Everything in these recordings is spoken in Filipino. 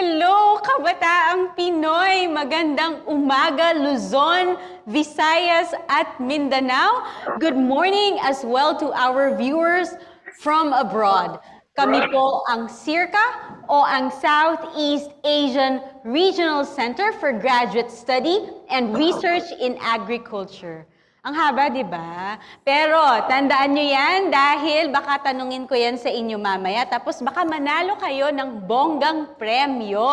Hello, Kabataang Pinoy! Magandang umaga, Luzon, Visayas at Mindanao. Good morning as well to our viewers from abroad. Kami po ang SEARCA o ang Southeast Asian Regional Center for Graduate Study and Research in Agriculture. Ang haba, di ba? Pero tandaan nyo yan dahil baka tanungin ko yan sa inyo mamaya tapos baka manalo kayo ng bonggang premyo.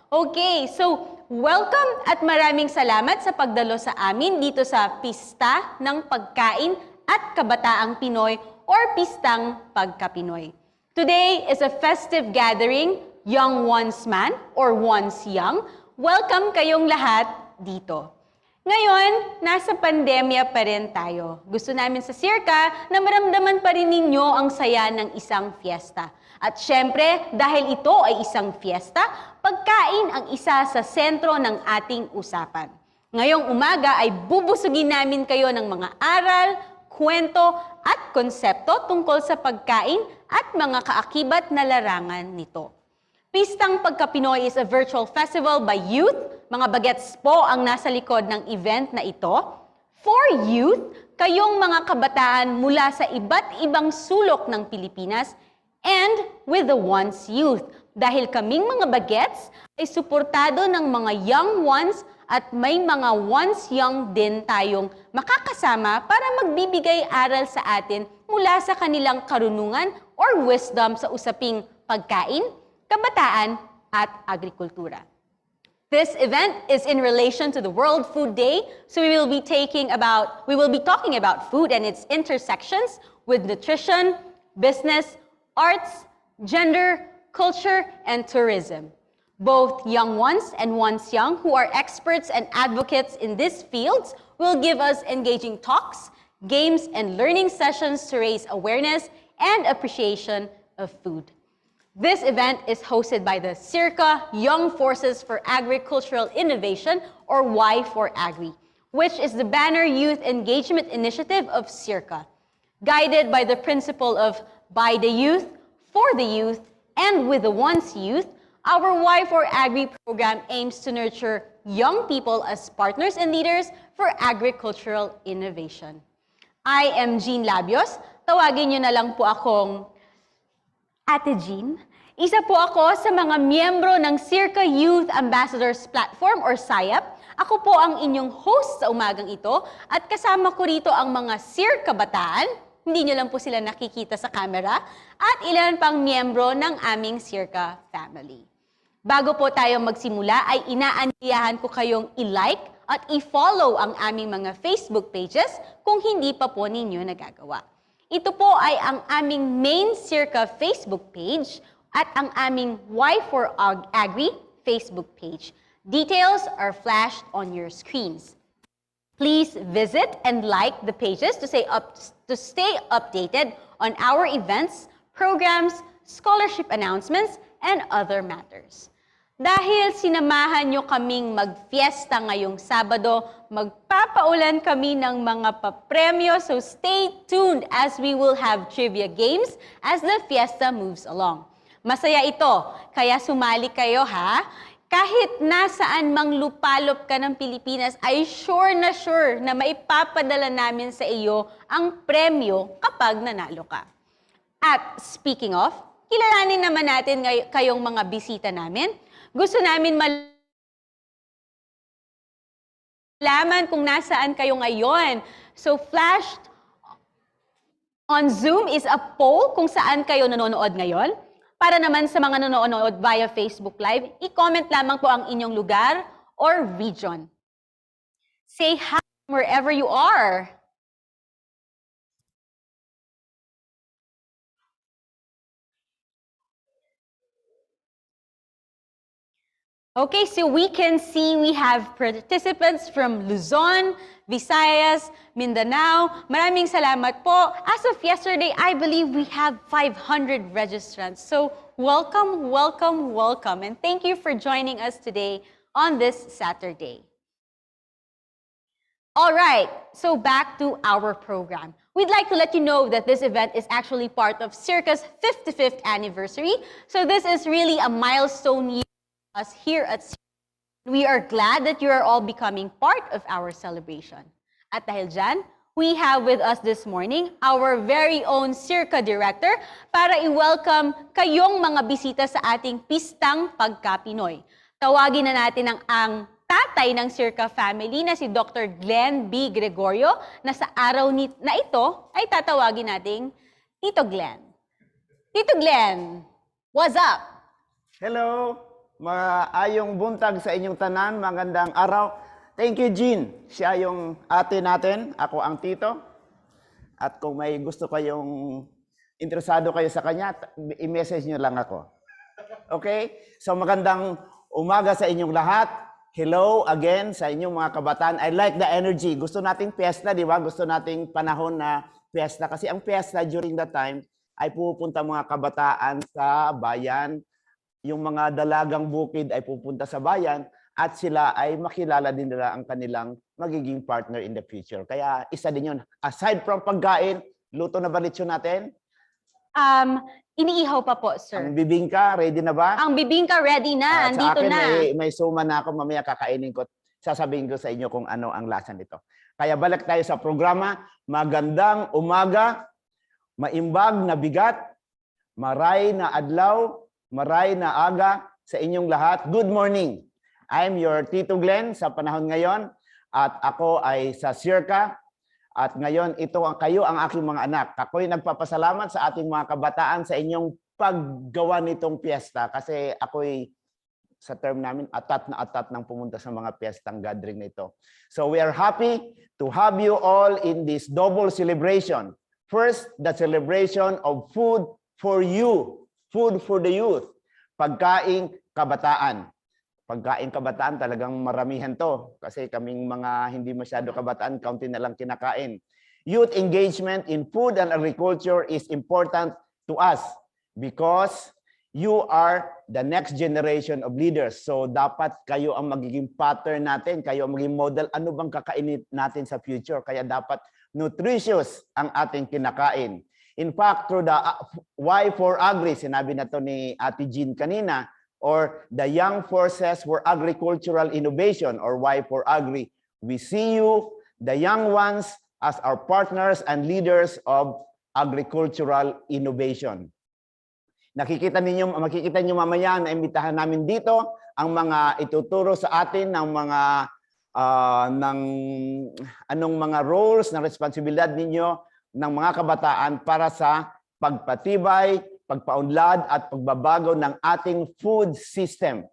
Okay, so welcome at maraming salamat sa pagdalo sa amin dito sa Pista ng Pagkain at Kabataang Pinoy or Pistang PagKaPinoy. Today is a festive gathering, Young Ones Man or Ones Young. Welcome kayong lahat dito. Ngayon, nasa pandemya pa rin tayo. Gusto namin sa SEARCA na maramdaman pa rin ninyo ang saya ng isang fiesta. At syempre, dahil ito ay isang fiesta, pagkain ang isa sa sentro ng ating usapan. Ngayong umaga ay bubusugin namin kayo ng mga aral, kwento at konsepto tungkol sa pagkain at mga kaakibat na larangan nito. Pistang PagKaPinoy is a virtual festival by youth. Mga bagets po ang nasa likod ng event na ito. For youth, kayong mga kabataan mula sa iba't ibang sulok ng Pilipinas and with the ones youth. Dahil kaming mga bagets ay suportado ng mga young ones at may mga ones young din tayong makakasama para magbibigay aral sa atin mula sa kanilang karunungan or wisdom sa usaping pagkain, kabataan at agrikultura. This event is in relation to the World Food Day, so we will be talking about food and its intersections with nutrition, business, arts, gender, culture, and tourism. Both young ones and ones young who are experts and advocates in these fields will give us engaging talks, games, and learning sessions to raise awareness and appreciation of food. This event is hosted by the SEARCA Young Forces for Agricultural Innovation, or Y4Agri, which is the banner youth engagement initiative of SEARCA. Guided by the principle of by the youth, for the youth, and with the one's youth, our Y4Agri program aims to nurture young people as partners and leaders for agricultural innovation. I am Jean Labios. Tawagin niyo na lang po akong Ate Jean. Isa po ako sa mga miyembro ng SEARCA Youth Ambassadors Platform or SIAP. Ako po ang inyong host sa umagang ito at kasama ko rito ang mga SEARCA kabataan, hindi nyo lang po sila nakikita sa camera, at ilan pang miyembro ng aming SEARCA family. Bago po tayo magsimula ay inaanyayahan ko kayong i-like at i-follow ang aming mga Facebook pages kung hindi pa po ninyo nagagawa. Ito po ay ang aming main SEARCA Facebook page at ang aming Y4Agri Facebook page. Details are flashed on your screens. Please visit and like the pages to stay updated on our events, programs, scholarship announcements, and other matters. Dahil sinamahan nyo kaming mag-fiesta ngayong Sabado, magpapaulan kami ng mga papremyo, so stay tuned as we will have trivia games as the fiesta moves along. Masaya ito, kaya sumali kayo ha. Kahit nasaan mang lupalop ka ng Pilipinas, ay sure na maipapadala namin sa iyo ang premyo kapag nanalo ka. At speaking of, kilalanin naman natin kayong mga bisita namin. Gusto namin malaman kung nasaan kayo ngayon. So flashed on Zoom is a poll kung saan kayo nanonood ngayon. Para naman sa mga nanonood via Facebook Live, i-comment lamang po ang inyong lugar or region. Say hi wherever you are. Okay, so we can see we have participants from Luzon, Visayas, Mindanao. Maraming salamat po. As of yesterday, I believe we have 500 registrants. So welcome, welcome, welcome. And thank you for joining us today on this Saturday. All right, so back to our program. We'd like to let you know that this event is actually part of SEARCA's 55th anniversary. So this is really a milestone year us here at SEARCA. We are glad that you are all becoming part of our celebration. At dahil dyan, we have with us this morning our very own SEARCA Director para i-welcome kayong mga bisita sa ating Pistang PagKaPinoy. Tawagin na natin ang tatay ng SEARCA family na si Dr. Glenn B. Gregorio na sa araw na ito ay tatawagin nating Tito Glenn. Tito Glenn, what's up? Hello, maayong buntag sa inyong tanan, magandang araw. Thank you, Jean. Siya yung ate natin, ako ang tito. At kung may gusto kayong interesado kayo sa kanya, i-message nyo lang ako. Okay? So magandang umaga sa inyong lahat. Hello again sa inyong mga kabataan. I like the energy. Gusto nating fiesta, di ba? Gusto nating panahon na fiesta. Kasi ang fiesta during that time ay pupunta mga kabataan sa bayan. Yung mga dalagang bukid ay pupunta sa bayan at sila ay makilala din nila ang kanilang magiging partner in the future. Kaya isa din yun. Aside from pagkain, luto na ba lechon natin? Iniihaw pa po, sir. Ang bibingka, ready na ba? Ang bibingka ready na, andito sa akin, na. may suma na ako, mamaya kakainin ko. Sasabihin ko sa inyo kung ano ang lasa nito. Kaya balik tayo sa programa. Magandang umaga, maimbag na bigat, maray na adlaw, maray na aga sa inyong lahat. Good morning. I'm your Tito Glenn sa panahon ngayon at ako ay sa SEARCA at ngayon kayo ang aking mga anak. Ako'y nagpapasalamat sa ating mga kabataan sa inyong paggawa nitong fiesta kasi ako'y sa term namin atat ng pumunta sa mga fiestang gathering nito. So we are happy to have you all in this double celebration. First, the celebration of food for you, food for the youth, pagkain kabataan. Pagkain kabataan talagang maramihan to kasi kaming mga hindi masyado kabataan, kaunti na lang kinakain. Youth engagement in food and agriculture is important to us because you are the next generation of leaders. So dapat kayo ang magiging pattern natin, kayo ang magiging model. Ano bang kakainin natin sa future? Kaya dapat nutritious ang ating kinakain. In fact, through the Y for Agri, sinabi na to ni Ate Jean kanina, or the Young Forces for Agricultural Innovation, or Y for Agri. We see you, the young ones, as our partners and leaders of agricultural innovation. Makikita niyo mamaya na imbitahan namin dito ang mga ituturo sa atin ng mga anong mga roles na responsibilidad ninyo ng mga kabataan para sa pagpatibay, pagpaunlad at pagbabago ng ating food system.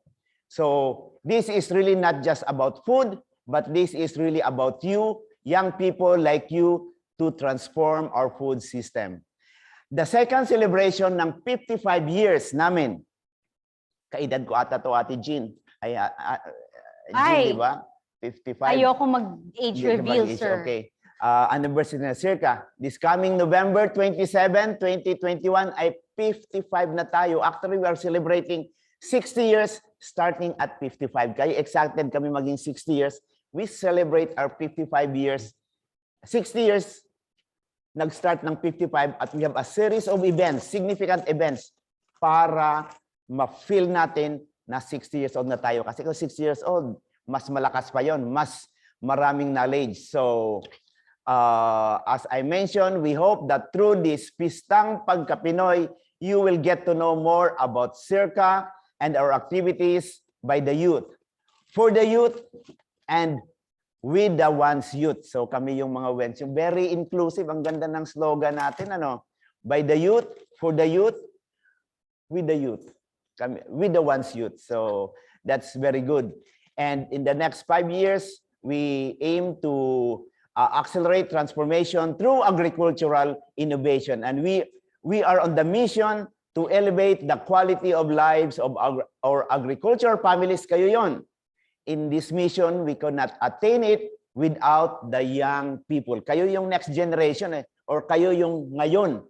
So this is really not just about food, but this is really about you, young people like you, to transform our food system. The second celebration ng 55 years namin, kaedad ko ata to Ate Jean. Jean, di ba? 55. Ayoko mag-age reveal, sir. Okay. Anniversary na SEARCA. This coming November 27, 2021 ay 55 na tayo. Actually, we are celebrating 60 years starting at 55. Kaya excited kami maging 60 years. We celebrate our 55 years. 60 years, nag-start ng 55 at we have a series of events, significant events para ma-feel natin na 60 years old na tayo. Kasi kung 60 years old, mas malakas pa yon, mas maraming knowledge. So, as I mentioned, we hope that through this Pistang PagKaPinoy, you will get to know more about SEARCA and our activities by the youth, for the youth, and with the one's youth. So kami yung mga wens, yung very inclusive, ang ganda ng slogan natin, ano? By the youth, for the youth, with the youth, with the one's youth. So that's very good. And in the next 5 years, we aim to accelerate transformation through agricultural innovation. And we are on the mission to elevate the quality of lives of our agricultural families. Kayo yon. In this mission, we cannot attain it without the young people. Kayo yung next generation or kayo yung ngayon.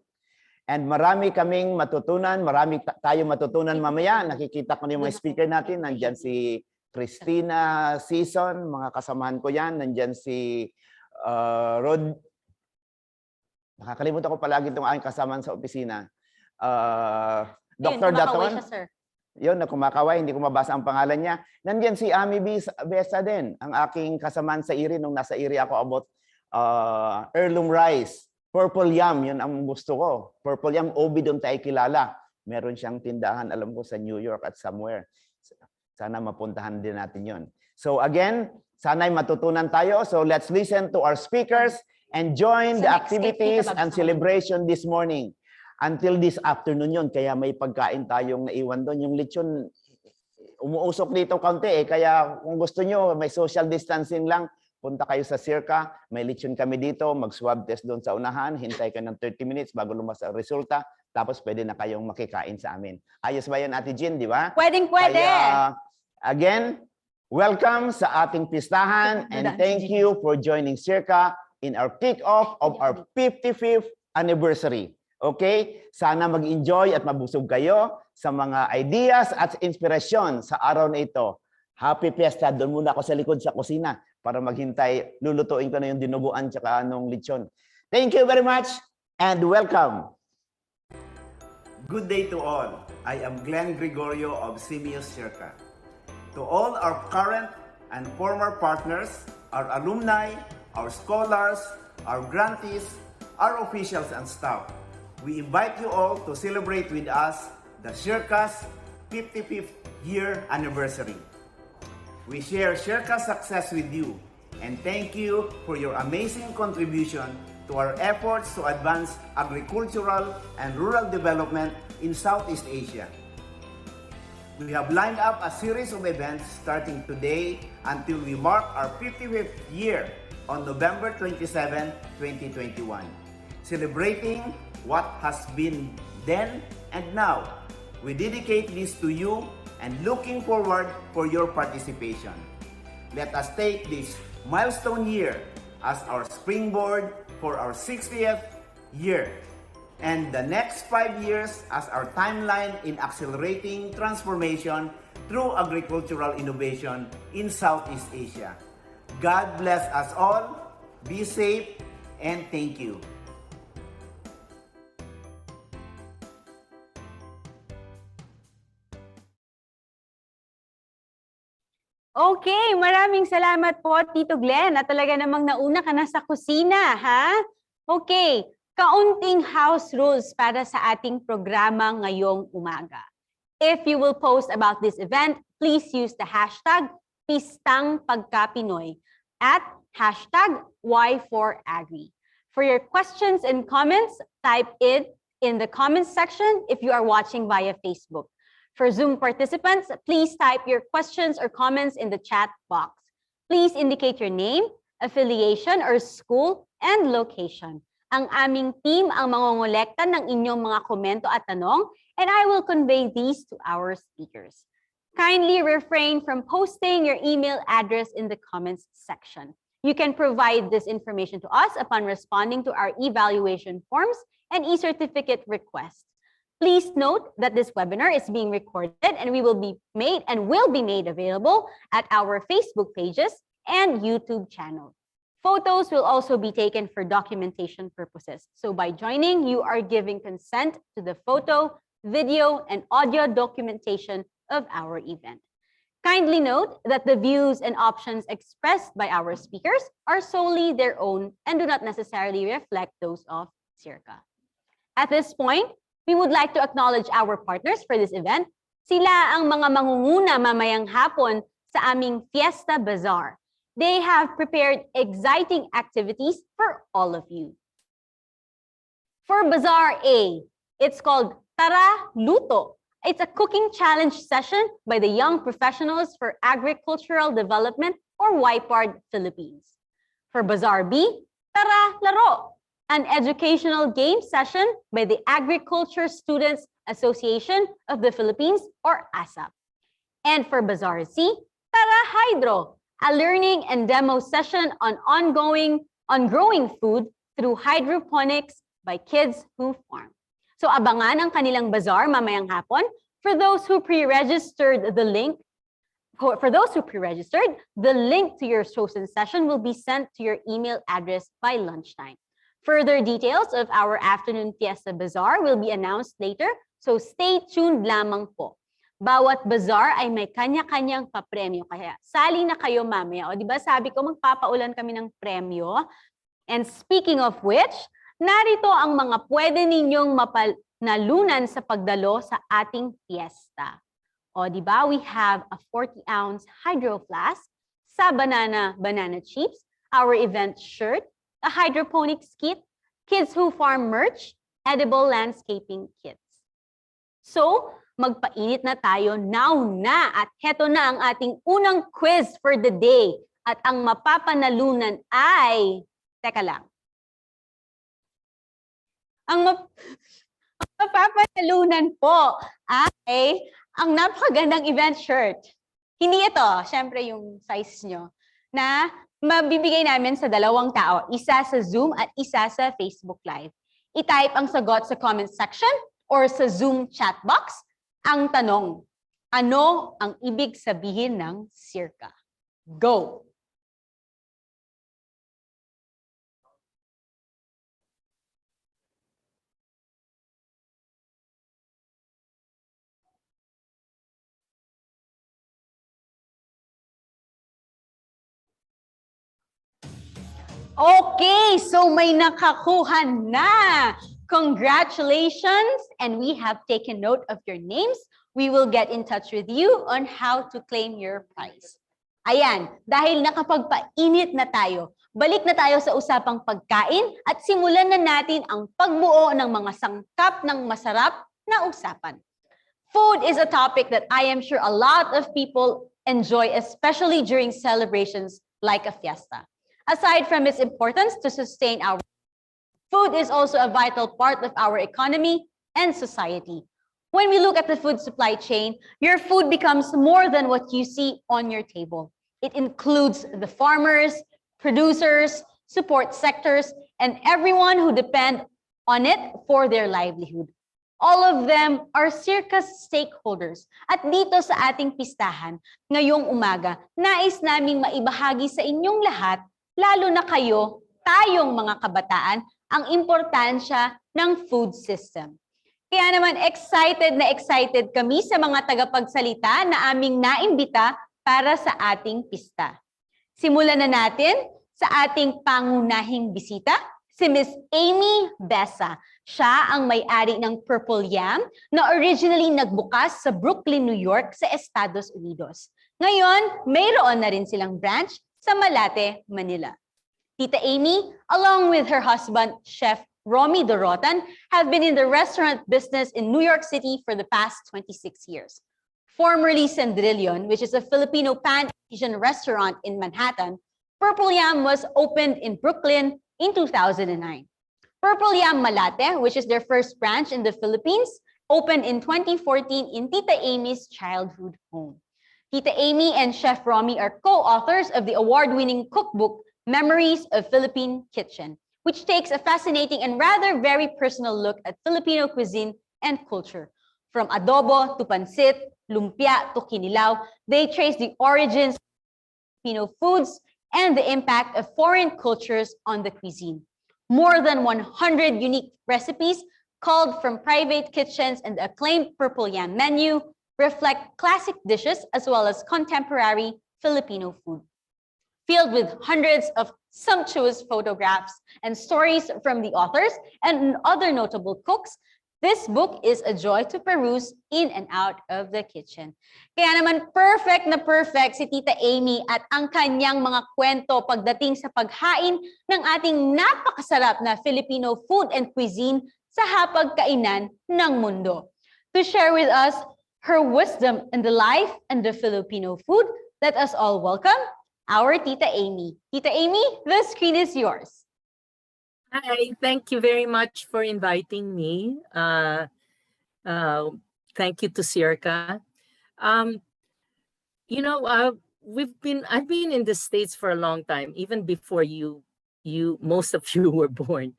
And marami kaming matutunan, marami tayo matutunan mamaya. Nakikita ko na yung mga speaker natin. Nandyan si Christina Season, mga kasamahan ko yan. Nandyan si Rod. Nakakalimutan ko palagi itong aking kasamahan sa opisina. Dr. Daton. Yun, na kumakaway, hindi ko mabasa ang pangalan niya. Nandiyan si Ami Besa din, ang aking kasamaan sa IRI nung nasa IRI ako about heirloom rice. Purple yam, yun ang gusto ko. Purple yam, Obi doon tayo kilala. Meron siyang tindahan, alam ko, sa New York at somewhere. Sana mapuntahan din natin yun. So again, sana'y matutunan tayo. So let's listen to our speakers and join the activities and celebration this morning. Until this afternoon yun, kaya may pagkain tayong naiwan doon. Yung lechon, umuusok dito kaunti eh. Kaya kung gusto nyo, may social distancing lang, punta kayo sa SEARCA, may lechon kami dito, mag-swab test doon sa unahan, hintay ka ng 30 minutes bago lumabas ang resulta, tapos pwede na kayong makikain sa amin. Ayos ba yan, Ate Jean, di ba? Pwede. Kaya, again, welcome sa ating pistahan and thank you for joining SEARCA in our kick-off of our 55th anniversary. Okay? Sana mag-enjoy at mabusog kayo sa mga ideas at inspirasyon sa araw na ito. Happy Fiesta. Doon muna ako sa likod sa kusina para maghintay. Lulutuin ko na yung dinuguan tsaka anong lechon. Thank you very much and welcome. Good day to all. I am Glenn Gregorio of Simios SEARCA. To all our current and former partners, our alumni, our scholars, our grantees, our officials and staff, we invite you all to celebrate with us the SEARCA's 55th year anniversary. We share SEARCA's success with you and thank you for your amazing contribution to our efforts to advance agricultural and rural development in Southeast Asia. We have lined up a series of events starting today until we mark our 55th year on November 27, 2021, celebrating what has been then and now. We dedicate this to you and looking forward for your participation. Let us take this milestone year as our springboard for our 60th year and the next 5 years as our timeline in accelerating transformation through agricultural innovation in Southeast Asia. God bless us all, be safe, and thank you. Okay, maraming salamat po, Tito Glenn. At talaga namang nauna ka na sa kusina, ha? Okay, kaunting house rules para sa ating programa ngayong umaga. If you will post about this event, please use the hashtag Pistang PagKaPinoy at hashtag Y4Agri. For your questions and comments, type it in the comments section if you are watching via Facebook. For Zoom participants, please type your questions or comments in the chat box. Please indicate your name, affiliation, or school, and location. Ang aming team ang mangongolekta ng inyong mga komento at tanong, and I will convey these to our speakers. Kindly refrain from posting your email address in the comments section. You can provide this information to us upon responding to our evaluation forms and e-certificate requests. Please note that this webinar is being recorded and will be made available at our Facebook pages and YouTube channel. Photos will also be taken for documentation purposes. So by joining, you are giving consent to the photo, video, and audio documentation of our event. Kindly note that the views and options expressed by our speakers are solely their own and do not necessarily reflect those of SEARCA. At this point, we would like to acknowledge our partners for this event. Sila ang mga mangunguna mamayang hapon sa aming Fiesta Bazaar. They have prepared exciting activities for all of you. For Bazaar A, it's called Tara Luto. It's a cooking challenge session by the Young Professionals for Agricultural Development or YPARD Philippines. For Bazaar B, Tara Laro, an educational game session by the Agriculture Students Association of the Philippines or ASAP. And for Bazaar C, Tara Hydro, a learning and demo session on growing food through hydroponics by kids who farm. So abangan ang kanilang bazaar mamayang hapon. For those who pre-registered, the link to your chosen session will be sent to your email address by lunchtime. Further details of our afternoon Fiesta Bazaar will be announced later, so stay tuned lamang po. Bawat bazaar ay may kanya-kanyang papremyo. Kaya sali na kayo mamaya. O di ba sabi ko magpapaulan kami ng premyo. And speaking of which, narito ang mga pwede ninyong mapanalunan sa pagdalo sa ating fiesta. O di ba we have a 40-ounce hydro flask, sa banana chips, our event shirt, a hydroponics kit, Kids Who Farm merch, edible landscaping kits. So, magpainit na tayo now na at heto na ang ating unang quiz for the day. At ang mapapanalunan ay, teka lang. Ang mapapanalunan po ay ang napakagandang event shirt. Hindi ito, syempre yung size nyo, na mabibigay namin sa 2 tao, isa sa Zoom at isa sa Facebook Live. I-type ang sagot sa comment section or sa Zoom chat box. Ang tanong, ano ang ibig sabihin ng SEARCA? Go! Okay, so may nakakuha na. Congratulations, and we have taken note of your names. We will get in touch with you on how to claim your prize. Ayan, dahil nakapagpainit na tayo, balik na tayo sa usapang pagkain at simulan na natin ang pagbuo ng mga sangkap ng masarap na usapan. Food is a topic that I am sure a lot of people enjoy, especially during celebrations like a fiesta. Aside from its importance to sustain our food is also a vital part of our economy and society. When we look at the food supply chain, your food becomes more than what you see on your table. It includes the farmers, producers, support sectors, and everyone who depend on it for their livelihood. All of them are SEARCA's stakeholders. At dito sa ating pistahan, ngayong umaga, nais naming maibahagi sa inyong lahat, lalo na kayo, tayong mga kabataan, ang importansya ng food system. Kaya naman excited na excited kami sa mga tagapagsalita na aming naimbita para sa ating pista. Simulan na natin sa ating pangunahing bisita, si Miss Amy Besa. Siya ang may-ari ng Purple Yam na originally nagbukas sa Brooklyn, New York sa Estados Unidos. Ngayon, mayroon na rin silang branch sa Malate, Manila. Tita Amy, along with her husband, Chef Romy Dorotan, have been in the restaurant business in New York City for the past 26 years. Formerly Sandrillion, which is a Filipino pan-Asian restaurant in Manhattan, Purple Yam was opened in Brooklyn in 2009. Purple Yam Malate, which is their first branch in the Philippines, opened in 2014 in Tita Amy's childhood home. Tita Amy and Chef Romy are co-authors of the award-winning cookbook, Memories of Philippine Kitchen, which takes a fascinating and rather very personal look at Filipino cuisine and culture. From adobo to pancit, lumpia to kinilaw, they trace the origins of Filipino foods and the impact of foreign cultures on the cuisine. More than 100 unique recipes culled from private kitchens and the acclaimed Purple Yam menu reflect classic dishes as well as contemporary Filipino food. Filled with hundreds of sumptuous photographs and stories from the authors and other notable cooks, this book is a joy to peruse in and out of the kitchen. Kaya naman perfect na perfect si Tita Amy at ang kanyang mga kwento pagdating sa paghain ng ating napakasarap na Filipino food and cuisine sa hapagkainan ng mundo. To share with us her wisdom in the life and the Filipino food, let us all welcome our Tita Amy. Tita Amy, the screen is yours. Hi, thank you very much for inviting me. Thank you to SEARCA. I've been in the States for a long time, even before most of you were born.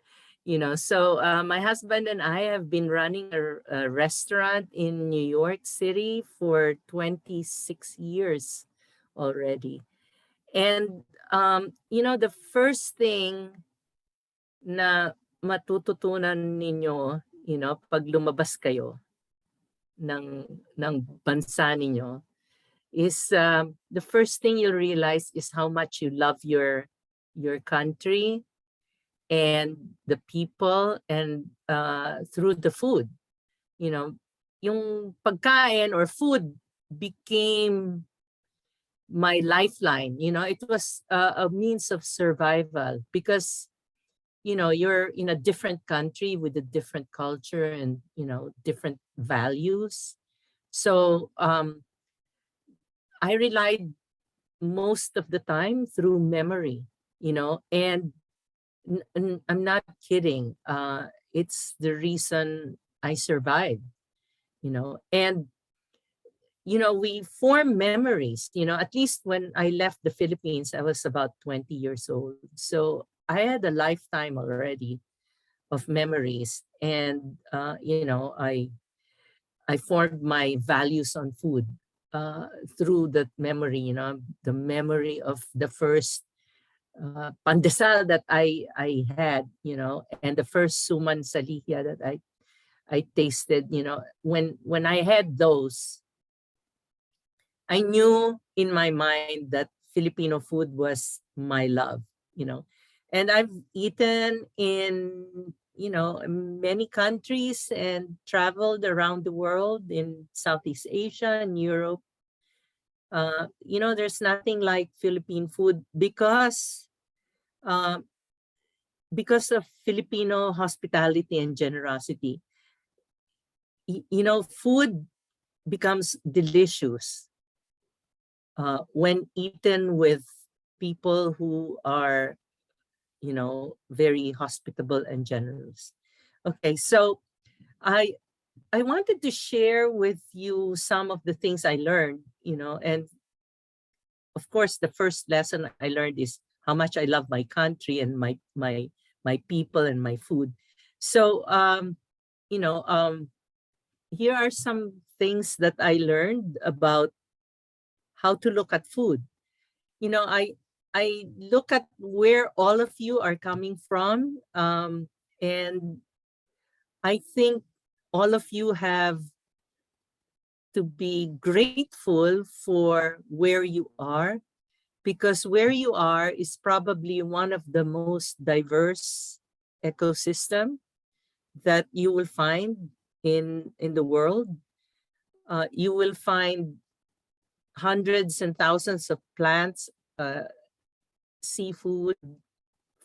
So my husband and I have been running a restaurant in New York City for 26 years already. And, the first thing na matututunan ninyo, pag lumabas kayo, ng bansa ninyo is the first thing you'll realize is how much you love your country and the people, and through the food. You know, yung pagkain or food became my lifeline. You know, it was a means of survival because, you know, you're in a different country with a different culture and, you know, different values. So I relied most of the time through memory, you know, and I'm not kidding. It's the reason I survived, you know, and, you know, we form memories, you know, at least when I left the Philippines, I was about 20 years old. So I had a lifetime already of memories. And, you know, I formed my values on food through that memory, you know, the memory of the first pandesal that I had, you know, and the first suman sa liya that I tasted, you know, when I had those, I knew in my mind that Filipino food was my love, you know, and I've eaten in, you know, many countries and traveled around the world in Southeast Asia and Europe. You know, there's nothing like Philippine food uh, because of Filipino hospitality and generosity. You know, food becomes delicious when eaten with people who are, you know, very hospitable and generous. Okay, so I I wanted to share with you some of the things I learned, you know, and of course the first lesson I learned is how much I love my country and my people and my food. So you know, here are some things that I learned about how to look at food. You know, I look at where all of you are coming from, and I think all of you have to be grateful for where you are, because where you are is probably one of the most diverse ecosystem that you will find in the world. You will find hundreds and thousands of plants, seafood,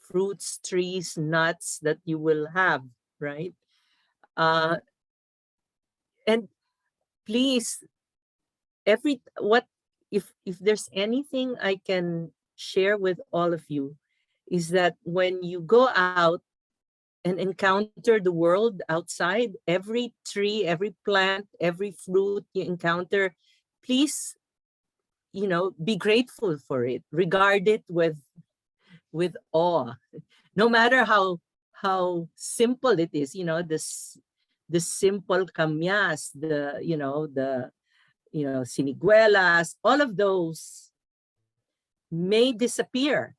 fruits, trees, nuts that you will have, right? And please, if there's anything I can share with all of you, is that when you go out and encounter the world outside, every tree, every plant, every fruit you encounter, please, you know, be grateful for it, regard it with awe, no matter how simple it is. You know, the simple kamyas, the siniguelas, all of those may disappear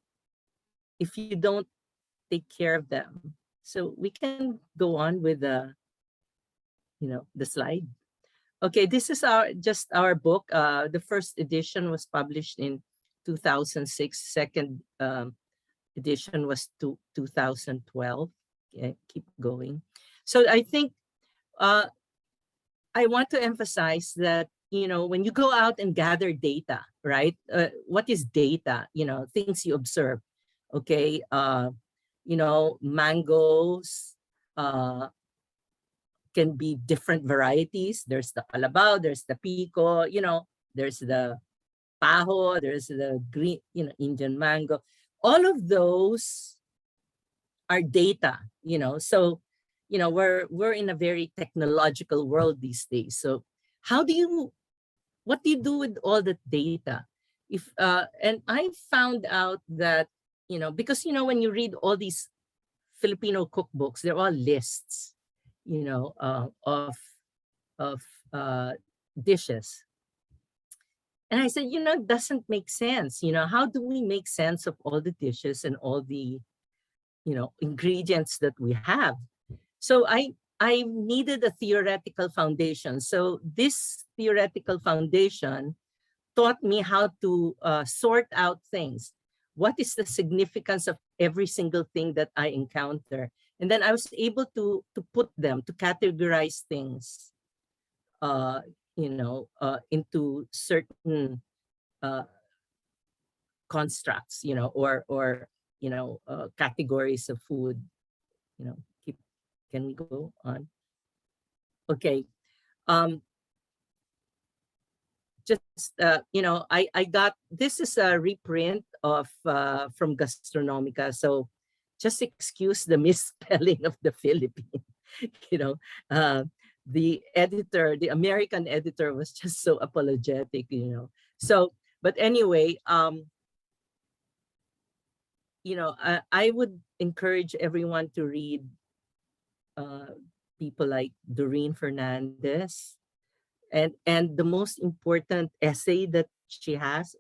if you don't take care of them. So we can go on with the slide. Okay, this is our book. The first edition was published in 2006. Second edition was 2012. Okay, keep going. So I think I want to emphasize that, you know, when you go out and gather data, right? What is data? You know, things you observe. Okay, you know, mangoes can be different varieties. There's the Calabao, there's the Pico, you know, there's the Paho, there's the green, you know, Indian mango. All of those are data, you know. So, you know, we're in a very technological world these days. So what do you do with all the data? And I found out that, you know, because, you know, when you read all these Filipino cookbooks, they're all lists, you know, of dishes. And I said, you know, it doesn't make sense. You know, how do we make sense of all the dishes and all the, you know, ingredients that we have? So I needed a theoretical foundation. So this theoretical foundation taught me how to sort out things. What is the significance of every single thing that I encounter? And then I was able to put them, to categorize things, into certain constructs, or categories of food. Can we go on? Okay. I got, this is a reprint of from Gastronomica. So just excuse the misspelling of the Philippine. The editor, the American editor, was just so apologetic. So, but anyway, I would encourage everyone to read people like Doreen Fernandez. And the most important essay that she has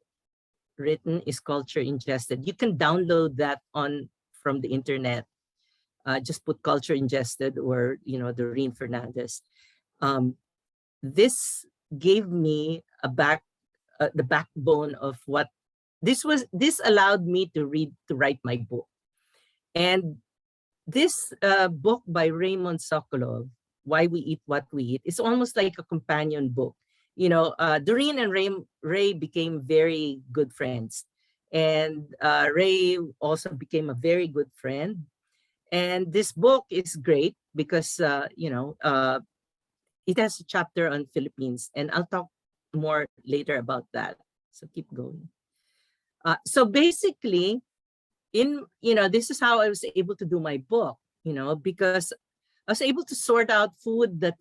written is Culture Ingested. You can download that from the internet. Just put Culture Ingested or Doreen Fernandez. This gave me the backbone of what this was. This allowed me to write my book. And this book by Raymond Sokolov, Why We Eat What We Eat, is almost like a companion book. Doreen and Ray became very good friends. And Ray also became a very good friend. And this book is great because, it has a chapter on Philippines. And I'll talk more later about that. So keep going. So basically, this is how I was able to do my book, because I was able to sort out food that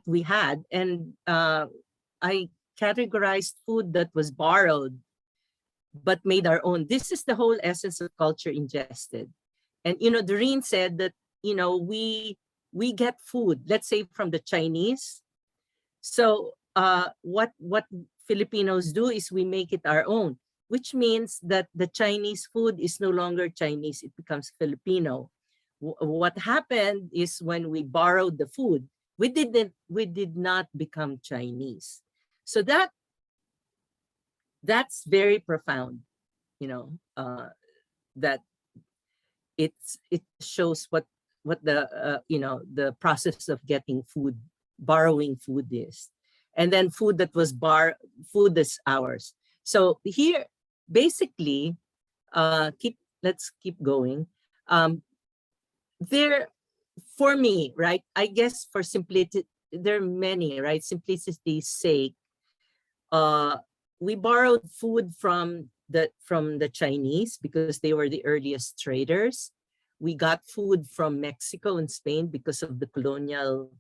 we had, and I categorized food that was borrowed but made our own. This is the whole essence of Culture Ingested. And Doreen said that we get food, let's say from the Chinese. So what Filipinos do is we make it our own, which means that the Chinese food is no longer Chinese, it becomes Filipino. What happened is when we borrowed the food, we did not become Chinese. So that's very profound, that it shows what the process of getting food, borrowing food is, and then food that was food is ours. So here, basically, let's keep going. For me, right? I guess for simplicity, there are many, right? Simplicity's sake, we borrowed food from the Chinese because they were the earliest traders. We got food from Mexico and Spain because of the colonial,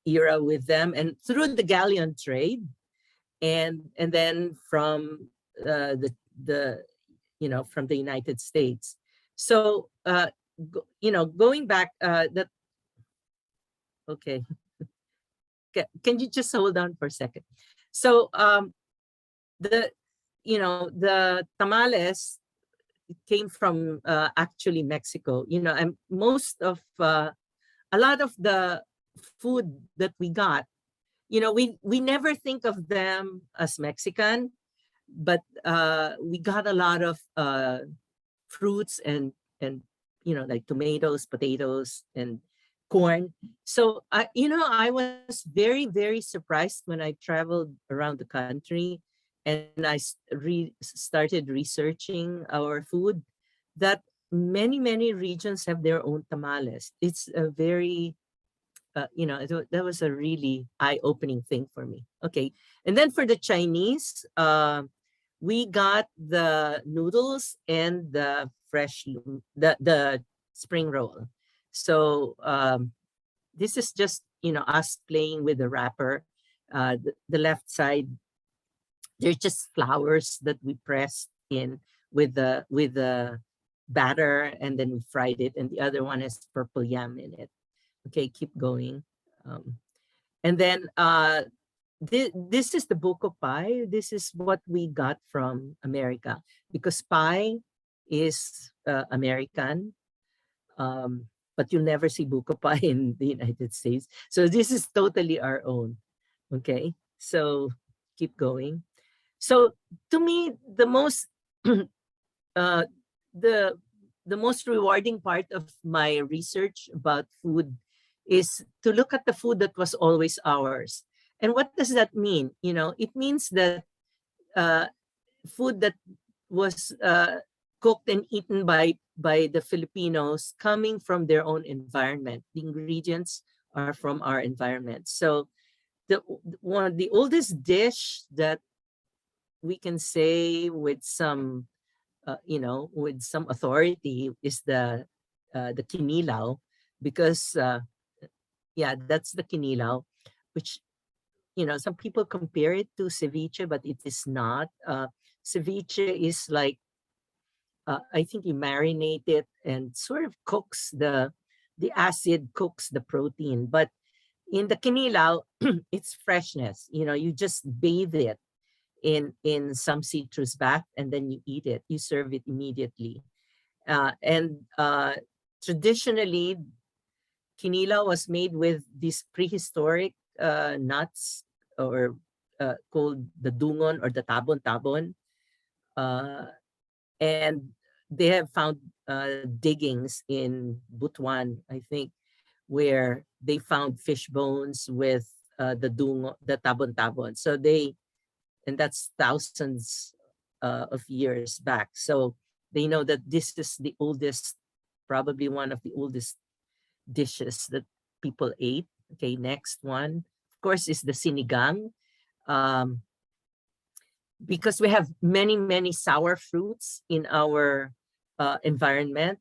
era with them, and through the galleon trade, and then from from the United States. So going back, okay. Can you just hold on for a second? So the tamales came from actually Mexico. And most of a lot of the food that we got, we never think of them as Mexican, but we got a lot of fruits and like tomatoes, potatoes, and corn. So I was very, very surprised when I traveled around the country and I started researching our food, that many regions have their own tamales. It's a very that was a really eye-opening thing for me. Okay, and then for the Chinese, we got the noodles and the the spring roll. So this is just us playing with the wrapper. The left side, they're just flours that we pressed in with the batter, and then we fried it, and the other one has purple yam in it. Okay, keep going. And then this is the buko pie. This is what we got from America, because pie is American. but you'll never see buko pa in the United States. So this is totally our own. Okay, so keep going. So to me, the most uh, the most rewarding part of my research about food is to look at the food that was always ours. And what does that mean? You know, it means that uh, food that was cooked and eaten by the Filipinos coming from their own environment. The ingredients are from our environment. So the oldest dish that we can say with some with some authority is the kinilaw, because yeah, that's the kinilaw, which some people compare it to ceviche, but it is not. Ceviche is like I think you marinate it and sort of cooks the acid cooks the protein, but in the kinilaw, it's freshness. You just bathe it in some citrus bath, and then you eat it. You serve it immediately. And traditionally, kinilaw was made with these prehistoric nuts, or called the dungon or the tabon-tabon. And they have found diggings in Butuan, I think, where they found fish bones with the tabon-tabon. So and that's thousands of years back. So they know that this is the oldest, probably one of the oldest dishes that people ate. Okay, next one, of course, is the sinigang. Because we have many, many sour fruits in our environment.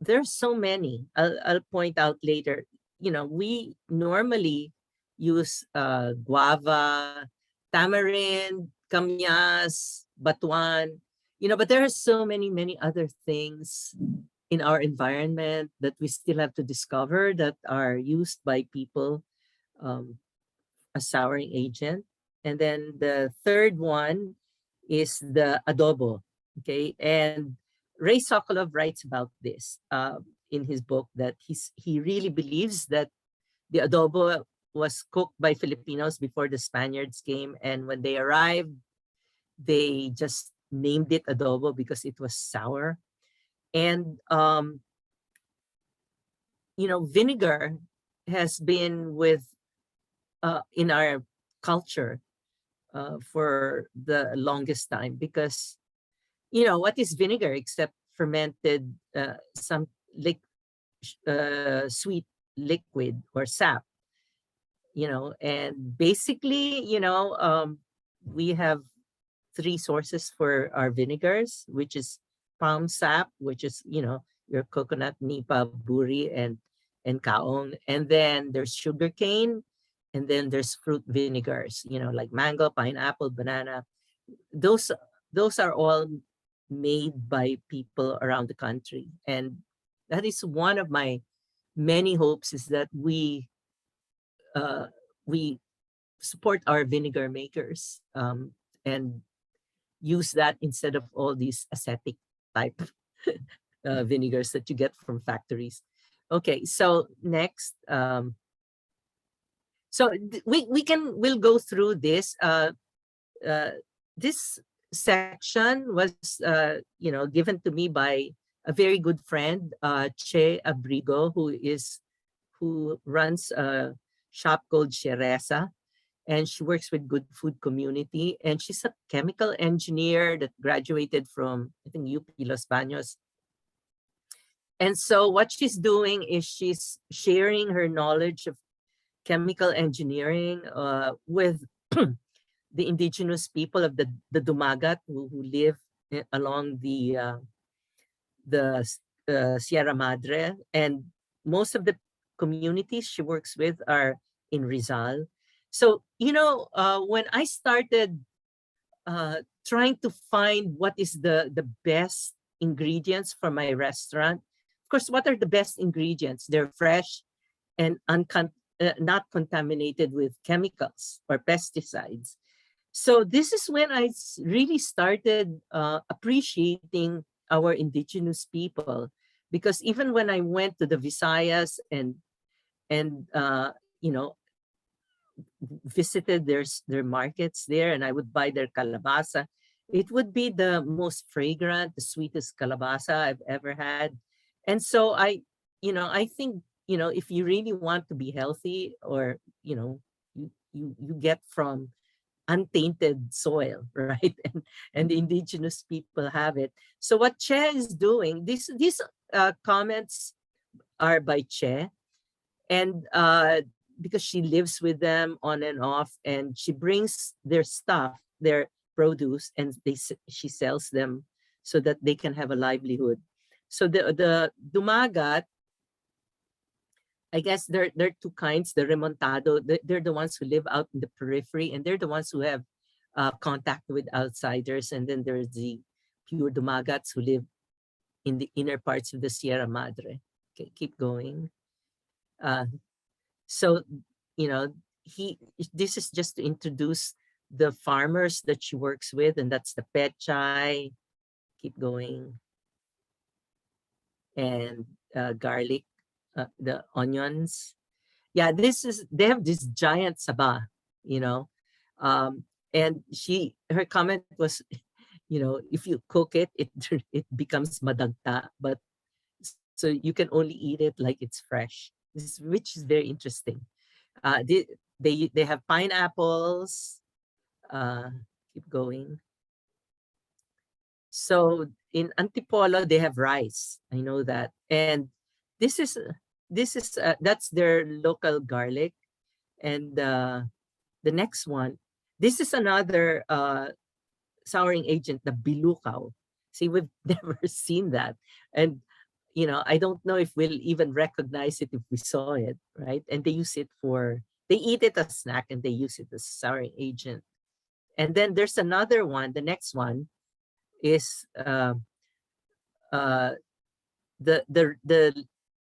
There's so many. I'll point out later. We normally use guava, tamarind, kamyas, batuan, but there are so many, many other things in our environment that we still have to discover that are used by people as souring agent. And then the third one is the adobo. Okay, and Ray Sokolov writes about this in his book, that he really believes that the adobo was cooked by Filipinos before the Spaniards came, and when they arrived, they just named it adobo because it was sour. And vinegar has been with in our culture for the longest time, because what is vinegar except fermented some sweet liquid or sap, and basically we have three sources for our vinegars, which is palm sap, which is your coconut, nipa, buri, and kaong, and then there's sugarcane, and then there's fruit vinegars, like mango, pineapple, banana. Those are all made by people around the country, and that is one of my many hopes, is that we support our vinegar makers and use that instead of all these ascetic type vinegars that you get from factories. Okay, so next, we'll go through this. This section was given to me by a very good friend, Che Abrigo, who runs a shop called Sheresa, and she works with Good Food Community, and she's a chemical engineer that graduated from, I think, UP Los Baños. And so what she's doing is she's sharing her knowledge of chemical engineering with the indigenous people of the Dumagat who live along the Sierra Madre, and most of the communities she works with are in Rizal. So when I started trying to find what is the best ingredients for my restaurant, of course, what are the best ingredients? They're fresh and not contaminated with chemicals or pesticides. So this is when I really started appreciating our indigenous people, because even when I went to the Visayas and you know, visited their markets there, and I would buy their kalabasa, it would be the most fragrant, the sweetest kalabasa I've ever had. And so I think, if you really want to be healthy, or, you get from untainted soil, right? And the indigenous people have it. So what Che is doing, these comments are by Che, and because she lives with them on and off, and she brings their stuff, their produce, and she sells them so that they can have a livelihood. So the dumagat, I guess there are two kinds. The remontado, they're the ones who live out in the periphery, and they're the ones who have contact with outsiders. And then there's the pure dumagats who live in the inner parts of the Sierra Madre. Okay, keep going. So, this is just to introduce the farmers that she works with, and that's the pechay. Keep going. And garlic, the onions. Yeah, they have this giant saba, and her comment was, if you cook it, it becomes madagta, but so you can only eat it like it's fresh, which is very interesting. They have pineapples. Keep going. So in Antipolo, they have rice. I know that. And this is that's their local garlic. And the next one, this is another souring agent, the bilukaw. See, we've never seen that. And I don't know if we'll even recognize it if we saw it, right? And they eat it as snack, and they use it as souring agent. And then there's another one. The next one is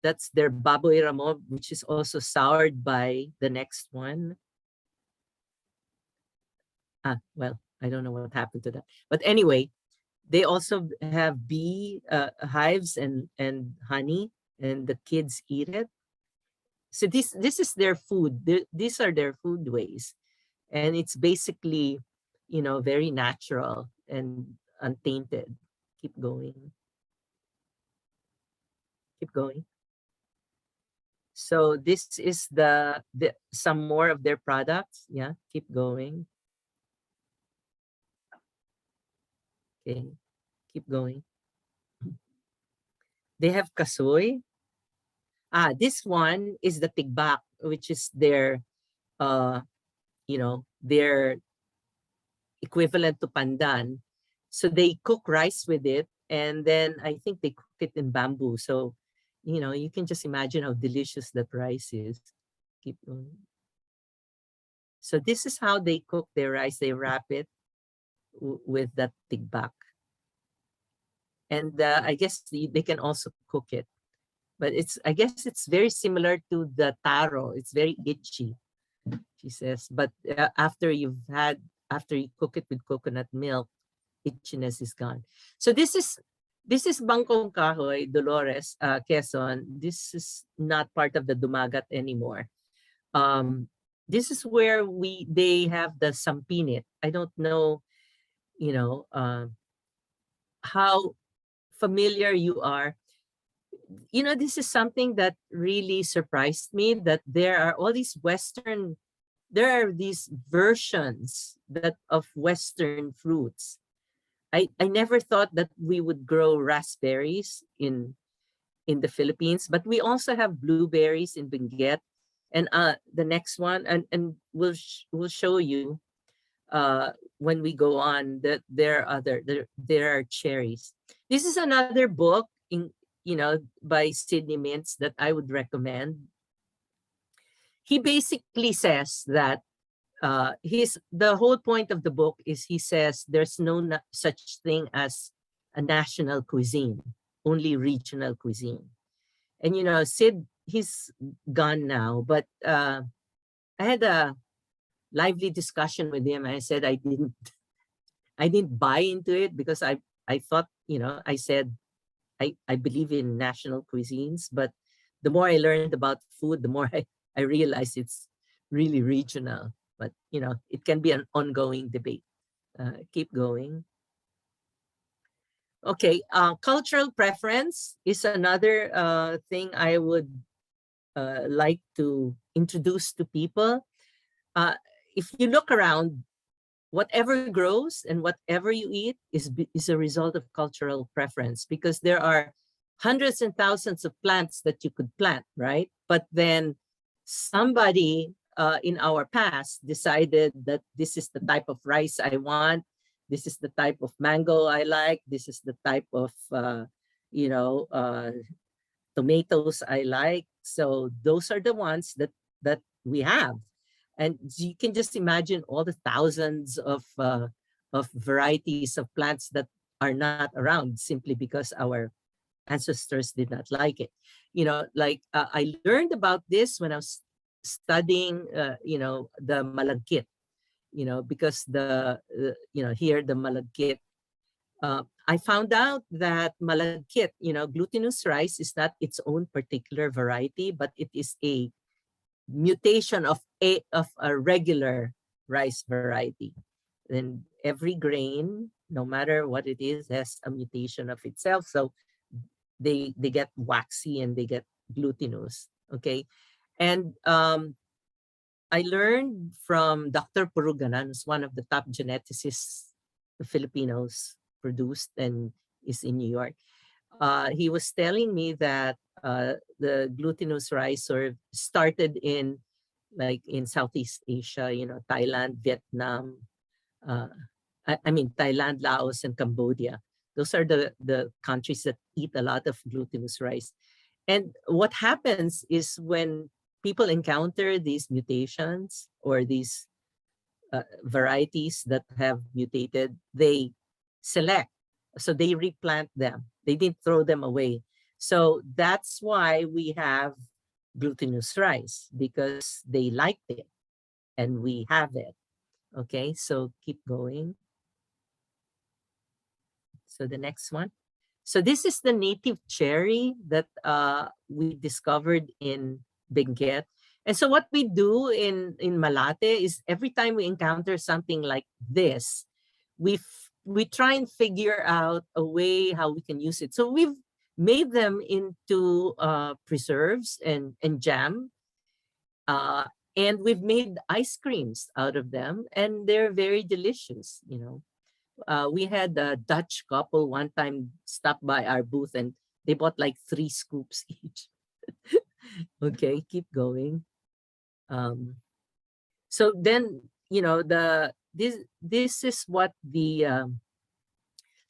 that's their baboy ramo, which is also soured by the next one. Well, I don't know what happened to that, but anyway, they also have bee hives and honey, and the kids eat it. So this is their food. These are their food ways, and it's basically, very natural and untainted. Keep going. Keep going. So this is some more of their products. Yeah, keep going. Okay, keep going. They have kasoy. This one is the tigbak, which is their their equivalent to pandan. So they cook rice with it, and then I think they cook it in bamboo. So, you can just imagine how delicious that rice is. Keep going. So this is how they cook their rice. They wrap it with that tigbak. And I guess they can also cook it. But I guess it's very similar to the taro. It's very itchy, she says. But after you cook it with coconut milk, itchiness is gone. So this is Bangkong Kahoy, Dolores, Quezon. This is not part of the Dumagat anymore. This is where they have the sampinit. I don't know, how familiar you are. This is something that really surprised me, that there are these versions of Western fruits. I never thought that we would grow raspberries in the Philippines, but we also have blueberries in Benguet. And the next one, and we'll show you when we go on, that there are cherries. This is another book by Sidney Mintz that I would recommend. He basically says that the whole point of the book is, he says there's no such thing as a national cuisine, only regional cuisine. And Sid, he's gone now, but I had a lively discussion with him. I said I didn't buy into it, because I I thought, I said, I believe in national cuisines, but the more I learned about food, the more I realized it's really regional. But, it can be an ongoing debate. Keep going. Okay, cultural preference is another thing I would like to introduce to people. If you look around, whatever grows and whatever you eat is a result of cultural preference, because there are hundreds and thousands of plants that you could plant, right? But then somebody in our past decided that this is the type of rice I want, this is the type of mango I like, this is the type of tomatoes I like. So those are the ones that we have. And you can just imagine all the thousands of varieties of plants that are not around simply because our ancestors did not like it. I learned about this when I was studying, the malagkit, because here the malagkit, I found out that malagkit, glutinous rice is not its own particular variety, but it is a mutation of a regular rice variety. And every grain, no matter what it is, has a mutation of itself. So they get waxy and they get glutinous. Okay. And I learned from Dr. Puruganan, who's one of the top geneticists the Filipinos produced and is in New York. He was telling me that the glutinous rice sort of started in Southeast Asia, Thailand, Vietnam, Thailand, Laos, and Cambodia. Those are the countries that eat a lot of glutinous rice. And what happens is when people encounter these mutations or these varieties that have mutated, they select. So they replant them. They didn't throw them away. So that's why we have glutinous rice, because they liked it and we have it. Okay, so keep going. So the next one. So this is the native cherry that we discovered in Benguet. And so what we do in Malate is every time we encounter something like this, we try and figure out a way how we can use it. So we've made them into preserves and jam. And we've made ice creams out of them, and they're very delicious, We had a Dutch couple one time stop by our booth and they bought like 3 scoops each. Okay, keep going. So then, this is what the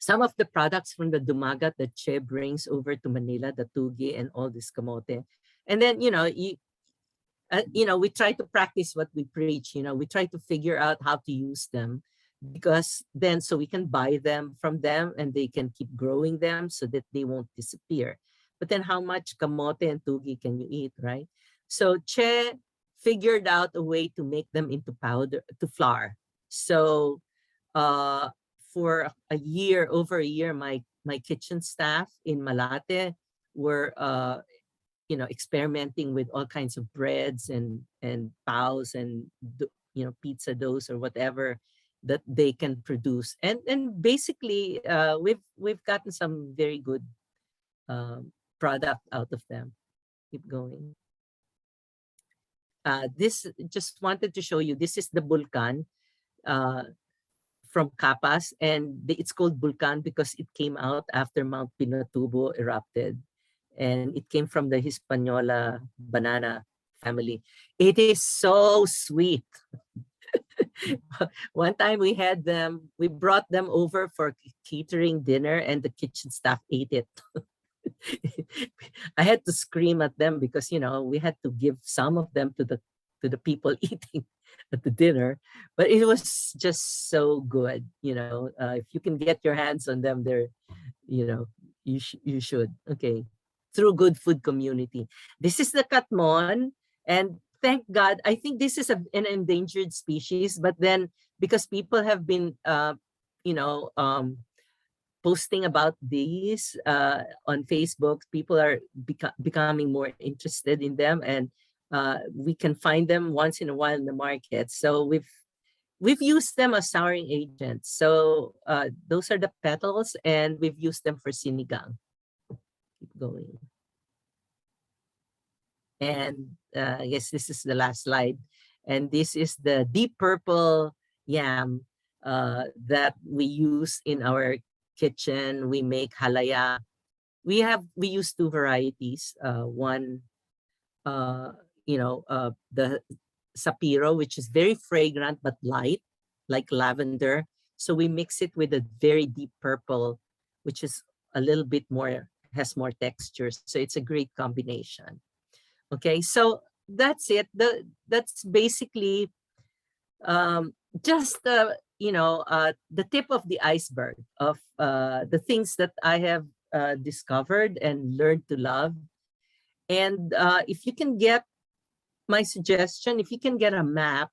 some of the products from the Dumagat that Che brings over to Manila, the tugi and all this kamote. And then, we try to practice what we preach. We try to figure out how to use them, because then so we can buy them from them and they can keep growing them so that they won't disappear. But then how much kamote and tugi can you eat, right? So Che figured out a way to make them into powder, to flour. So for over a year, my kitchen staff in Malate were experimenting with all kinds of breads and paos and pizza doughs or whatever that they can produce, and basically we've gotten some very good product out of them. Keep going. This just wanted to show you. This is the bulkan from Capas, and it's called bulkan because it came out after Mount Pinatubo erupted. And it came from the Hispaniola banana family. It is so sweet. One time we had them, we brought them over for catering dinner and the kitchen staff ate it. I had to scream at them because, we had to give some of them to the people eating at the dinner, but it was just so good. If you can get your hands on them, they're, you should. Okay. Through Good Food Community. This is the katmon, and thank God, I think this is an endangered species, but then because people have been, posting about these on Facebook. People are becoming more interested in them, and we can find them once in a while in the market. So we've used them as souring agents. So those are the petals, and we've used them for sinigang. Keep going. And I guess this is the last slide. And this is the deep purple yam that we use in our kitchen. We make halaya. We use two varieties. One, the sapiro, which is very fragrant but light, like lavender. So we mix it with a very deep purple, which is a little bit more, has more texture. So it's a great combination. Okay, so that's it. That's basically just the tip of the iceberg of the things that I have discovered and learned to love. And if you can get my suggestion, if you can get a map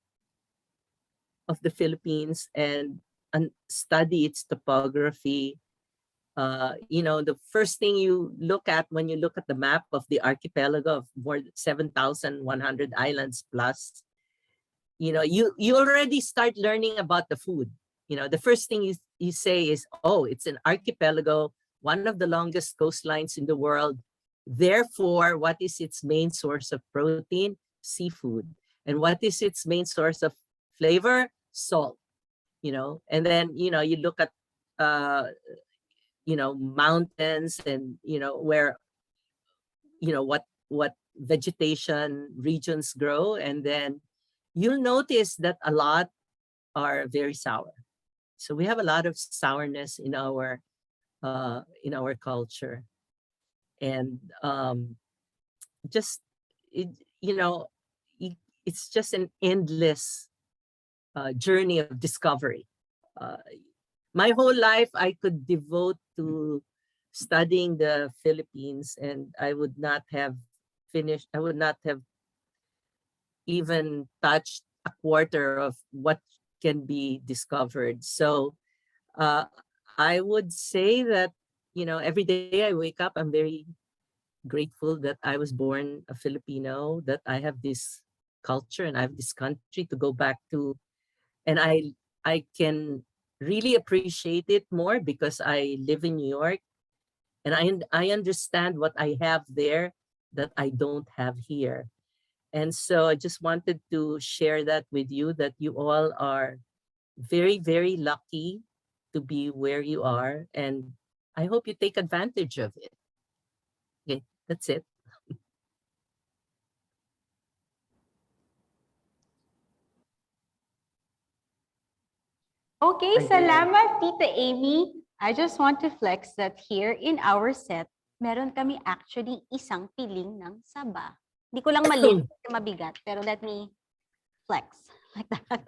of the Philippines and study its topography, the first thing you look at when you look at the map of the archipelago of more than 7,100 islands plus, you already start learning about the food. The first thing you say is, oh, it's an archipelago, one of the longest coastlines in the world. Therefore, what is its main source of protein? Seafood. And what is its main source of flavor? Salt. And then, you look at, mountains and, where, what vegetation regions grow. And then you'll notice that a lot are very sour. So we have a lot of sourness in our culture. And it's just an endless journey of discovery. My whole life I could devote to studying the Philippines, and I would not have finished. I would not have even touched a quarter of what can be discovered. So I would say that, every day I wake up, I'm very grateful that I was born a Filipino, that I have this culture and I have this country to go back to. And I can really appreciate it more because I live in New York, and I understand what I have there that I don't have here. And so I just wanted to share that with you, that you all are very, very lucky to be where you are. And I hope you take advantage of it. Okay, that's it. Okay, salamat, Tita Amy. I just want to flex that here in our set, meron kami actually isang piling ng saba. Hindi ko lang maliit kasi mabigat, pero let me flex like that.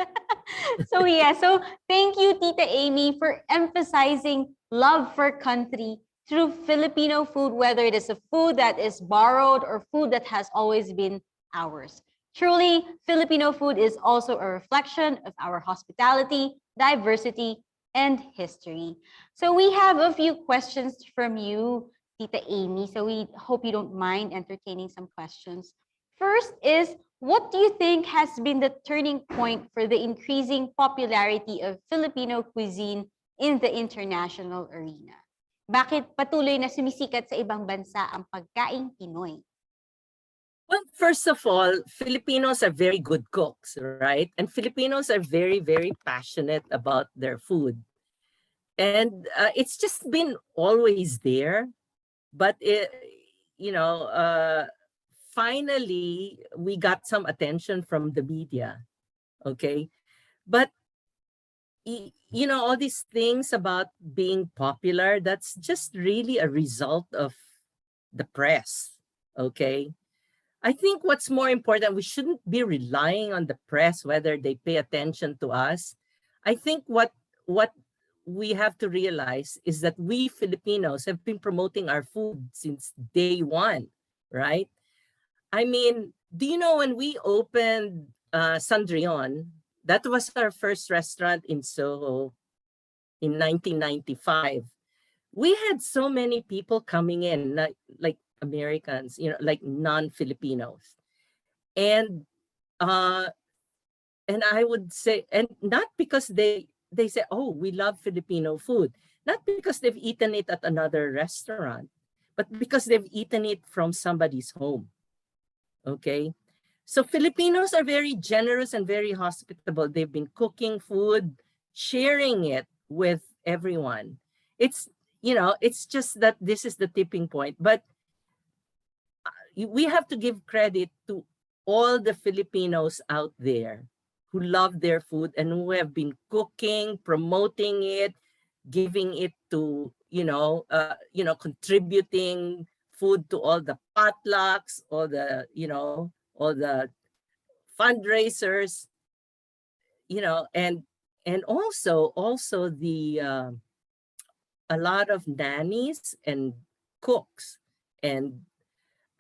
So thank you, Tita Amy, for emphasizing love for country through Filipino food, whether it is a food that is borrowed or food that has always been ours. Truly, Filipino food is also a reflection of our hospitality, diversity, and history. So we have a few questions from you, Tita Amy. So we hope you don't mind entertaining some questions. First is, what do you think has been the turning point for the increasing popularity of Filipino cuisine in the international arena? Bakit patuloy na sumisikat sa ibang bansa ang pagkaing Pinoy? Well, first of all, Filipinos are very good cooks, right? And Filipinos are very, very passionate about their food. And it's just been always there. But, finally, we got some attention from the media, okay? But, all these things about being popular, that's just really a result of the press, okay? I think what's more important, we shouldn't be relying on the press, whether they pay attention to us. I think what we have to realize is that we Filipinos have been promoting our food since day one, right? I mean, do you know when we opened Sandrion, that was our first restaurant in Soho in 1995. we had so many people coming in, like Americans, like non-Filipinos. And I would say, and not because they say, oh, we love Filipino food, not because they've eaten it at another restaurant, but because they've eaten it from somebody's home. Okay. So Filipinos are very generous and very hospitable. They've been cooking food, sharing it with everyone. It's just that this is the tipping point. But we have to give credit to all the Filipinos out there who love their food and who have been cooking, promoting it, giving it to, contributing food to all the potlucks, all the fundraisers, and also the a lot of nannies and cooks. And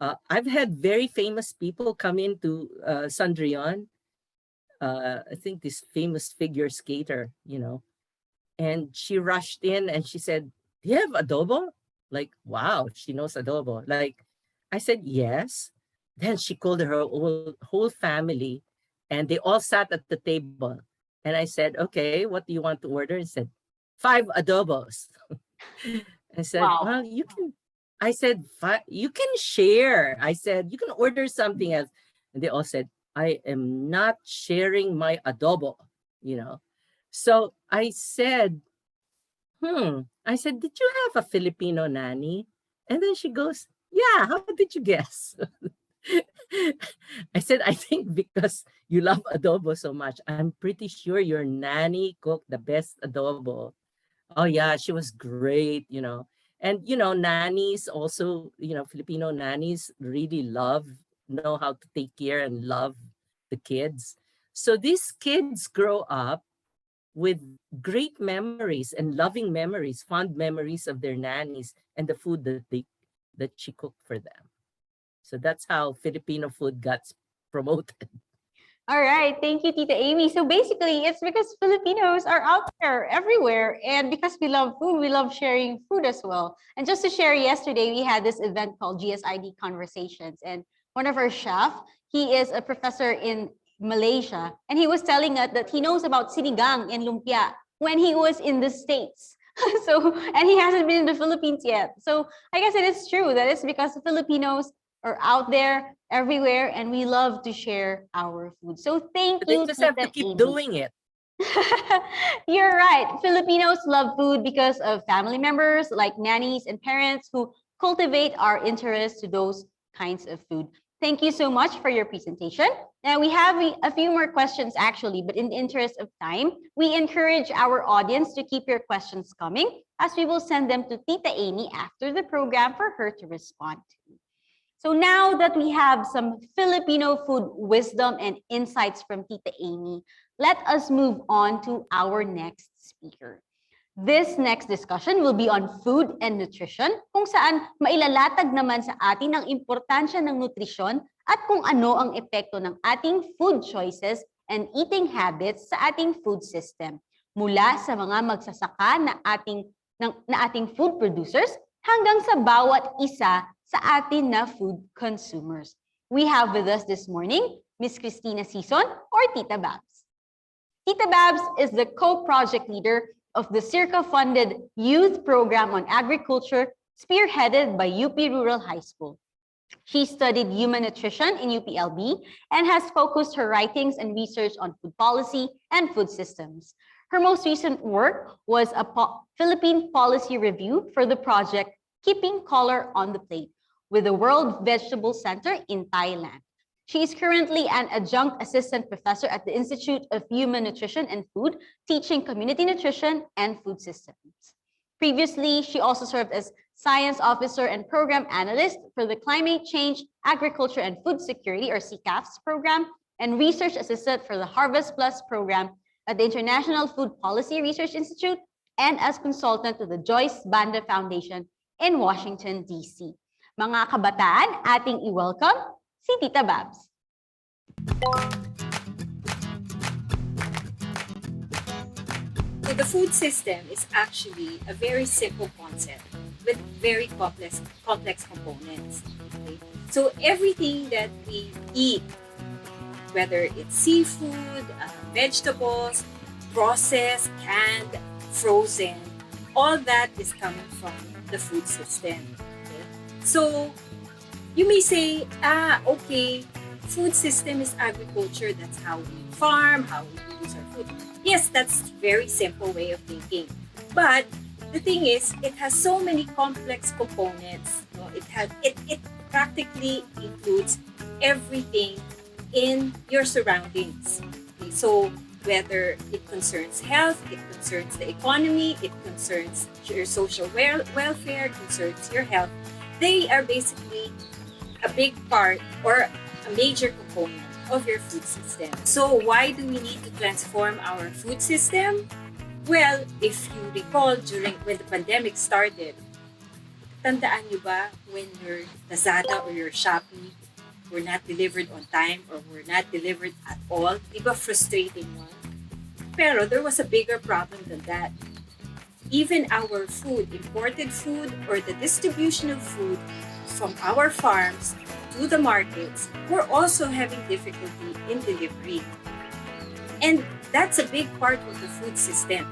I've had very famous people come into Sandrion. I think this famous figure skater, and she rushed in and she said, "Do you have adobo?" Like, wow, she knows adobo. Like, I said, yes. Then she called her whole family and they all sat at the table. And I said, okay, what do you want to order? And said, 5 adobos. I said, Wow. well, I said, you can share. I said, you can order something else. And they all said, I am not sharing my adobo, So I said, I said, did you have a Filipino nanny? And then she goes, yeah, how did you guess? I said, I think because you love adobo so much, I'm pretty sure your nanny cooked the best adobo. Oh yeah, she was great, And, nannies also, Filipino nannies really know how to take care and love the kids. So these kids grow up with great memories and loving memories, fond memories of their nannies and the food that she cooked for them. So that's how Filipino food got promoted. All right. Thank you, Tita Amy. So basically, it's because Filipinos are out there everywhere. And because we love food, we love sharing food as well. And just to share, yesterday, we had this event called GSID Conversations. And one of our chef, he is a professor in Malaysia. And he was telling us that he knows about sinigang and lumpia when he was in the States. And he hasn't been in the Philippines yet. So I guess it is true that it's because Filipinos are out there everywhere and we love to share our food. So thank you. They just have to keep doing it. You're right. Filipinos love food because of family members like nannies and parents who cultivate our interest to those kinds of food. Thank you so much for your presentation. Now we have a few more questions actually, but in the interest of time, we encourage our audience to keep your questions coming as we will send them to Tita Amy after the program for her to respond to. So now that we have some Filipino food wisdom and insights from Tita Amy, let us move on to our next speaker. This next discussion will be on food and nutrition, kung saan mailalatag naman sa atin ang importansya ng nutrisyon at kung ano ang epekto ng ating food choices and eating habits sa ating food system, mula sa mga magsasaka na ating food producers hanggang sa bawat isa sa atin na food consumers. We have with us this morning, Ms. Cristina Sison or Tita Babs. Tita Babs is the co-project leader of the SEARCA-funded youth program on agriculture spearheaded by UP Rural High School. She studied human nutrition in UPLB and has focused her writings and research on food policy and food systems. Her most recent work was a Philippine policy review for the project Keeping Color on the Plate with the World Vegetable Center in Thailand. She is currently an adjunct assistant professor at the Institute of Human Nutrition and Food, teaching community nutrition and food systems. Previously, she also served as science officer and program analyst for the Climate Change, Agriculture and Food Security, or CCAFS program, and research assistant for the Harvest Plus program at the International Food Policy Research Institute, and as consultant to the Joyce Banda Foundation in Washington, D.C. Mga kabataan, ating i-welcome si Tita Babs. So the food system is actually a very simple concept with very complex components. Okay? So everything that we eat, whether it's seafood, vegetables, processed, canned, frozen, all that is coming from the food system. Okay? So you may say, okay, food system is agriculture. That's how we farm, how we produce our food. Yes, that's a very simple way of thinking. But the thing is, it has so many complex components. You know, it practically includes everything in your surroundings. Okay, so whether it concerns health, it concerns the economy, it concerns your social welfare, concerns your health, they are basically a big part or a major component of your food system. So why do we need to transform our food system? Well, if you recall when the pandemic started, tandaan nyo ba when your Lazada or your Shopee were not delivered on time or were not delivered at all? Diba frustrating one? Pero there was a bigger problem than that. Even our food, imported food, or the distribution of food from our farms to the markets, we're also having difficulty in delivery. And that's a big part of the food system.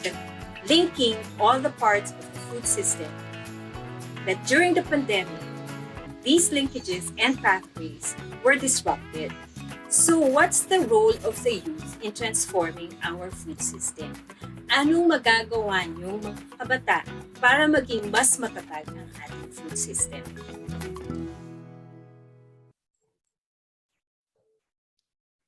That linking all the parts of the food system, that during the pandemic, these linkages and pathways were disrupted. So what's the role of the youth in transforming our food system? Anong magagawa niyo mga kabataan para maging mas matatag ang ating food system?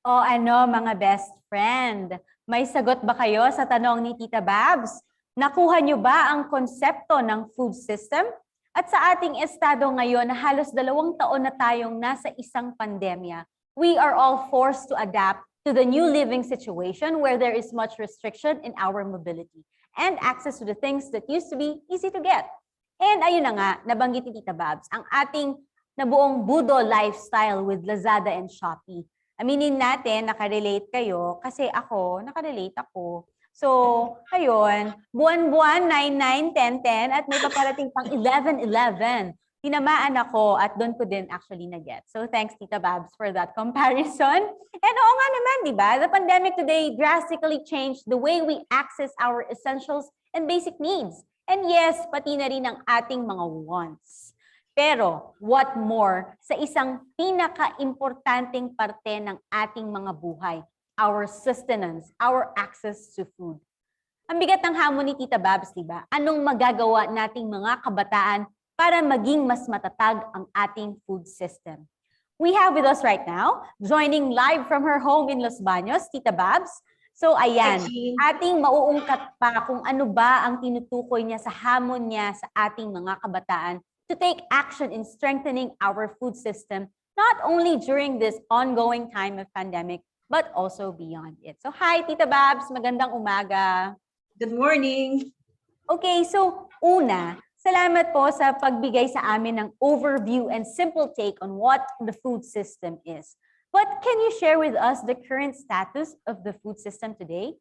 O ano mga best friend, may sagot ba kayo sa tanong ni Tita Babs? Nakuha niyo ba ang konsepto ng food system? At sa ating estado ngayon na halos 2 taon na tayong nasa isang pandemya, we are all forced to adapt to the new living situation where there is much restriction in our mobility and access to the things that used to be easy to get. And ayun na nga, nabanggit ni Tita Babs, ang ating nabuong Budo lifestyle with Lazada and Shopee. Aminin natin, nakarelate kayo kasi nakarelate ako. So, ayun, buwan-buwan, 9, 9, 10, 10, at may paparating pang 11, 11. Tinamaan ako at doon ko din actually na-get. So, thanks Tita Babs for that comparison. And oo nga naman, di ba? The pandemic today drastically changed the way we access our essentials and basic needs. And yes, pati na rin ang ating mga wants. Pero, what more sa isang pinaka-importanting parte ng ating mga buhay, our sustenance, our access to food. Ang bigat ng hamon ni Tita Babs, di ba? Anong magagawa nating mga kabataan para maging mas matatag ang ating food system? We have with us right now, joining live from her home in Los Baños, Tita Babs. So ayan, ating mauungkat pa kung ano ba ang tinutukoy niya sa hamon niya sa ating mga kabataan to take action in strengthening our food system, not only during this ongoing time of pandemic, but also beyond it. So hi, Tita Babs, magandang umaga. Good morning. Okay, so una, salamat po sa pagbigay sa amin ng overview and simple take on what the food system is. But can you share with us the current status of the food system today?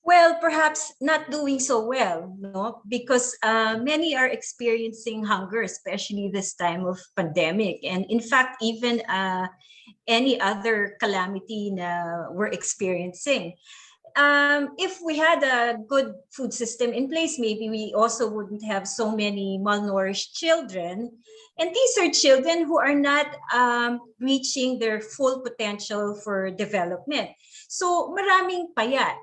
Well, perhaps not doing so well, no? Because many are experiencing hunger, especially this time of pandemic. And in fact, even any other calamity na we're experiencing. If we had a good food system in place, maybe we also wouldn't have so many malnourished children. And these are children who are not reaching their full potential for development. So maraming payat,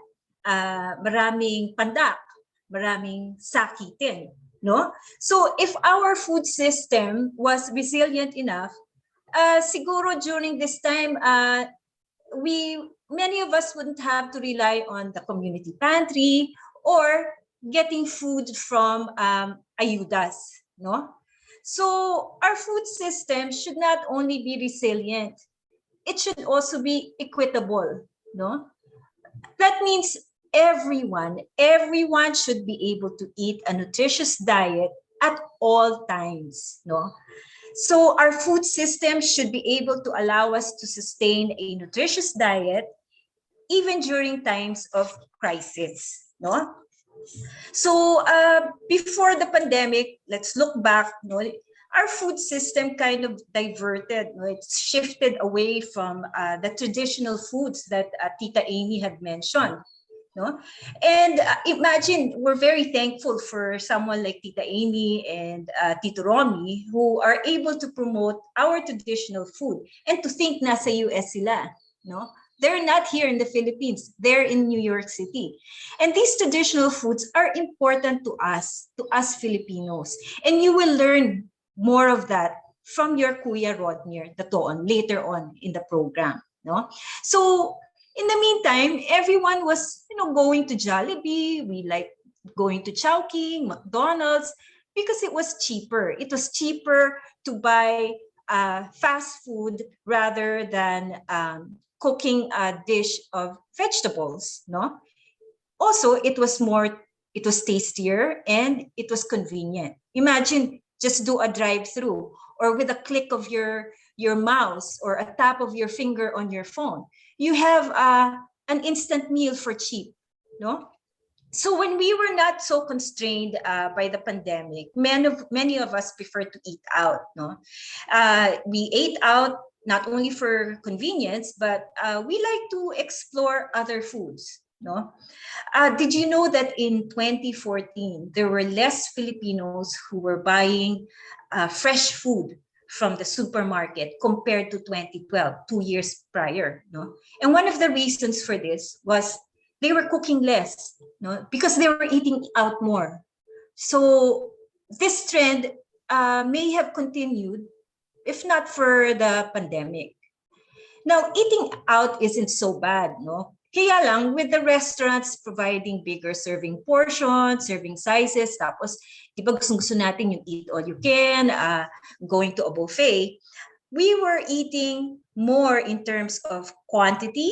maraming pandak, maraming sakitin, no? So if our food system was resilient enough, siguro during this time, many of us wouldn't have to rely on the community pantry or getting food from ayudas, no? So our food system should not only be resilient, it should also be equitable, no? That means everyone should be able to eat a nutritious diet at all times, no? So our food system should be able to allow us to sustain a nutritious diet even during times of crisis, no? So before the pandemic, let's look back, no? Our food system kind of diverted, no? It's shifted away from the traditional foods that Tita Amy had mentioned. No? And imagine, we're very thankful for someone like Tita Amy and Tito Romy who are able to promote our traditional food. And to think nasa US sila, no? They're not here in the Philippines. They're in New York City. And these traditional foods are important to us Filipinos. And you will learn more of that from your Kuya Rodnir later on in the program. No? So in the meantime, everyone was, going to Jollibee. We like going to Chowking, McDonald's, because it was cheaper. It was cheaper to buy fast food rather than cooking a dish of vegetables. No. Also, it was tastier and it was convenient. Imagine just do a drive-through or with a click of your mouse or a tap of your finger on your phone. You have an instant meal for cheap, no? So when we were not so constrained by the pandemic, many of us prefer to eat out, no? We ate out not only for convenience, but we like to explore other foods, no? Did you know that in 2014, there were less Filipinos who were buying fresh food from the supermarket compared to 2012, 2 years prior, no? And one of the reasons for this was they were cooking less, no? Because they were eating out more. So this trend may have continued if not for the pandemic. Now, eating out isn't so bad, no? Kaya lang, with the restaurants providing bigger serving portions, serving sizes, tapos, di ba gusto natin yung eat all you can, going to a buffet, we were eating more in terms of quantity,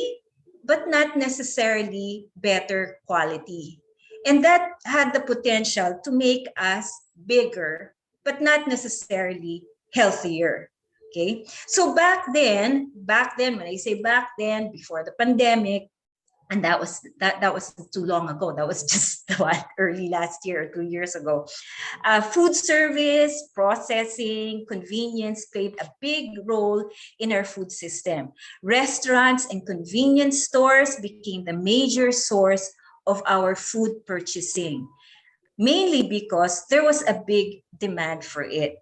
but not necessarily better quality. And that had the potential to make us bigger, but not necessarily healthier. Okay, so back then, when I say back then, before the pandemic, and that was too long ago. That was just early last year or 2 years ago. Food service, processing, convenience played a big role in our food system. Restaurants and convenience stores became the major source of our food purchasing, mainly because there was a big demand for it.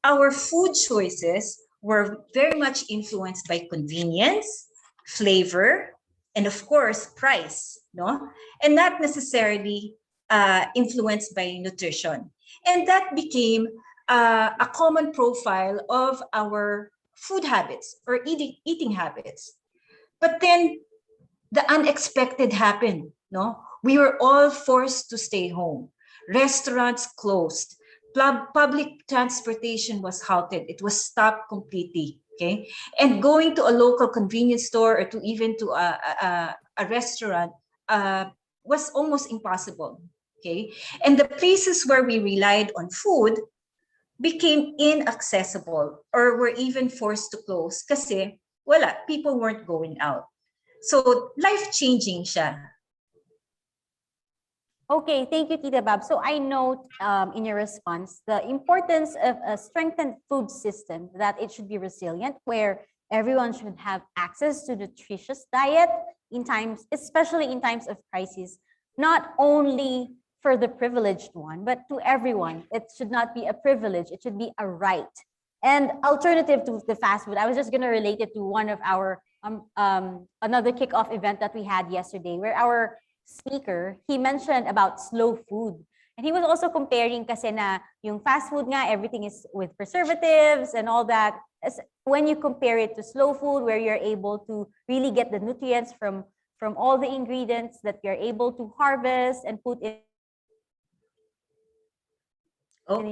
Our food choices were very much influenced by convenience, flavor, and of course, price, no? And not necessarily influenced by nutrition. And that became a common profile of our food habits or eating habits. But then the unexpected happened, no? We were all forced to stay home. Restaurants closed. Public transportation was halted. It was stopped completely. Okay, and going to a local convenience store or to even to a restaurant was almost impossible. Okay, and the places where we relied on food became inaccessible or were even forced to close kasi people weren't going out. So life-changing siya. Okay, thank you, Tita Bab. So I note in your response the importance of a strengthened food system, that it should be resilient, where everyone should have access to nutritious diet in times, especially in times of crisis, not only for the privileged one, but to everyone. It should not be a privilege, it should be a right. And alternative to the fast food, I was just going to relate it to one of our another kickoff event that we had yesterday, where our speaker, he mentioned about slow food. And he was also comparing kasi na yung fast food nga, everything is with preservatives and all that. When you compare it to slow food, where you're able to really get the nutrients from all the ingredients that you're able to harvest and put in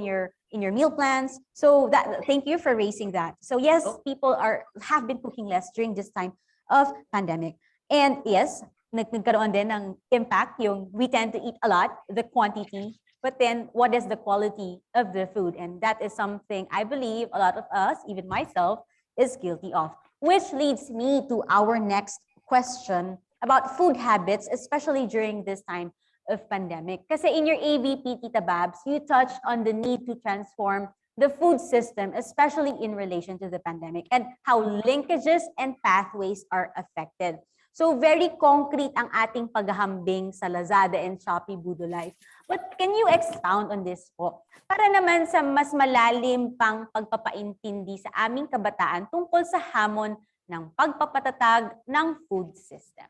your meal plans. So that, thank you for raising that. So yes, people have been cooking less during this time of pandemic. And yes, nagkaroon din ng impact yung we tend to eat a lot, the quantity, but then what is the quality of the food? And that is something I believe a lot of us, even myself, is guilty of. Which leads me to our next question about food habits, especially during this time of pandemic. Kasi in your AVP, Tita Babs, you touched on the need to transform the food system, especially in relation to the pandemic, and how linkages and pathways are affected. So very concrete ang ating paghahambing sa Lazada and Shopee Budo Life. But can you expound on this po? Para naman sa mas malalim pang pagpapaintindi sa aming kabataan tungkol sa hamon ng pagpapatatag ng food system.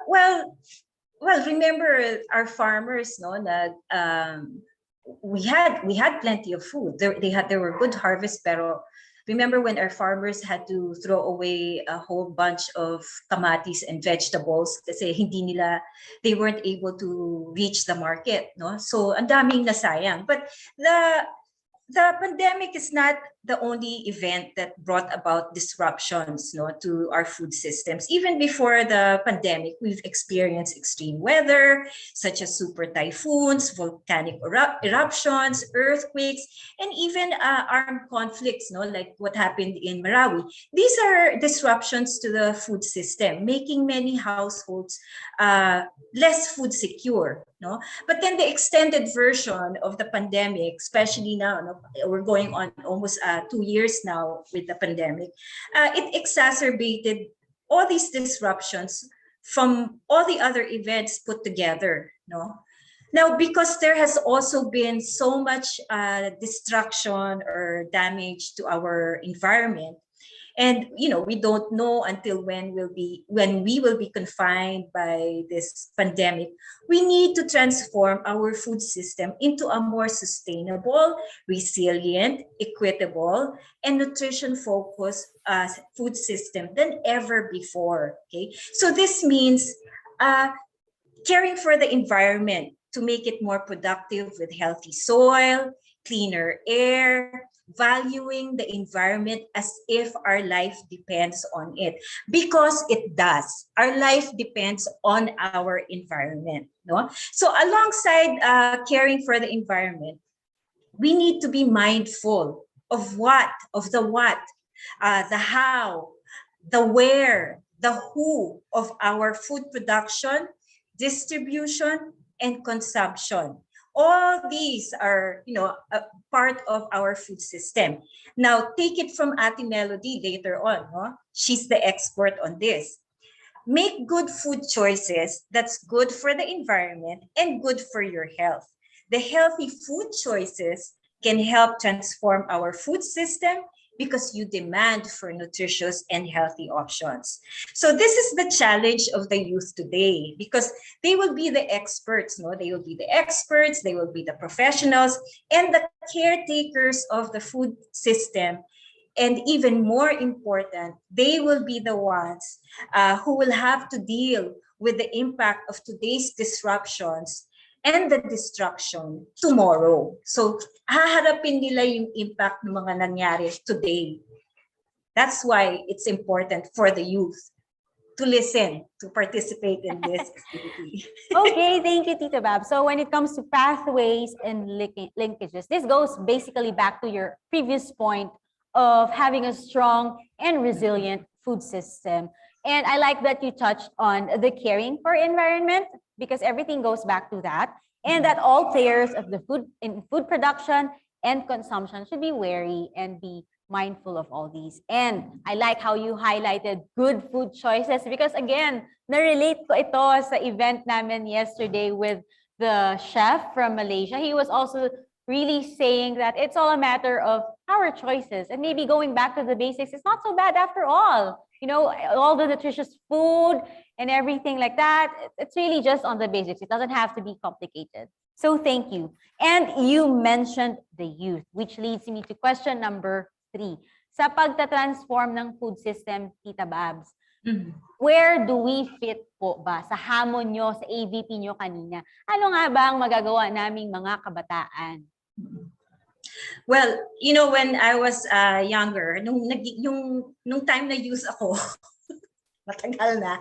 Well, remember our farmers, no, that we had plenty of food. There were good harvests, pero remember when our farmers had to throw away a whole bunch of kamatis and vegetables kasi they weren't able to reach the market, no? So ang daming nasayang. But the pandemic is not the only event that brought about disruptions, no, to our food systems. Even before the pandemic, we've experienced extreme weather, such as super typhoons, volcanic eruptions, earthquakes, and even armed conflicts, no, like what happened in Marawi. These are disruptions to the food system, making many households less food secure. No? But then the extended version of the pandemic, especially now, no, we're going on almost 2 years now with the pandemic, it exacerbated all these disruptions from all the other events put together. No? Now, because there has also been so much destruction or damage to our environment, and we don't know until when we will be confined by this pandemic. We need to transform our food system into a more sustainable, resilient, equitable, and nutrition-focused food system than ever before. Okay, so this means caring for the environment to make it more productive with healthy soil, cleaner air, valuing the environment as if our life depends on it, because it does. Our life depends on our environment. No? So alongside caring for the environment, we need to be mindful of the how, the where, the who of our food production, distribution, and consumption. All these are, a part of our food system. Now, take it from Ate Melody later on. No? She's the expert on this. Make good food choices that's good for the environment and good for your health. The healthy food choices can help transform our food system because you demand for nutritious and healthy options. So this is the challenge of the youth today, because they will be the experts, no? They will be the experts, they will be the professionals, and the caretakers of the food system. And even more important, they will be the ones who will have to deal with the impact of today's disruptions and the destruction tomorrow. So, haharapin nila yung impact ng mga nangyari today. That's why it's important for the youth to listen, to participate in this activity. Okay, thank you, Tita Bab. So when it comes to pathways and linkages, this goes basically back to your previous point of having a strong and resilient food system. And I like that you touched on the caring for environment, because everything goes back to that, and that all players of the food production and consumption should be wary and be mindful of all these. And I like how you highlighted good food choices, because again, na-relate ko ito sa event namin yesterday with the chef from Malaysia. He was also really saying that it's all a matter of our choices, and maybe going back to the basics, it's not so bad after all. All the nutritious food and everything like that, it's really just on the basics. It doesn't have to be complicated. So thank you. And you mentioned the youth, which leads me to question number 3. Sa pagta-transform ng food system, Tita Babs, where do we fit po ba sa hamon nyo, sa AVP nyo kanina? Ano nga ba ang magagawa naming mga kabataan? Well, when I was younger, nung time na youth ako, matagal na.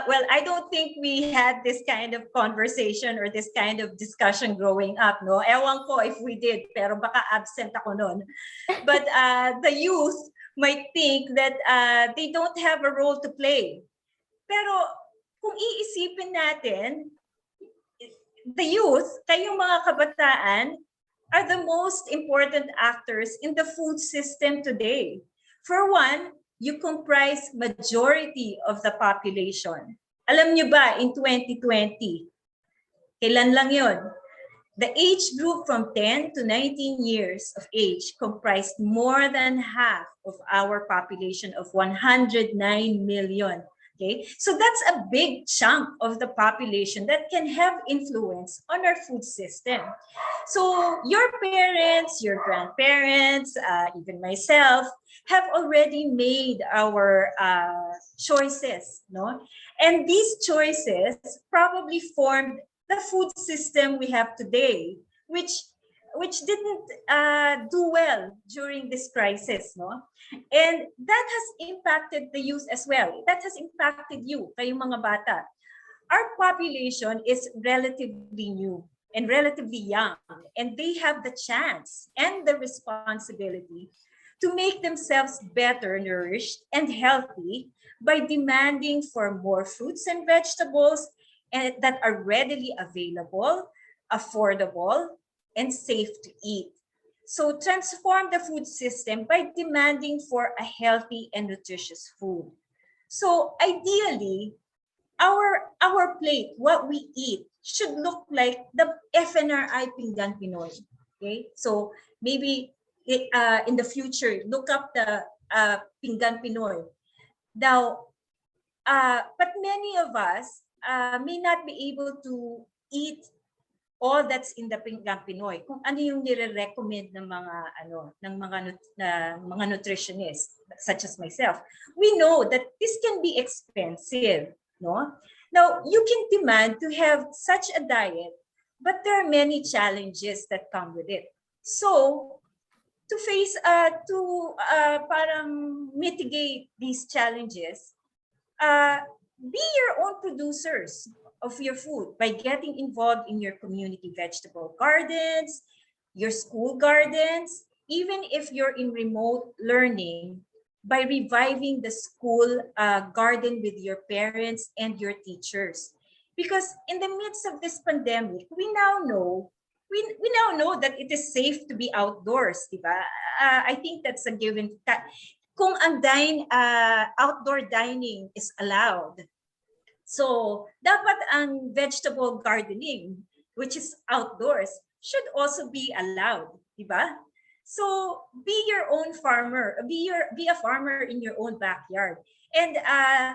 Well, I don't think we had this kind of conversation or this kind of discussion growing up, no? Ewan ko if we did, pero baka absent ako noon. But the youth might think that they don't have a role to play. Pero kung iisipin natin, the youth, kayong mga kabataan, are the most important actors in the food system today. For one, you comprise majority of the population. Alam niyo ba, in 2020, kailan lang yon? The age group from 10 to 19 years of age comprised more than half of our population of 109 million. Okay, so that's a big chunk of the population that can have influence on our food system. So your parents, your grandparents, even myself, have already made our choices, no? And these choices probably formed the food system we have today, which didn't do well during this crisis, no? And that has impacted the youth as well. That has impacted you, kayong mga bata. Our population is relatively new and relatively young, and they have the chance and the responsibility to make themselves better nourished and healthy by demanding for more fruits and vegetables and that are readily available, affordable, and safe to eat. So transform the food system by demanding for a healthy and nutritious food. So ideally, our plate, what we eat, should look like the FNRI Pinggan Pinoy. Okay, so maybe in the future, look up the Pinggan Pinoy. Now, but many of us may not be able to eat all that's in the Pinggan Pinoy. Kung ano yung nire-recommend ng mga nutritionists, such as myself, we know that this can be expensive, no? Now, you can demand to have such a diet, but there are many challenges that come with it. So, to face, parang mitigate these challenges, be your own producers of your food by getting involved in your community vegetable gardens, your school gardens, even if you're in remote learning, by reviving the school garden with your parents and your teachers. Because in the midst of this pandemic, we now know that it is safe to be outdoors, diba? I think that's a given. Kung ang outdoor dining is allowed, so dapat ang vegetable gardening, which is outdoors, should also be allowed, diba? So be your own farmer, be a farmer in your own backyard. And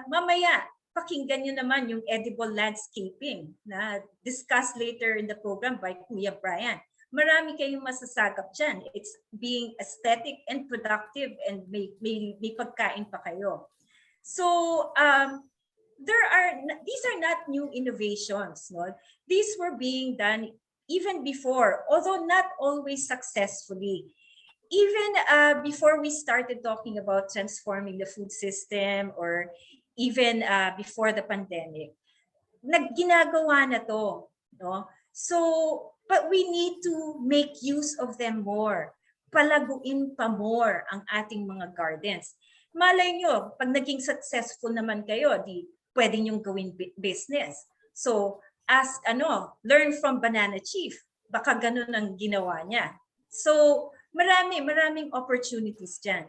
mamaya, pakinggan nyo naman yung edible landscaping na discussed later in the program by Kuya Brian. Marami kayong masasagap dyan. It's being aesthetic and productive and may pagkain pa kayo. So these are not new innovations, no? These were being done even before, although not always successfully. Even before we started talking about transforming the food system, or even before the pandemic, ginagawa na to, no? So, but we need to make use of them more. Palaguin pa more ang ating mga gardens. Malay nyo, pag naging successful naman kayo, di pwede nyong gawin business. So, learn from Banana Chief. Baka ganun ang ginawa niya. So, maraming opportunities dyan.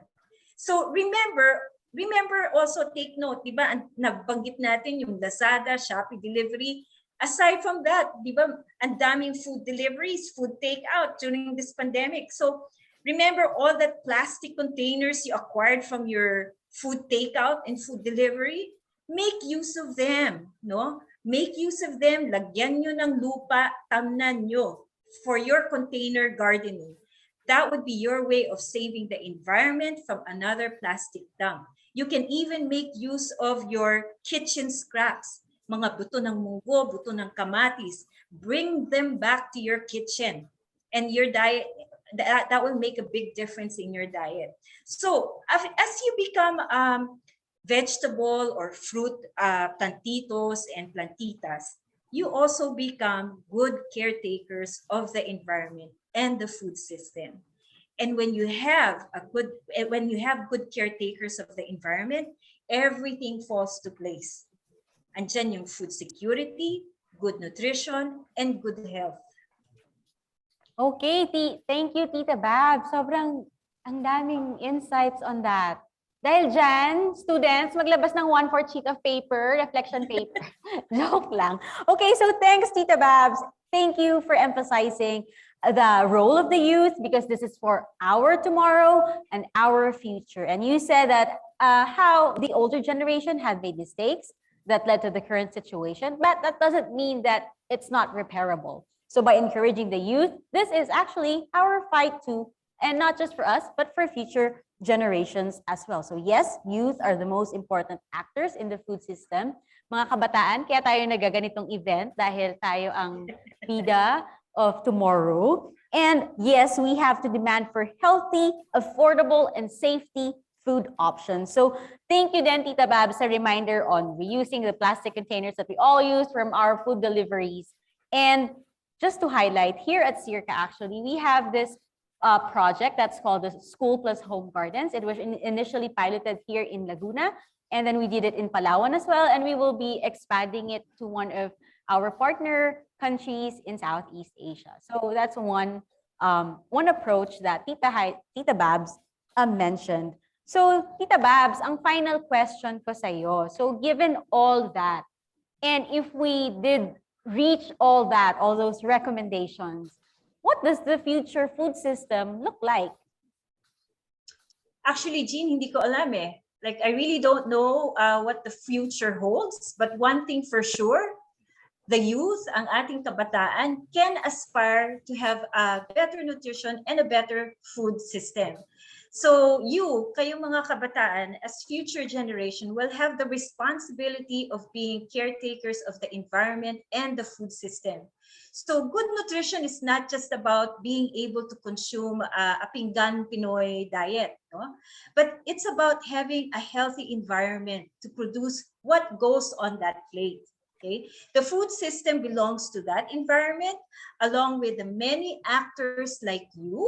So, remember also, take note, di ba, nabanggit natin yung Lazada, Shopee delivery. Aside from that, di ba, ang daming food deliveries, food takeout during this pandemic. So, remember all that plastic containers you acquired from your food takeout and food delivery? Make use of them, no? Make use of them, lagyan nyo ng lupa, tamnan nyo for your container gardening. That would be your way of saving the environment from another plastic dump. You can even make use of your kitchen scraps, mga buto ng munggo, buto ng kamatis. Bring them back to your kitchen, and your diet, that will make a big difference in your diet. So as you become vegetable or fruit plantitos and plantitas, you also become good caretakers of the environment and the food system. And when you have good caretakers of the environment, everything falls to place. Andyan yung food security, good nutrition, and good health. Okay, thank you, Tita Bab. Sobrang ang daming insights on that. Dahil dyan, students, maglabas ng 1/4 sheet of paper, reflection paper. Joke lang. Okay, so thanks, Tita Babs. Thank you for emphasizing the role of the youth, because this is for our tomorrow and our future. And you said that how the older generation had made mistakes that led to the current situation, but that doesn't mean that it's not repairable. So by encouraging the youth, this is actually our fight too, and not just for us, but for future generations as well. So yes, youth are the most important actors in the food system. Mga kabataan, kaya tayo nagaganitong event dahil tayo ang bida of tomorrow. And yes, we have to demand for healthy, affordable, and safety food options. So thank you then, Tita Bab, sa reminder on reusing the plastic containers that we all use from our food deliveries. And just to highlight, here at SEARCA, actually, we have this project that's called the School Plus Home Gardens. It was initially piloted here in Laguna, and then we did it in Palawan as well, and we will be expanding it to one of our partner countries in Southeast Asia. So that's one approach that Tita Babs mentioned. So Tita Babs, ang final question ko sa'yo. So given all that, and if we did reach all those recommendations, what does the future food system look like? Actually, Jean, hindi ko alam eh. Like, I really don't know what the future holds. But one thing for sure, the youth, ang ating kabataan, can aspire to have a better nutrition and a better food system. So kayong mga kabataan, as future generation, will have the responsibility of being caretakers of the environment and the food system. So good nutrition is not just about being able to consume a Pinggan Pinoy diet, no? But it's about having a healthy environment to produce what goes on that plate. Okay? The food system belongs to that environment, along with the many actors like you,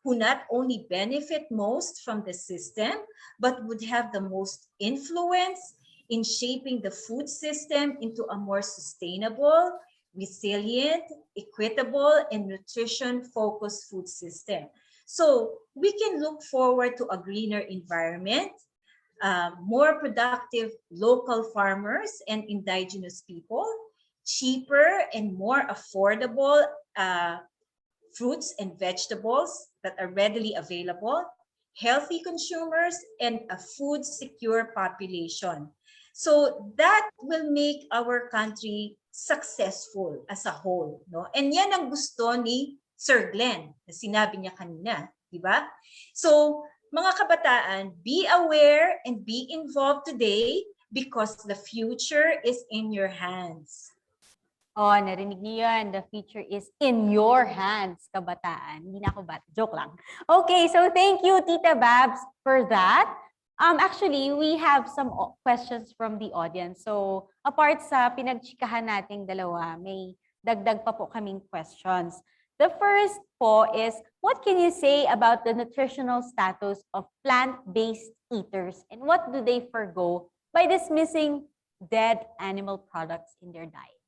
who not only benefit most from the system, but would have the most influence in shaping the food system into a more sustainable, resilient, equitable, and nutrition-focused food system. So we can look forward to a greener environment, more productive local farmers and indigenous people, cheaper and more affordable fruits and vegetables that are readily available, healthy consumers, and a food secure population. So that will make our country successful as a whole, no? And yan ang gusto ni Sir Glenn, na sinabi niya kanina, di ba? So mga kabataan, be aware and be involved today because the future is in your hands. Oh, narinig niyo yan. The future is in your hands, kabataan. Hindi na ako bata. Joke lang. Okay, so thank you, Tita Babs, for that. Actually, we have some questions from the audience. So, apart sa pinagchikahan nating dalawa, may dagdag pa po kaming questions. The first po is, what can you say about the nutritional status of plant-based eaters, and what do they forgo by dismissing dead animal products in their diet?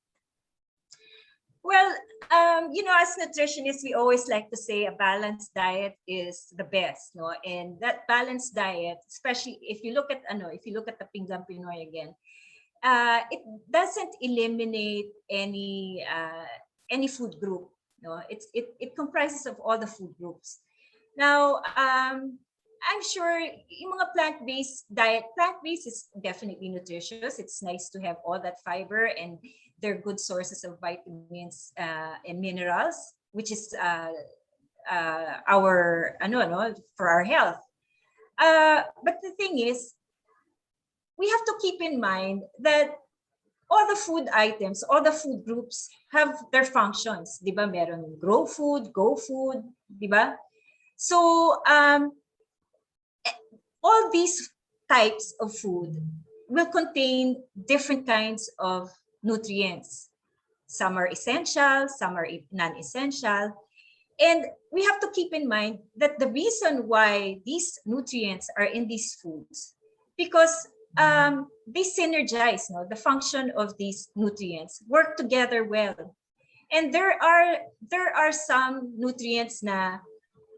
Well, as nutritionists, we always like to say a balanced diet is the best, no? And that balanced diet, especially if you look at the Pinggan Pinoy again, it doesn't eliminate any food group, no? It comprises of all the food groups. Now, I'm sure yung mga plant-based is definitely nutritious. It's nice to have all that fiber, and they're good sources of vitamins and minerals, which is for our health. But the thing is, we have to keep in mind that all the food items, all the food groups have their functions. Diba? Meron grow food, go food, diba? So all these types of food will contain different kinds of nutrients. Some are essential, some are non-essential. And we have to keep in mind that the reason why these nutrients are in these foods, because they synergize, no? The function of these nutrients work together well. And there are some nutrients na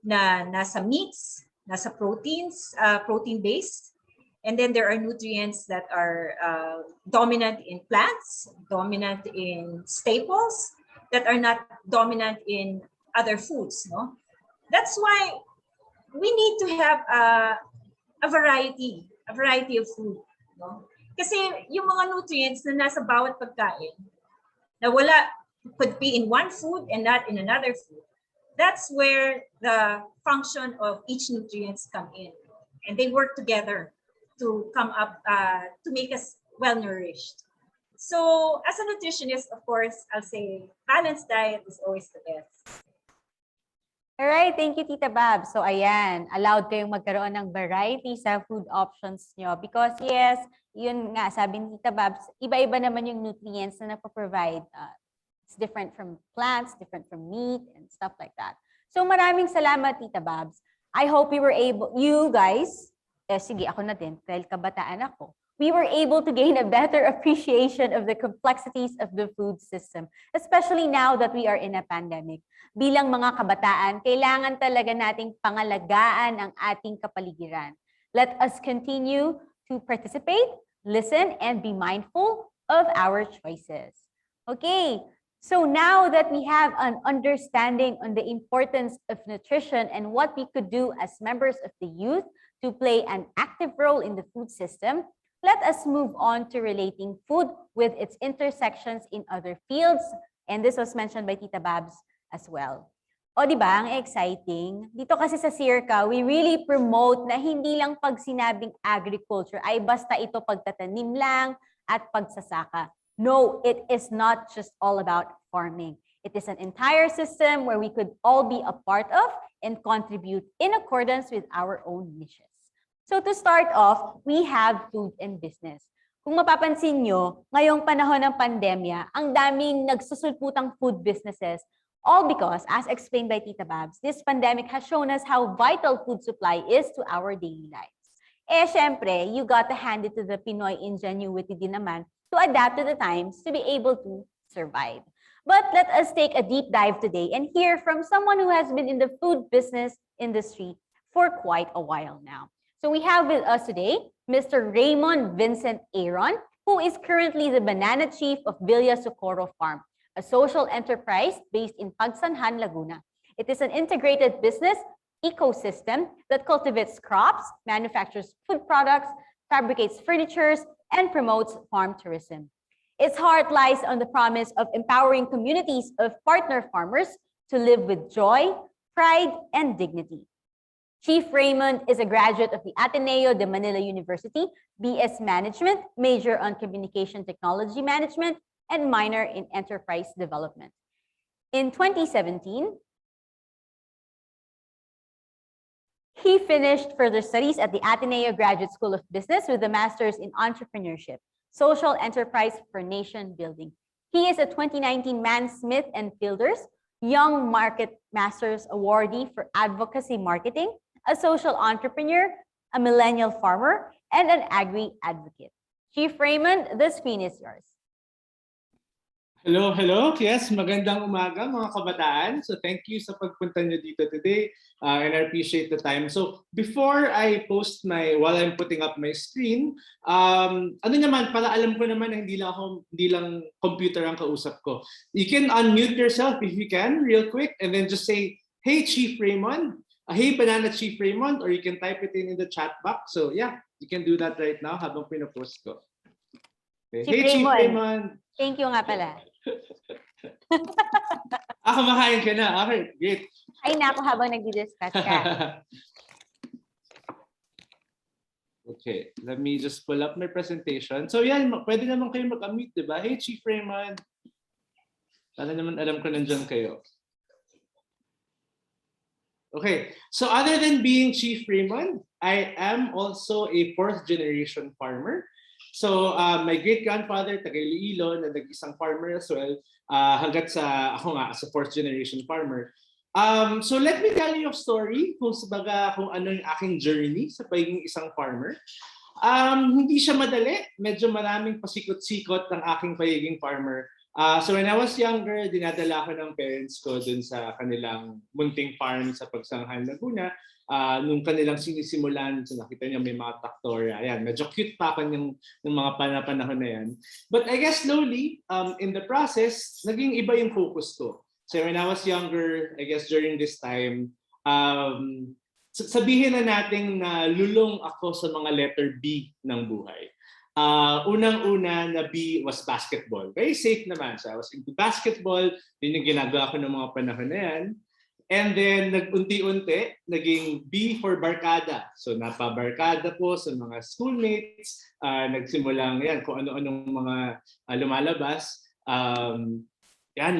nasa meats, nasa proteins, protein based. And then there are nutrients that are dominant in plants, dominant in staples, that are not dominant in other foods. No, that's why we need to have a variety of food. No, kasi yung mga nutrients na nasa bawat pagkain na wala, could be in one food and not in another food. That's where the function of each nutrients come in, and they work together to come up to make us well nourished. So as a nutritionist, of course, I'll say balanced diet is always the best. All right, thank you, Tita Bab. So ayan, allowed kayong magkaroon ng variety sa food options nyo because yes, yun nga, sabi ni Tita Babs, iba-iba naman yung nutrients na napaprovide. It's different from plants, different from meat, and stuff like that. So maraming salamat, Tita Babs. I hope we were able, you guys, sige, ako na din, dahil kabataan ako, we were able to gain a better appreciation of the complexities of the food system, especially now that we are in a pandemic. Bilang mga kabataan, kailangan talaga nating pangalagaan ang ating kapaligiran. Let us continue to participate, listen, and be mindful of our choices. Okay, so now that we have an understanding on the importance of nutrition and what we could do as members of the youth to play an active role in the food system, let us move on to relating food with its intersections in other fields. And this was mentioned by Tita Babs as well. O di ba, ang exciting. Dito kasi sa SEARCA, we really promote na hindi lang pag sinabing agriculture ay basta ito pagtatanim lang at pagsasaka. No, it is not just all about farming. It is an entire system where we could all be a part of and contribute in accordance with our own niches. So to start off, we have food and business. Kung mapapansin nyo, ngayong panahon ng pandemya, ang daming nagsusulputang food businesses, all because, as explained by Tita Babs, this pandemic has shown us how vital food supply is to our daily lives. Eh, syempre, you got to hand it to the Pinoy ingenuity din naman to adapt to the times to be able to survive. But let us take a deep dive today and hear from someone who has been in the food business industry for quite a while now. So we have with us today, Mr. Raymond Vincent Aaron, who is currently the Banana Chief of Villa Socorro Farm, a social enterprise based in Pagsanhan, Laguna. It is an integrated business ecosystem that cultivates crops, manufactures food products, fabricates furniture, and promotes farm tourism. Its heart lies on the promise of empowering communities of partner farmers to live with joy, pride, and dignity. Chief Raymond is a graduate of the Ateneo de Manila University, BS Management, major on Communication Technology Management, and minor in Enterprise Development. In 2017, he finished further studies at the Ateneo Graduate School of Business with a master's in Entrepreneurship, Social Enterprise for Nation Building. He is a 2019 Man Smith and Fielders Young Market Masters Awardee for Advocacy Marketing, a social entrepreneur, a millennial farmer, and an agri-advocate. Chief Raymond, the screen is yours. Hello, hello. Yes, magandang umaga mga kabataan. So thank you sa pagpunta nyo dito today and I appreciate the time. So before I post while I'm putting up my screen, ano naman, para alam ko naman na hindi lang computer ang kausap ko. You can unmute yourself if you can real quick and then just say, hey Chief Raymond, hey Banana Chief Raymond, or you can type it in the chat box. So yeah, you can do that right now habang pinopost ko. Okay. Hey Chief Raymond. Thank you nga pala. Kumakain ka na. Okay, great. Ay na ako habang nagdi-discuss ka. Okay, let me just pull up my presentation. So yan, pwede naman kayo mag-unmute, di ba? Hey, Chief Raymond. Sana naman alam ko nandyan kayo. Okay, so other than being Chief Raymond, I am also a fourth generation farmer. So my great-grandfather, taga Iloilo, na nag-isang farmer as well, hanggat sa ako nga as a fourth generation farmer. So let me tell you a story kung ano yung aking journey sa pagiging isang farmer. Hindi siya madali. Medyo maraming pasikot-sikot ng aking pagiging farmer. So when I was younger, dinadala ko ng parents ko dun sa kanilang munting farm sa Pagsanghan, Laguna. Nung kanilang sinisimulan, so nakita niyo may mga traktor. Ayan, medyo cute pa ako ng mga panahon na yan. But I guess slowly, in the process, naging iba yung focus ko. So when I was younger, I guess during this time, sabihin na natin na lulong ako sa mga letter B ng buhay. Unang-una na B was basketball. Very safe naman. So I was into basketball. Yun yung ginagawa ko ng mga panahon na yan. And then nag-unti-unti, naging B for barkada. So napabarkada po sa mga schoolmates. Nagsimulang yan kung ano-anong mga lumalabas. Yan,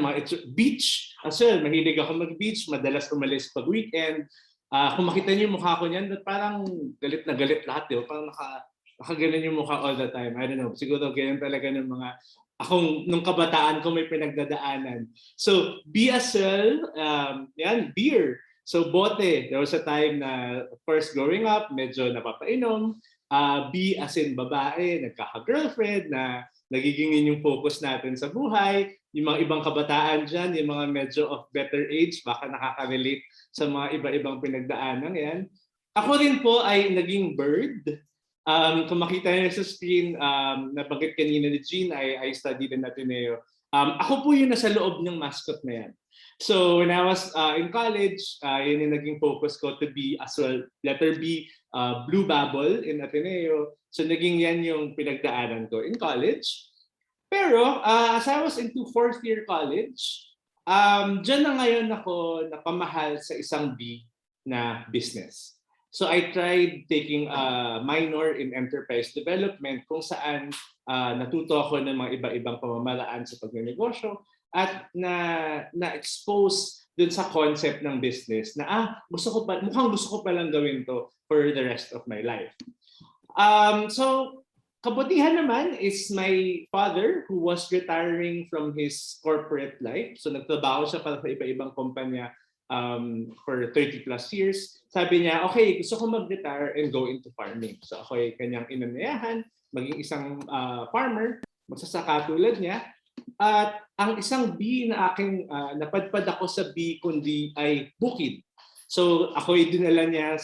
beach. Well, mahilig ako mag-beach. Madalas umalis pag weekend. Kung makita niyo yung mukha ko niyan, parang galit na galit lahat. Diba? Parang nakaganon yung mukha all the time. I don't know. Siguro ganyan talaga ng mga akong nung kabataan ko may pinagdadaanan. So, be as well, yan, beer. So, bote. There was a time na, of course, growing up, medyo napapainom. Be as in babae, nagkaka-girlfriend, na nagiging yun yung focus natin sa buhay. Yung mga ibang kabataan dyan, yung mga medyo of better age, baka nakaka-relate sa mga iba-ibang pinagdaanan yan. Ako rin po ay naging bird. Kung makita niyo sa screen, nabanggit kanina ni Jean, I studied in Ateneo. Ako po yung nasa loob ng mascot na yan. So when I was in college, yun yung naging focus ko to be as well, letter B, Blue Bubble in Ateneo. So naging yan yung pinagdaanan ko in college. Pero as I was into 4th year college, dyan na ngayon ako napamahal sa isang B na business. So I tried taking a minor in enterprise development kung saan natuto ako ng mga iba-ibang pamamaraan sa pagnenegosyo at na-expose dun sa concept ng business na mukhang gusto ko palang gawin to for the rest of my life. So kabutihan naman is my father who was retiring from his corporate life. So nagtrabaho siya para sa iba-ibang kumpanya for 30 plus years. Sabi niya, okay, gusto ko mag-retire and go into farming. So ako ay kanyang inanayahan, maging isang farmer, magsasaka tulad niya. At ang isang B na aking napadpad ako sa B kundi ay bukid. So ako ay dinala niya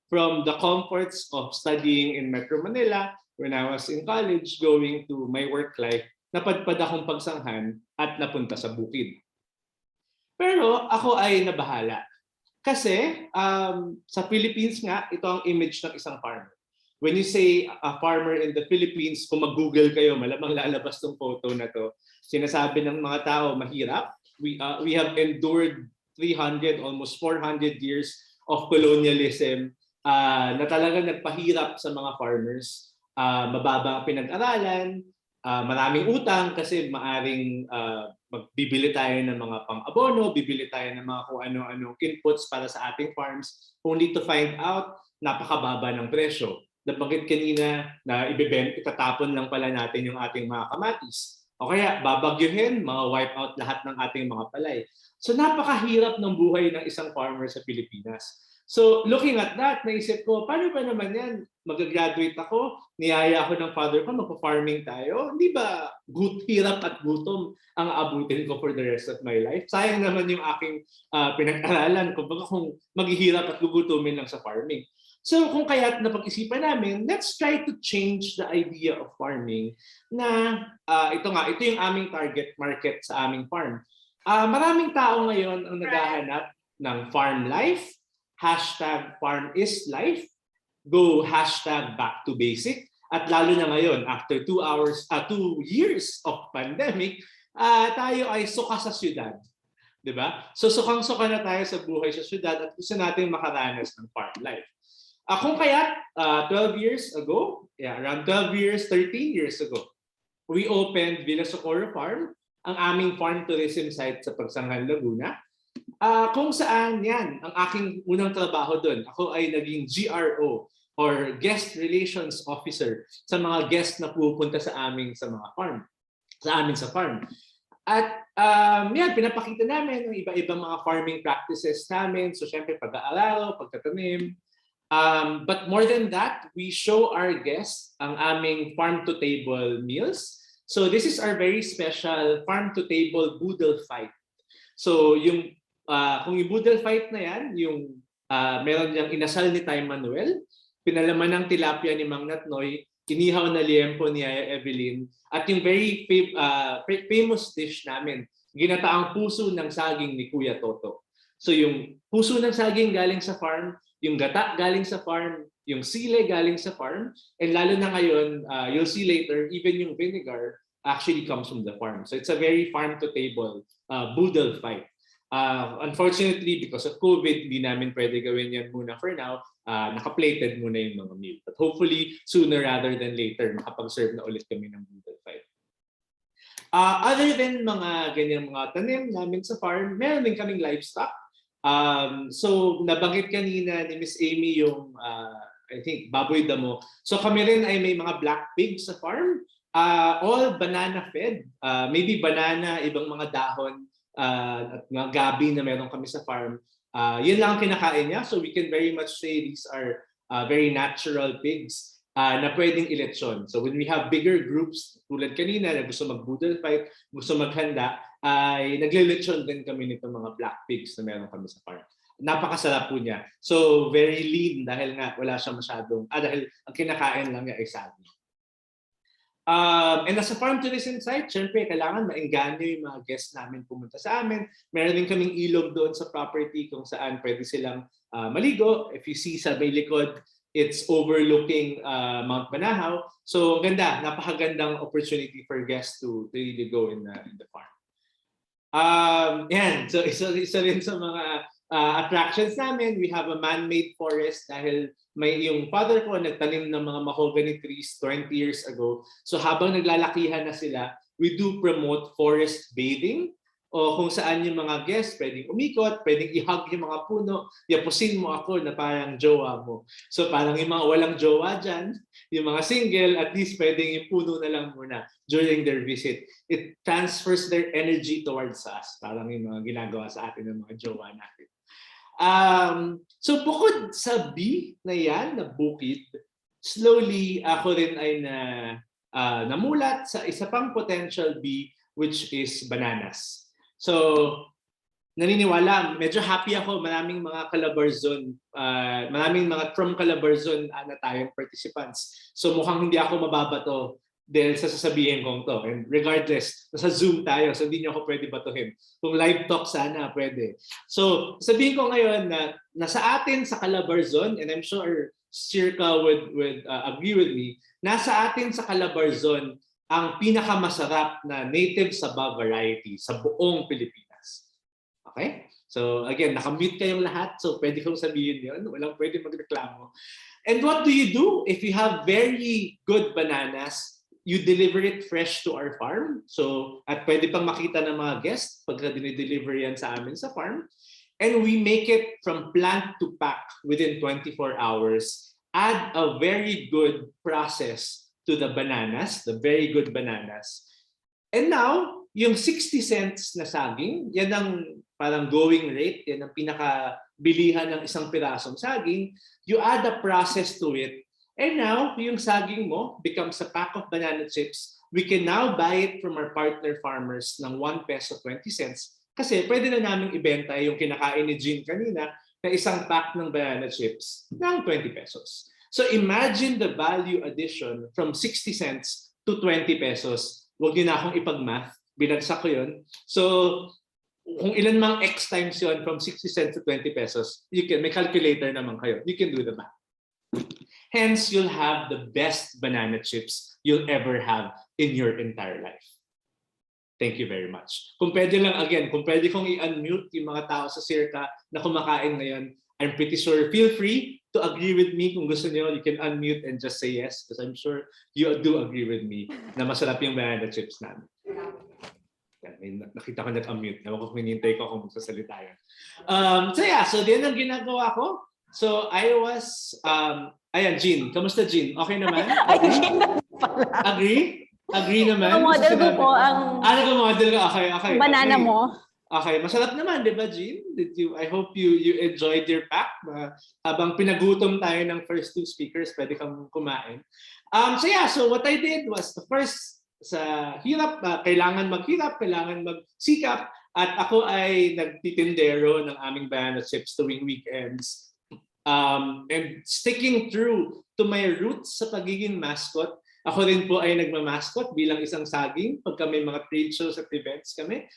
from the comforts of studying in Metro Manila. When I was in college, going to my work life, napadpad akong Pagsanghan at napunta sa bukid. Pero ako ay nabahala. Kasi sa Philippines nga, ito ang image ng isang farmer. When you say a farmer in the Philippines, kung mag-Google kayo, malamang lalabas tong photo na to. Sinasabi ng mga tao, mahirap. We have endured 300, almost 400 years of colonialism na talagang nagpahirap sa mga farmers. Mababa ang pinag-aralan, maraming utang kasi maaring magbibili tayo ng mga pang-abono, bibili tayo ng mga kung ano-anong inputs para sa ating farms, only to find out napakababa ng presyo. Nabanggit kanina na itatapon lang pala natin yung ating mga kamatis. O kaya babagyuhin, wipe out lahat ng ating mga palay. So napakahirap ng buhay ng isang farmer sa Pilipinas. So looking at that, naisip ko, paano ba naman yan? Mag-graduate ako, niyaya ako ng father ko, magpa-farming tayo. Hindi ba hirap at gutom ang aabutin ko for the rest of my life? Sayang naman yung aking pinag-aralan ko, baka kung maghihirap at gugutumin lang sa farming. So kung kaya't napag-isipan namin, let's try to change the idea of farming na ito yung aming target market sa aming farm. Maraming tao ngayon ang naghahanap ng farm life, #FarmIsLife, go #back to basic. At lalo na ngayon, after 2 years of pandemic, tayo ay suka sa syudad. Diba? So sukang-suka na tayo sa buhay sa syudad at gusto natin makaranas ng farm life. Kung kaya, 12 years ago, around 12 years, 13 years ago, we opened Villa Socorro Farm, ang aming farm tourism site sa Pagsanghan, Laguna. Kung saan yan, ang aking unang trabaho doon. Ako ay naging GRO or Guest Relations Officer sa mga guest na pupunta sa amin sa mga farm. Sa amin sa farm. At yan, pinapakita namin ang iba-ibang mga farming practices namin. So syempre pag-aalaro, pagtatanim. But more than that, we show our guests ang aming farm-to-table meals. So this is our very special farm-to-table boodle fight. So yung kung yung boodle fight na yan, yung meron niyang inasal ni Tay Manuel, pinalaman ng tilapia ni Mang Natnoy, inihaw na liempo ni Aya Evelyn, at yung very famous dish namin, ginataang puso ng saging ni Kuya Toto. So yung puso ng saging galing sa farm, yung gata galing sa farm, yung sile galing sa farm, and lalo na ngayon, you'll see later, even yung vinegar actually comes from the farm. So it's a very farm-to-table boodle fight. Unfortunately, because of COVID, hindi namin pwede gawin yan muna for now. Naka-plated muna yung mga meal. But hopefully, sooner rather than later, makapag-serve na ulit kami ng boodle fight. Other than mga ganyan mga tanim namin sa farm, meron din kaming livestock. So, nabanggit kanina ni Miss Amy yung, I think, baboy damo. So kami rin ay may mga black pigs sa farm. All banana fed. Maybe banana, ibang mga dahon, at mga gabi na meron kami sa farm. Yun lang ang kinakain niya. So we can very much say these are very natural pigs na pwedeng iletsyon. So when we have bigger groups, tulad kanina, na gusto mag-boodle fight, gusto maghanda, ay nagliletsyon din kami nito mga black pigs na meron kami sa farm. Napakasarap po niya. So very lean dahil nga wala siya masyadong, dahil ang kinakain lang niya ay saging. And as a farm tourism site, syempre kailangan maengganyo yung mga guests namin pumunta sa amin. Meron din kaming ilog doon sa property kung saan pwede silang maligo. If you see sa may likod, it's overlooking Mount Banahaw. So ganda, napakagandang opportunity for guests to really go in the farm. Yan, so isa rin sa mga attractions namin. We have a man-made forest dahil may yung father ko nagtanim ng mga mahogany trees 20 years ago. So habang naglalakihan na sila, we do promote forest bathing, o kung saan yung mga guests pwedeng umikot, pwedeng i-hug yung mga puno, yapusin mo ako na parang jowa mo. So parang yung mga walang jowa dyan, yung mga single, at least pwedeng yung puno na lang muna during their visit. It transfers their energy towards us. Parang yung mga ginagawa sa atin ng mga jowa natin. So bukod sa bee na yan, na bukid, slowly ako rin ay namulat sa isa pang potential bee, which is bananas. So naniniwala, medyo happy ako, maraming mga Calabarzon, maraming mga from Calabarzon na tayong participants. So mukhang hindi ako mababato dahil sa sasabihin kong to. And regardless, nasa Zoom tayo, so hindi niyo ako pwede batuhin. Kung live talk sana, pwede. So sabihin ko ngayon na nasa atin sa Calabarzon, and I'm sure SEARCA would agree with me, nasa atin sa Calabarzon ang pinakamasarap na native saba variety sa buong Pilipinas. Okay? So again, nakamute kayong lahat, so pwede kong sabihin yun. Walang pwede magreklamo. And what do you do if you have very good bananas? You deliver it fresh to our farm. So, at pwede pang makita ng mga guests pagka dinideliver yan sa amin sa farm. And we make it from plant to pack within 24 hours. Add a very good process to the bananas, the very good bananas. And now, yung 60 cents na saging, yan ang parang going rate, yan ang pinakabilihan ng isang pirasong saging. You add a process to it. And now, yung saging mo becomes a pack of banana chips. We can now buy it from our partner farmers ng 1 peso 20 cents kasi pwede na namin ibenta yung kinakain ni Jean kanina na isang pack ng banana chips ng 20 pesos. So imagine the value addition from 60 cents to 20 pesos. Huwag niyo na akong ipag-math. Binagsak ko yun. So kung ilan mang X times yun from 60 cents to 20 pesos, may calculator naman kayo. You can do the math. Hence, you'll have the best banana chips you'll ever have in your entire life. Thank you very much. Kung pwede lang, again, kung pwede kong i-unmute yung mga tao sa SEARCA na kumakain ngayon, I'm pretty sure, feel free to agree with me. Kung gusto niyo, you can unmute and just say yes, because I'm sure you do agree with me na masarap yung banana chips namin. Nakita ko nag-unmute. Ewan ko kung hinihintay ko kung magsasalita yun. So yan ang ginagawa ko. So I was, ayan, Jean. Kamusta, Jean? Okay naman? Ay, Jean pala. Agree? Agree naman. Model ko Sinabi- po ang nag-model ka. Okay, okay. banana agree. mo. Okay, masarap naman, di ba, Jean? I hope you enjoyed your pack. Habang pinagutom tayo ng first two speakers, pwede kang kumain. So what I did was, first, sa hirap, kailangan maghirap, kailangan magsikap, at ako ay nagtitindero ng aming banana chips tuwing weekends. And sticking true to my roots sa pagiging mascot, ako rin po ay nagmamascot bilang isang saging pagka may mga trade shows at events kami.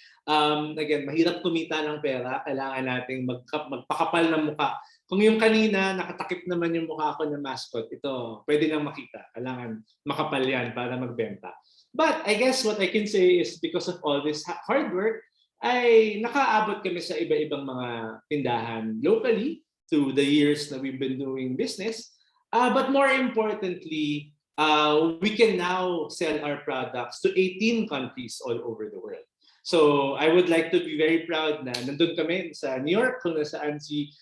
Again, mahirap kumita ng pera. Kailangan nating magpakapal ng mukha. Kung yung kanina, nakatakip naman yung mukha ko na mascot, ito, pwede nang makita. Kailangan makapal yan para magbenta. But I guess what I can say is because of all this hard work, ay nakaabot kami sa iba-ibang mga tindahan locally through the years na we've been doing business. But more importantly, we can now sell our products to 18 countries all over the world. So I would like to be very proud na nandun kami sa New York kung nasaan si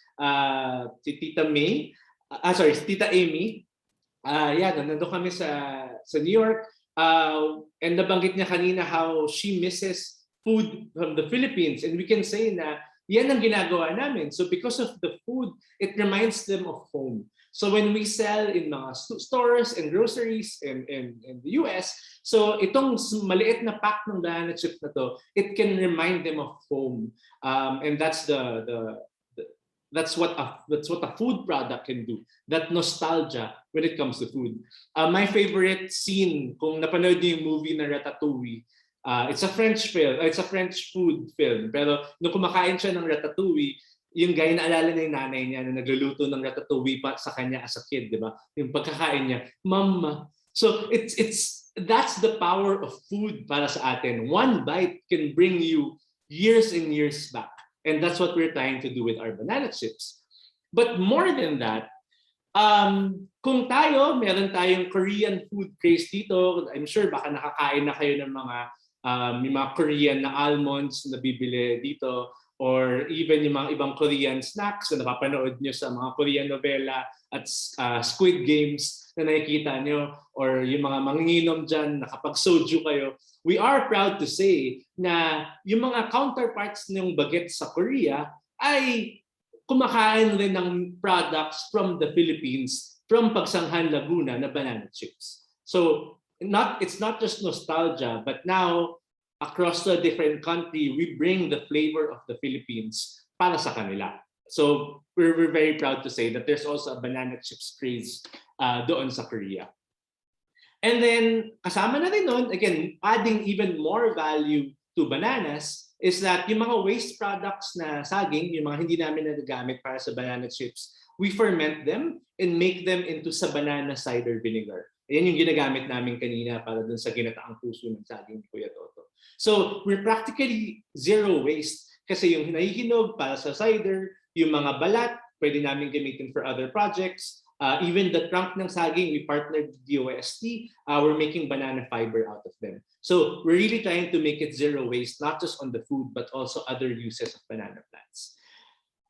Tita May, si Tita Amy. Nandun kami sa New York. And nabanggit niya kanina how she misses food from the Philippines. And we can say na yan ang ginagawa namin. So because of the food, it reminds them of home. So when we sell in mga stores and groceries in the US, so itong maliit na pack ng banana chip na to, it can remind them of home. And that's that's what a food product can do. That nostalgia when it comes to food. My favorite scene, kung napanood niyo yung movie na Ratatouille, it's a French film, it's a French food film. Pero nung kumakain siya ng Ratatouille, yung guy naalala na yung nanay niya na nagluluto ng ratatouille pa sa kanya as a kid, di ba? Yung pagkakain niya, Mama. So that's the power of food para sa atin. One bite can bring you years and years back. And that's what we're trying to do with our banana chips. But more than that, kung meron tayong Korean food craze dito, I'm sure baka nakakain na kayo ng yung mga Korean na almonds na bibili dito, or even yung mga ibang Korean snacks na napapanood nyo sa mga Korean novela at Squid Games na nakikita nyo, or yung mga manginginom dyan na kapag soju kayo. We are proud to say na yung mga counterparts ng bagets sa Korea ay kumakain rin ng products from the Philippines, from Pagsanghan, Laguna na banana chips. So it's not just nostalgia, but now across the different country, we bring the flavor of the Philippines para sa kanila. So we're very proud to say that there's also a banana chips craze doon sa Korea. And then kasama na rin nun, again, adding even more value to bananas is that yung mga waste products na saging, yung mga hindi namin nagagamit para sa banana chips, we ferment them and make them into sa banana cider vinegar. Ayan yung ginagamit namin kanina para dun sa ginataang puso ng saging ni Kuya Toto. So we're practically zero waste kasi yung hinahihinog para sa cider, yung mga balat, pwede namin gamitin for other projects. Even the trunk ng saging, we partnered with DOST. We're making banana fiber out of them. So we're really trying to make it zero waste, not just on the food, but also other uses of banana plants.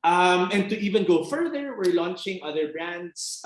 And to even go further, we're launching other brands.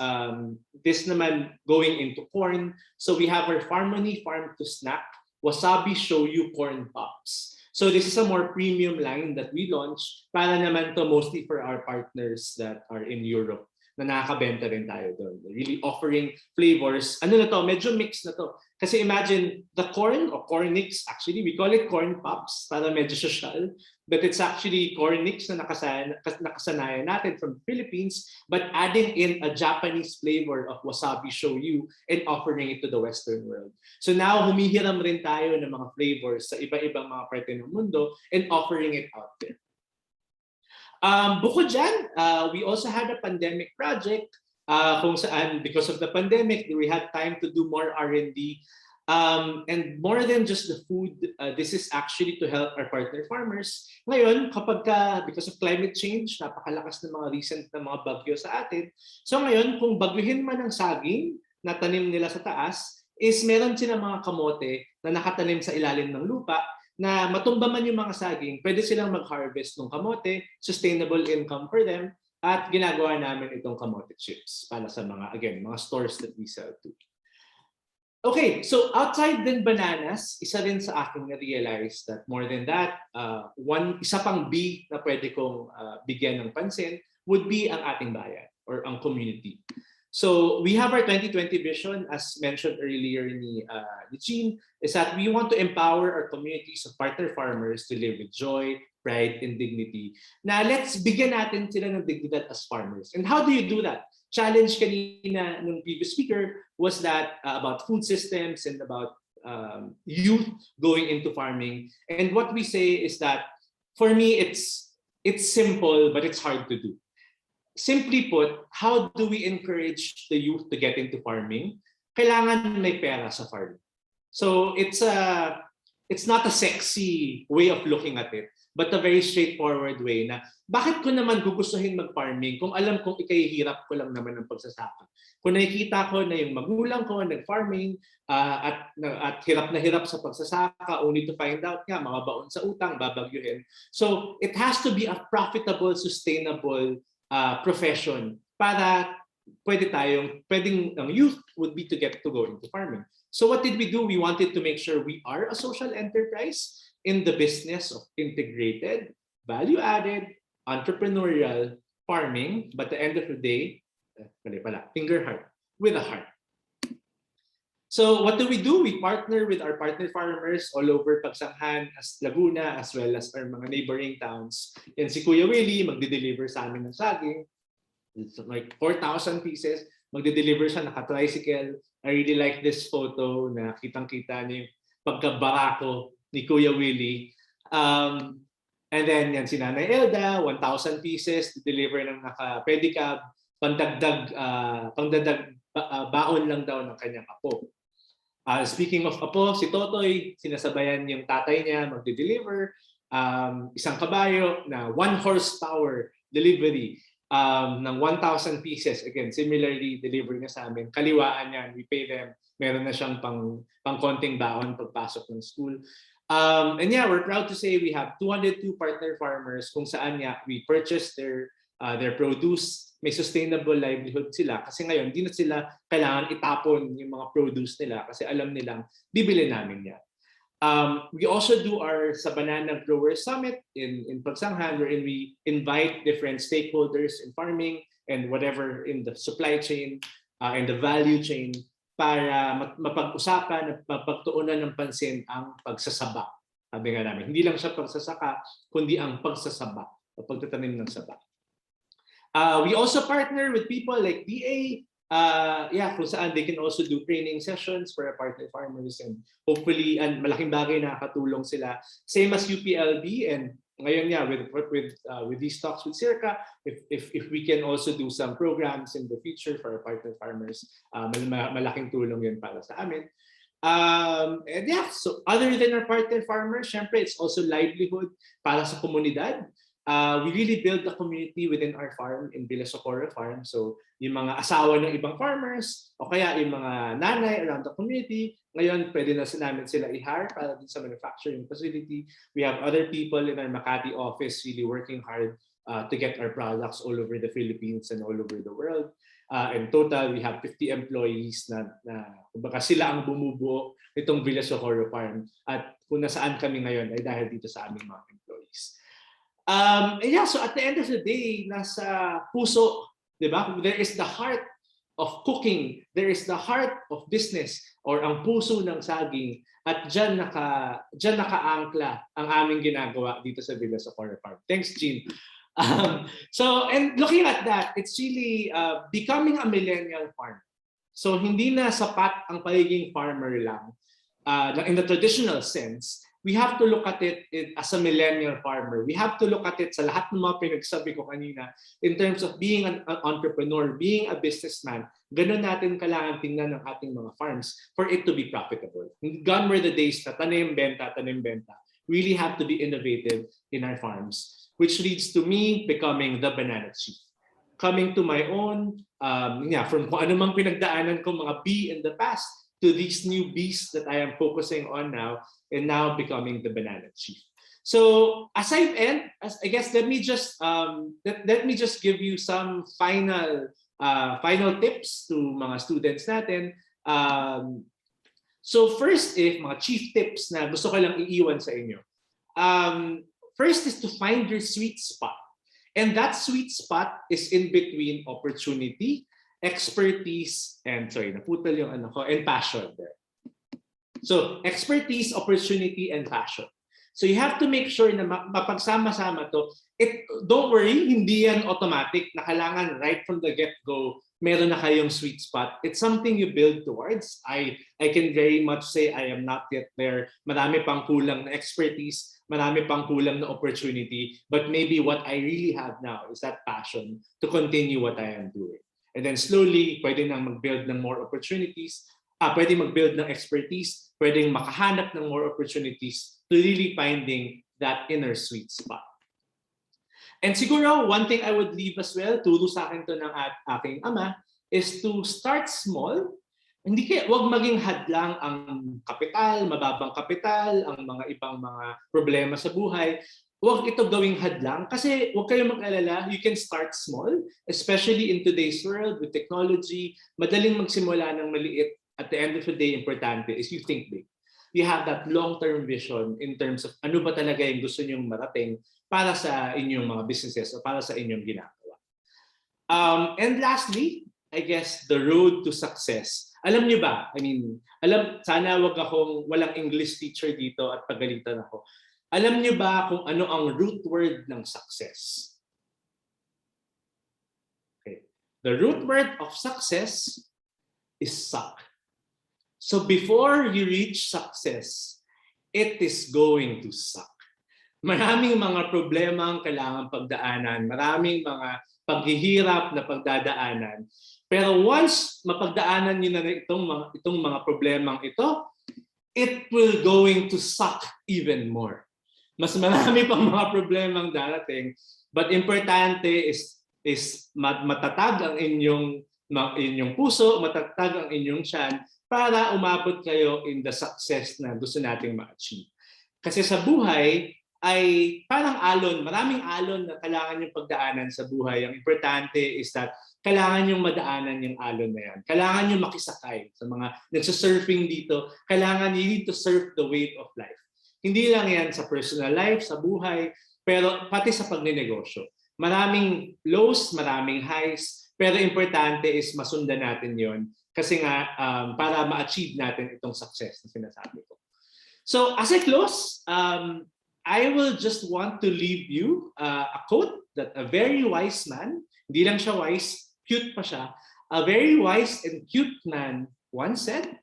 This naman going into corn. So we have our Farmony Farm to Snack Wasabi Shoyu Corn Pops. So this is a more premium line that we launched para naman to mostly for our partners that are in Europe na nakakabenta rin tayo doon. Really offering flavors. Ano na to? Medyo mix na to. Kasi imagine the corn or cornix, actually, we call it corn pops para medyo social. But it's actually cornix na nakasanayan natin from the Philippines, but adding in a Japanese flavor of wasabi shoyu and offering it to the Western world. So now humihiram rin tayo ng mga flavors sa iba-ibang mga parte ng mundo and offering it out there. Bukod dyan, we also had a pandemic project kung saan because of the pandemic, we had time to do more R&D. And more than just the food, this is actually to help our partner farmers. Ngayon, because of climate change, napakalakas ng mga recent na mga bagyo sa atin. So ngayon, kung bagyuhin man ang saging na tanim nila sa taas, is meron silang mga kamote na nakatanim sa ilalim ng lupa, na matumba man yung mga saging, pwede silang mag-harvest ng kamote, sustainable income for them, at ginagawa namin itong kamote chips para sa mga, again, mga stores that we sell to. Okay, so outside din bananas, isa rin sa akin na-realize that more than that, isa pang B na pwede kong bigyan ng pansin would be ang ating bayan or ang community. So we have our 2020 vision, as mentioned earlier ni Jean, is that we want to empower our communities of partner farmers to live with joy, pride, and dignity. Now, let's bigyan natin sila ng dignidad as farmers. And how do you do that? Challenge kanina ng previous speaker was that about food systems and about youth going into farming. And what we say is that, for me, it's simple, but it's hard to do. Simply put, how do we encourage the youth to get into farming? Kailangan may pera sa farming. So it's not a sexy way of looking at it, but a very straightforward way na bakit ko naman gugustuhin mag-farming kung alam kong ikahihirap ko lang naman ng pagsasaka. Kung nakikita ko na yung magulang ko nag-farming at hirap na hirap sa pagsasaka, only to find out nga mga baon sa utang, babagyuhin. So it has to be a profitable, sustainable profession para pwedeng ang youth would be to get to go into farming. So what did we do? We wanted to make sure we are a social enterprise in the business of integrated, value-added, entrepreneurial farming, but at the end of the day, finger heart, with a heart. So what do? We partner with our partner farmers all over Pagsanghan, as Laguna, as well as our mga neighboring towns. Yan si Kuya Willie, magde-deliver sa amin ng saging. It's like 4,000 pieces. Magde-deliver siya, naka-tricycle. I really like this photo na kitang-kita niyo yung pagkabarako ni Kuya Willie. And then yan si Nanay Elda, 1,000 pieces to deliver ng naka-pedicab, pangdagdag baon lang daw ng kanyang apo. Speaking of apo, si Totoy, sinasabayan yung tatay niya magde-deliver isang kabayo na 1 horsepower delivery ng 1,000 pieces. Again, similarly, delivery na sa amin. Kaliwaan yan, we pay them. Meron na siyang pang konting baon pagpasok ng school. And yeah, we're proud to say we have 202 partner farmers kung saan we purchase their produce. May sustainable livelihood sila kasi ngayon hindi na sila kailangan itapon yung mga produce nila kasi alam nilang bibili namin yan. We also do our sa Banana Grower Summit in Pagsanghan wherein we invite different stakeholders in farming and whatever in the supply chain and the value chain para mapag-usapan at mapagtuunan ng pansin ang pagsasaba. Sabi nga namin, hindi lang siya pagsasaka, kundi ang pagsasaba o pagtatanim ng saba. We also partner with people like DA, kung saan they can also do training sessions for our partner farmers and hopefully malaking bagay na nakatulong sila. Same as UPLB and ngayon with these talks with SEARCA, if we can also do some programs in the future for our partner farmers, malaking tulong yun para sa amin. And yeah, so other than our partner farmers, syempre it's also livelihood para sa komunidad. We really build a community within our farm in Villa Socorro Farm. So yung mga asawa ng ibang farmers o kaya yung mga nanay around the community, ngayon pwede na namin sila i-hire para din sa manufacturing facility. We have other people in our Makati office really working hard to get our products all over the Philippines and all over the world. In total, we have 50 employees na baka sila ang bumubuo nitong Villa Socorro Farm. At kung nasaan kami ngayon ay dahil dito sa aming mga employees. So at the end of the day, nasa puso, di ba? There is the heart of cooking, there is the heart of business, or ang puso ng saging, at dyan nakaangkla ang aming ginagawa dito sa Villa Socorro Farm. Thanks, Jean. And looking at that, it's really becoming a millennial farm. So hindi na sapat ang pagiging farmer lang in the traditional sense. We have to look at it as a millennial farmer. We have to look at it sa lahat ng mga pinagsabi ko kanina in terms of being an entrepreneur, being a businessman. Ganun natin kailangan tingnan ng ating mga farms for it to be profitable. Gone were the days na tanim, benta. Really have to be innovative in our farms, which leads to me becoming the banana chief. Coming to my own, from kung ano mang pinagdaanan ko mga B in the past to these new Bs that I am focusing on now, and now becoming the banana chief. So as I end, I guess let me just give you some final tips to mga students natin. So first, mga chief tips na gusto ko lang iiwan sa inyo. First is to find your sweet spot. And that sweet spot is in between opportunity, expertise, and naputol yung and passion there. So expertise, opportunity, and passion. So you have to make sure na mapagsama-sama to. Don't worry, hindi yan automatic na kailangan right from the get-go meron na kayong sweet spot. It's something you build towards. I can very much say I am not yet there. Marami pang kulang na expertise, marami pang kulang na opportunity, but maybe what I really have now is that passion to continue what I am doing. And then slowly, pwede nang mag-build ng more opportunities, pwede mag-build ng expertise, pwedeng makahanap ng more opportunities to really finding that inner sweet spot. And siguro, one thing I would leave as well, turo sa akin to ng aking ama, is to start small. Wag maging hadlang ang kapital, mababang kapital, ang mga ibang mga problema sa buhay. Wag ito gawing hadlang kasi wag kayong mag-alala, you can start small, especially in today's world with technology. Madaling magsimula ng maliit. At the end of the day, importante is you think big. You have that long-term vision in terms of ano ba talaga yung gusto nyong marating para sa inyong mga businesses o para sa inyong ginagawa. And lastly, I guess the road to success. Alam niyo ba? Sana walang English teacher dito at pagalitan ako. Alam niyo ba kung ano ang root word ng success? Okay. The root word of success is suck. So before you reach success, it is going to suck. Maraming mga problema ang kailangan pagdaanan, maraming mga paghihirap na pagdadaanan. Pero once mapagdaanan niyo na itong mga problemang ito, it will going to suck even more. Mas marami pang mga problemang darating, but importante is matatag ang inyong puso, matatag ang inyong tiyan para umabot kayo in the success na gusto nating ma-achieve. Kasi sa buhay ay parang alon, maraming alon na kailangan yung pagdaanan sa buhay. Ang importante is that kailangan yung madaanan yung alon na yan. Kailangan yung makisakay sa mga nagsasurfing dito. Kailangan you need to surf the wave of life. Hindi lang yan sa personal life, sa buhay, pero pati sa pagnenegosyo. Maraming lows, maraming highs, pero importante is masundan natin yon kasi nga para ma-achieve natin itong success na sinasabi ko. So as I close, I will just want to leave you a quote that a very wise man, hindi lang siya wise, cute pa siya, a very wise and cute man once said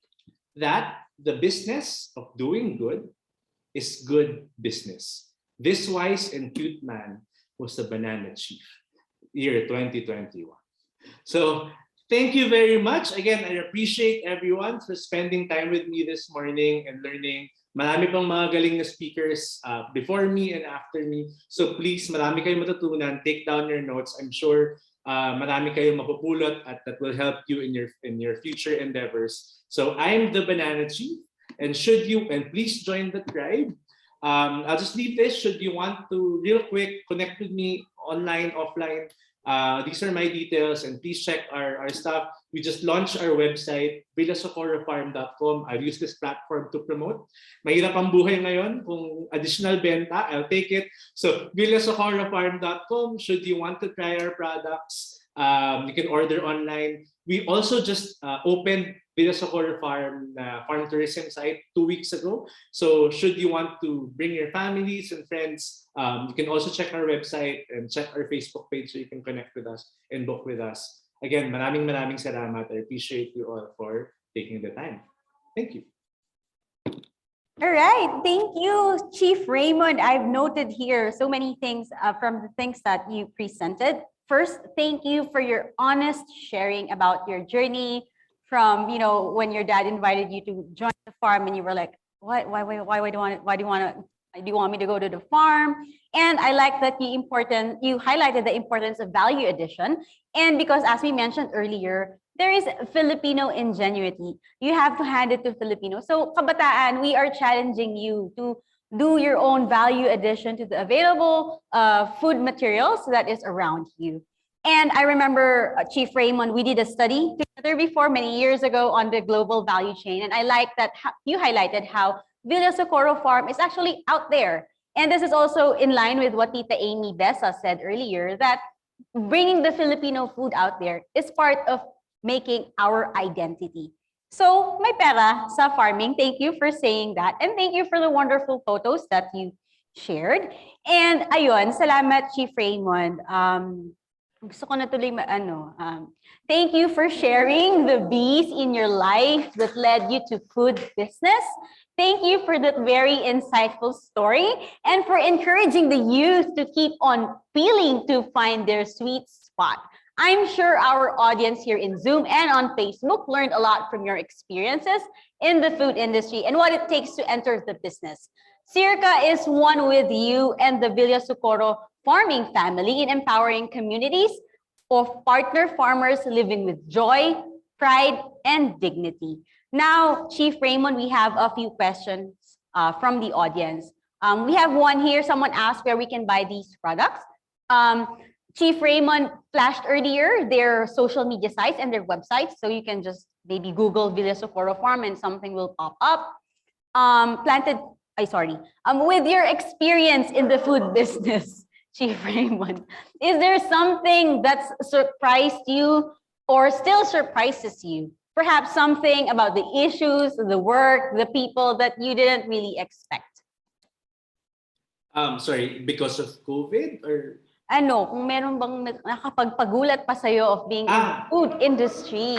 that the business of doing good is good business. This wise and cute man was the banana chief, year 2021. So thank you very much. Again, I appreciate everyone for spending time with me this morning and learning. Marami pang mga galing na speakers before me and after me. So please, marami kayong matutunan. Take down your notes. I'm sure marami kayong mapupulot at that will help you in your future endeavors. So I'm the Banana Chief, and please join the tribe. I'll just leave this. Should you want to real quick connect with me online, offline, these are my details, and please check our stuff. We just launched our website, villasocorrofarm.com. I've used this platform to promote. Mahirap ang buhay ngayon. Kung additional benta, I'll take it. So villasocorrofarm.com. Should you want to try our products, you can order online. We also just opened Villa Socorro Farm farm tourism site 2 weeks ago. So should you want to bring your families and friends, you can also check our website and check our Facebook page so you can connect with us and book with us. Again, maraming salamat. I appreciate you all for taking the time. Thank you. All right. Thank you, Chief Raymond. I've noted here so many things from the things that you presented. First, thank you for your honest sharing about your journey from, when your dad invited you to join the farm and you were like, why do you want me to go to the farm? And I like that you highlighted the importance of value addition. And because as we mentioned earlier, there is Filipino ingenuity. You have to hand it to Filipino. So Kabataan, we are challenging you to do your own value addition to the available food materials that is around you. And I remember, Chief Raymond, we did a study together before many years ago on the global value chain. And I like that you highlighted how Villa Socorro Farm is actually out there. And this is also in line with what Tita Amy Besa said earlier, that bringing the Filipino food out there is part of making our identity. So, may pera sa farming. Thank you for saying that. And thank you for the wonderful photos that you shared. And ayun, salamat, Chief Raymond. Gusto ko na tuloy thank you for sharing the bees in your life that led you to food business. Thank you for that very insightful story and for encouraging the youth to keep on feeling to find their sweet spot. I'm sure our audience here in Zoom and on Facebook learned a lot from your experiences in the food industry and what it takes to enter the business. SEARCA is one with you and the Villa Socorro farming family in empowering communities of partner farmers living with joy, pride, and dignity. Now, Chief Raymond, we have a few questions from the audience. We have one here. Someone asked where we can buy these products. Chief Raymond flashed earlier their social media sites and their websites, so you can just maybe Google Villa Socorro Farm and something will pop up. With your experience in the food business, Chief Raymond, is there something that's surprised you or still surprises you? Perhaps something about the issues, the work, the people that you didn't really expect? Sorry, because of COVID or? Kung meron bang nakapagpagulat pa sa'yo of being in the food industry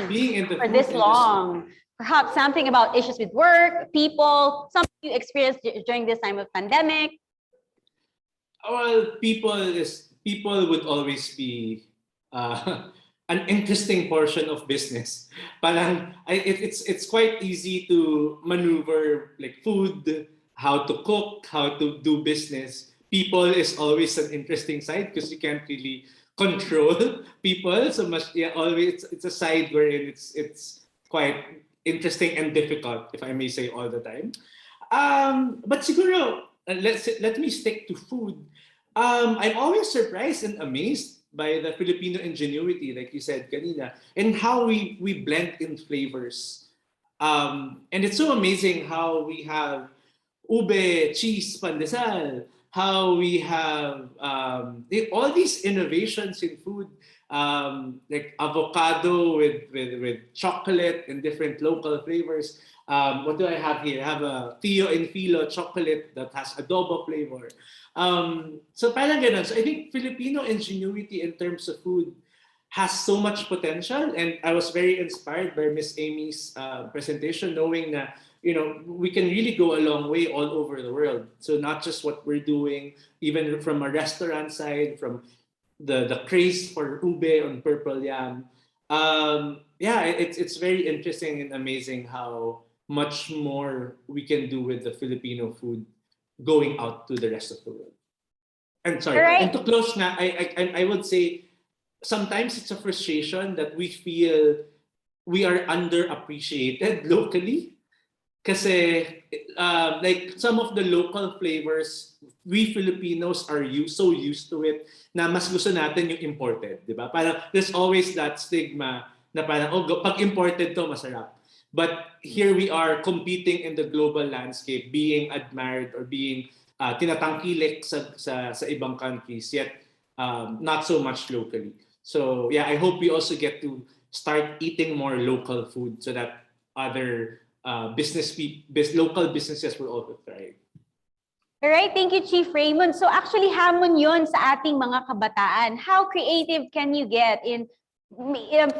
for this long? Perhaps something about issues with work, people, something you experienced during this time of pandemic? Well, people would always be an interesting portion of business. Parang it's quite easy to maneuver like food, how to cook, how to do business. People is always an interesting side because you can't really control people so much. Yeah, always it's a side wherein it's quite interesting and difficult, if I may say, all the time. But siguro, let me stick to food. I'm always surprised and amazed by the Filipino ingenuity, like you said kanina, and how we blend in flavors. And it's so amazing how we have ube, cheese, pandesal, how we have all these innovations in food, like avocado with chocolate and different local flavors. What do I have here? I have a Tio and Filo chocolate that has adobo flavor. So parang ganun. So I think Filipino ingenuity in terms of food has so much potential, and I was very inspired by Miss Amy's presentation, knowing that we can really go a long way all over the world. So not just what we're doing, even from a restaurant side, from the craze for ube on purple yam. It's very interesting and amazing how much more we can do with the Filipino food going out to the rest of the world. And sorry, Right. and to close na, I would say sometimes it's a frustration that we feel we are underappreciated locally. Kasi like some of the local flavors, we Filipinos are so used to it na mas gusto natin yung imported, di ba? Parang there's always that stigma na parang pag imported to masarap. But here we are competing in the global landscape, being admired or being tinatangkilik sa ibang countries, yet not so much locally. So yeah, I hope we also get to start eating more local food so that other local businesses will also thrive. All right, thank you, Chief Raymond. So actually, hamon yun sa ating mga kabataan. How creative can you get in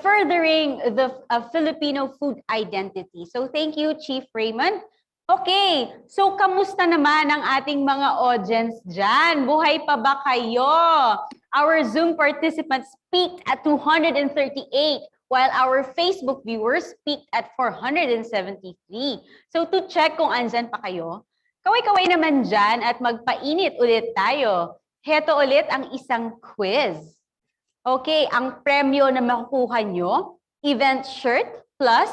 furthering the Filipino food identity? So thank you, Chief Raymond. Okay, so kamusta naman ang ating mga audience dyan? Buhay pa ba kayo? Our Zoom participants peaked at 238, while our Facebook viewers peaked at 473. So to check kung andyan pa kayo, kaway-kaway naman dyan at magpainit ulit tayo. Heto ulit ang isang quiz. Okay, ang premyo na makukuha nyo, event shirt plus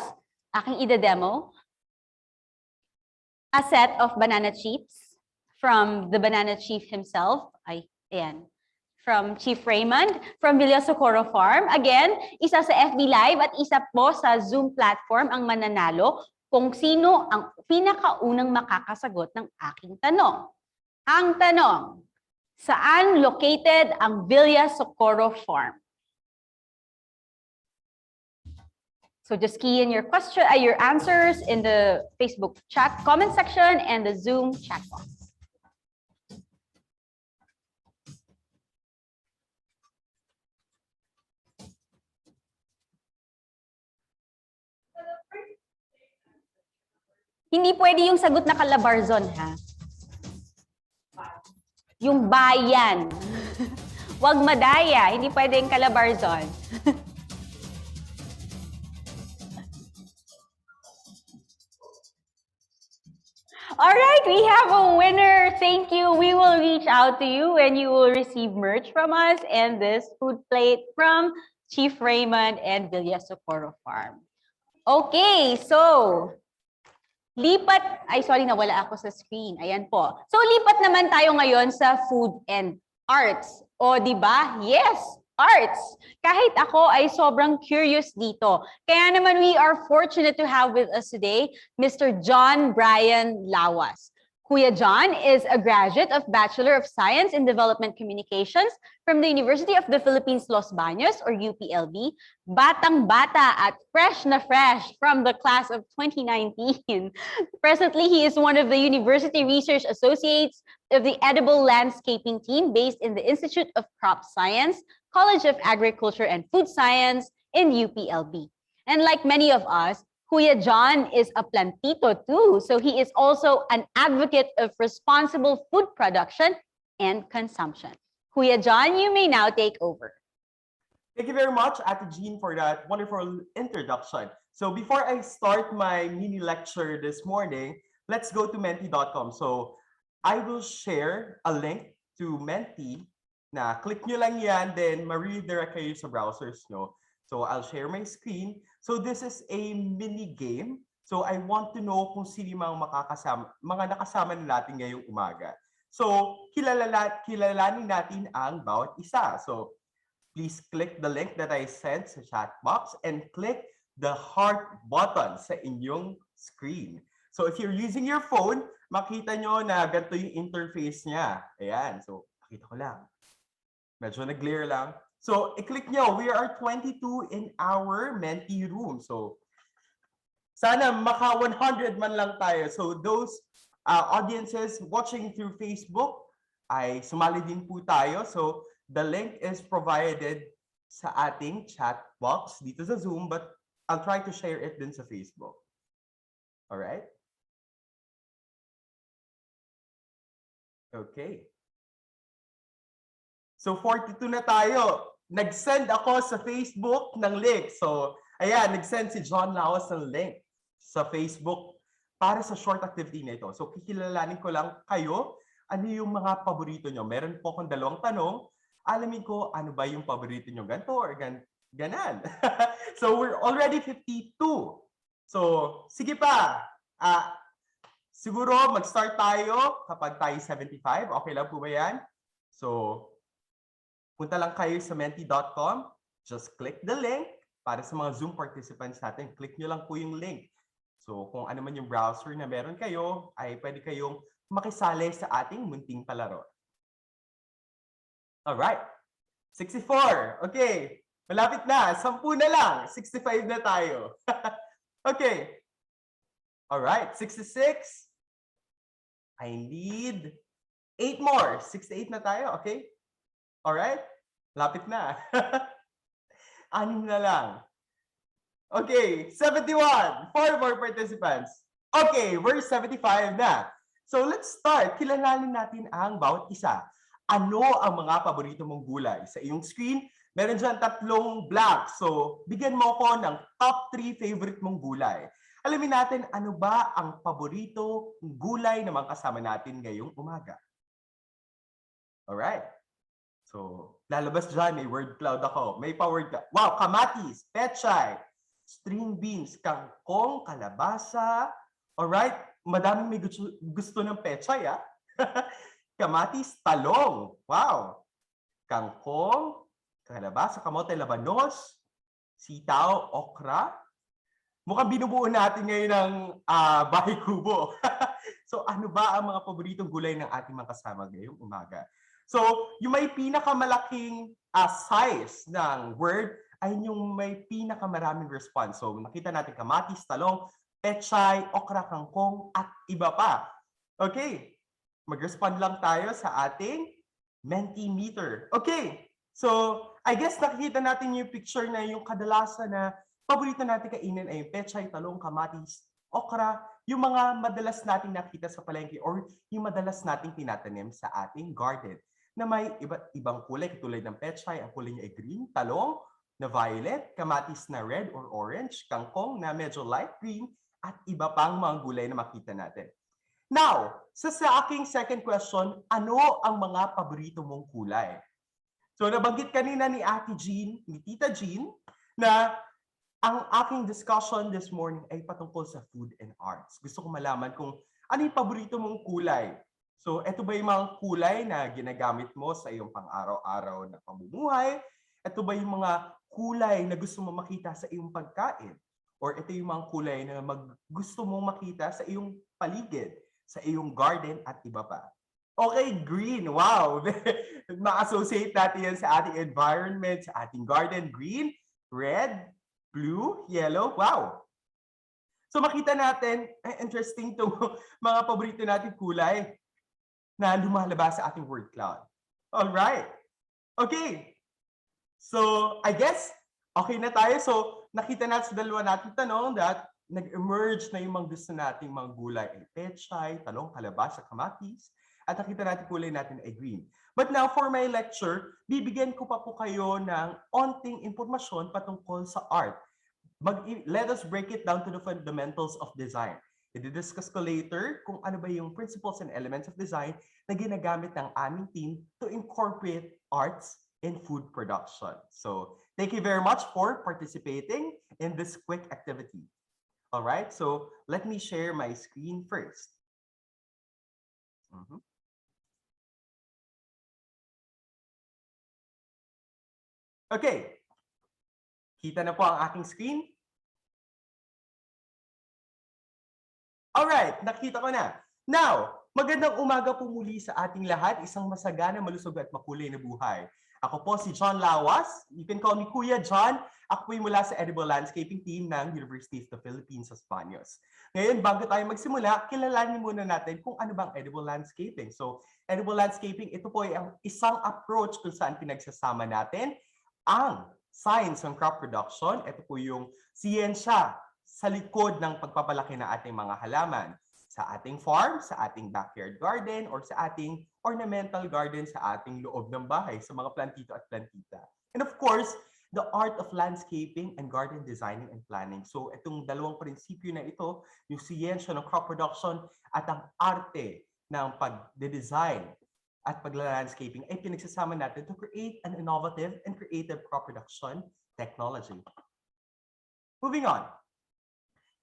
aking ida-demo, a set of banana chips from the banana chief himself. Ayan. from Chief Raymond from Villa Socorro Farm. Again, isa sa FB Live at isa po sa Zoom platform ang mananalo kung sino ang pinakaunang makakasagot ng aking tanong. Ang tanong, saan located ang Villa Socorro Farm? So just key in your your answers in the Facebook chat comment section and the Zoom chat box. Hindi pwede yung sagot na Calabarzon, ha? Yung bayan. Huwag madaya. Hindi pwede yung Calabarzon. All right, we have a winner. Thank you. We will reach out to you and you will receive merch from us and this food plate from Chief Raymond and Villa Socorro Farm. Okay, so nawala ako sa screen. Ayan po. So, lipat naman tayo ngayon sa food and arts. O, di ba? Yes, arts. Kahit ako ay sobrang curious dito. Kaya naman we are fortunate to have with us today Mr. John Brian Lawas. Kuya John is a graduate of Bachelor of Science in Development Communications from the University of the Philippines, Los Baños, or UPLB. Batang-bata at fresh na fresh from the class of 2019. Presently, he is one of the University Research Associates of the Edible Landscaping Team based in the Institute of Crop Science, College of Agriculture and Food Science in UPLB. And like many of us, Kuya John is a plantito too, so he is also an advocate of responsible food production and consumption. Kuya John, you may now take over. Thank you very much, Ate Jean, for that wonderful introduction. So before I start my mini lecture this morning, let's go to menti.com. So I will share a link to Menti na click nyo lang yan, then ma-redirect kayo sa browsers nyo. So I'll share my screen. So this is a mini game. So I want to know kung sino mga nakasama natin ngayong umaga. So kilalanin natin ang bawat isa. So please click the link that I sent sa chat box and click the heart button sa inyong screen. So if you're using your phone, makita nyo na ganito yung interface niya. Ayan. So pakita ko lang. Medyo nag-glare lang. So, i-click nyo. We are 22 in our Menti room. So, sana maka 100 man lang tayo. So, those audiences watching through Facebook, ay sumali din po tayo. So, the link is provided sa ating chat box dito sa Zoom, but I'll try to share it din sa Facebook. Alright? Okay. So, 42 na tayo. Nag-send ako sa Facebook ng link. So, ayan, nag-send si John Lawas ng link sa Facebook para sa short activity na ito. So, kikilalanin ko lang kayo, ano yung mga paborito nyo. Meron po akong dalawang tanong. Alamin ko, ano ba yung paborito nyo? Ganito or ganan? So, we're already 52. So, sige pa. Siguro, mag-start tayo kapag tayo 75. Okay lang po ba yan? So, punta lang kayo sa menti.com. Just click the link. Para sa mga Zoom participants natin, click nyo lang po yung link. So kung ano man yung browser na meron kayo, ay pwede kayong makisali sa ating munting palaro. Alright. 64. Okay. Malapit na. 10 na lang. 65 na tayo. Okay. Alright. 66. I need 8 more. 68 na tayo. Okay. Alright? Lapit na. 6 na lang. Okay, 71. 4 more participants. Okay, we're 75 na. So let's start. Kilalanin natin ang bawat isa. Ano ang mga paborito mong gulay? Sa iyong screen, meron dyan 3 blank. So bigyan mo ko ng top 3 favorite mong gulay. Alamin natin ano ba ang paborito gulay na mga kasama natin ngayong umaga. Alright. So, lalabas dyan, may word cloud ako. May pa-word cloud. Wow, kamatis, pechay, string beans, kangkong, kalabasa. Alright, madaming may gusto ng pechay, ah. Kamatis, talong. Wow. kangkong, kalabasa, kamote, labanos, sitaw, okra. Mukhang binubuo natin ngayon ng bahay kubo. So ano ba ang mga paboritong gulay ng ating mga kasama ngayong umaga? So yung may pinakamalaking size ng word ay yung may pinakamaraming response. So nakita natin kamatis, talong, pechay, okra, kangkong, at iba pa. Okay, mag-respond lang tayo sa ating Mentimeter. Okay, so I guess nakikita natin yung picture na yung kadalasan na paborito natin kainin ay yung pechay, talong, kamatis, okra, yung mga madalas nating nakita sa palengke or yung madalas nating tinatanim sa ating garden na may iba't ibang kulay katulad ng pechay, ang kulay niya ay green, talong na violet, kamatis na red or orange, kangkong na medyo light green, at iba pang mga gulay na makita natin. Now, sa aking second question, ano ang mga paborito mong kulay? So nabanggit kanina ni Ate Jean, ni Tita Jean, na ang aking discussion this morning ay patungkol sa food and arts. Gusto ko malaman kung ano yung paborito mong kulay. So ito ba yung mga kulay na ginagamit mo sa iyong pang-araw-araw na pamumuhay? Ito ba yung mga kulay na gusto mo makita sa iyong pagkain? Or ito yung mga kulay na gusto mong makita sa iyong paligid, sa iyong garden at iba pa? Okay, green. Wow! Ma-associate natin yan sa ating environment, sa ating garden. Green, red, blue, yellow. Wow! So makita natin, interesting to mga paborito natin kulay na lumalabas sa ating word cloud. All right. Okay. So I guess, okay na tayo. So nakita natin sa dalawa nating tanong that nag-emerge na yung mga gusto nating mga gulay ay pechay, talong, kalabasa, kamatis. At nakita natin kulay natin ay green. But now for my lecture, bibigyan ko pa po kayo ng onting impormasyon patungkol sa art. Let us break it down to the fundamentals of design. I-discuss ko later kung ano ba yung principles and elements of design na ginagamit ng aming team to incorporate arts in food production. So thank you very much for participating in this quick activity. All right, so let me share my screen first. Okay, kita na po ang aking screen. Alright, nakita ko na. Now, magandang umaga po muli sa ating lahat. Isang masagana, malusog at makulay na buhay. Ako po si John Lawas. You can call me Kuya John. Ako po'y mula sa Edible Landscaping Team ng University of the Philippines sa Baños. Ngayon, bago tayo magsimula, kilalanin muna natin kung ano bang edible landscaping. So, edible landscaping, ito po ay ang isang approach kung saan pinagsasama natin ang science ng crop production. Ito po yung siyensya sa likod ng pagpapalaki ng ating mga halaman sa ating farm, sa ating backyard garden, or sa ating ornamental garden sa ating loob ng bahay, sa mga plantito at plantita. And of course, the art of landscaping and garden designing and planning. So itong dalawang prinsipyo na ito, yung siyensya ng crop production at ang arte ng pag-design at pagla-landscaping ay pinagsasama natin to create an innovative and creative crop production technology. Moving on.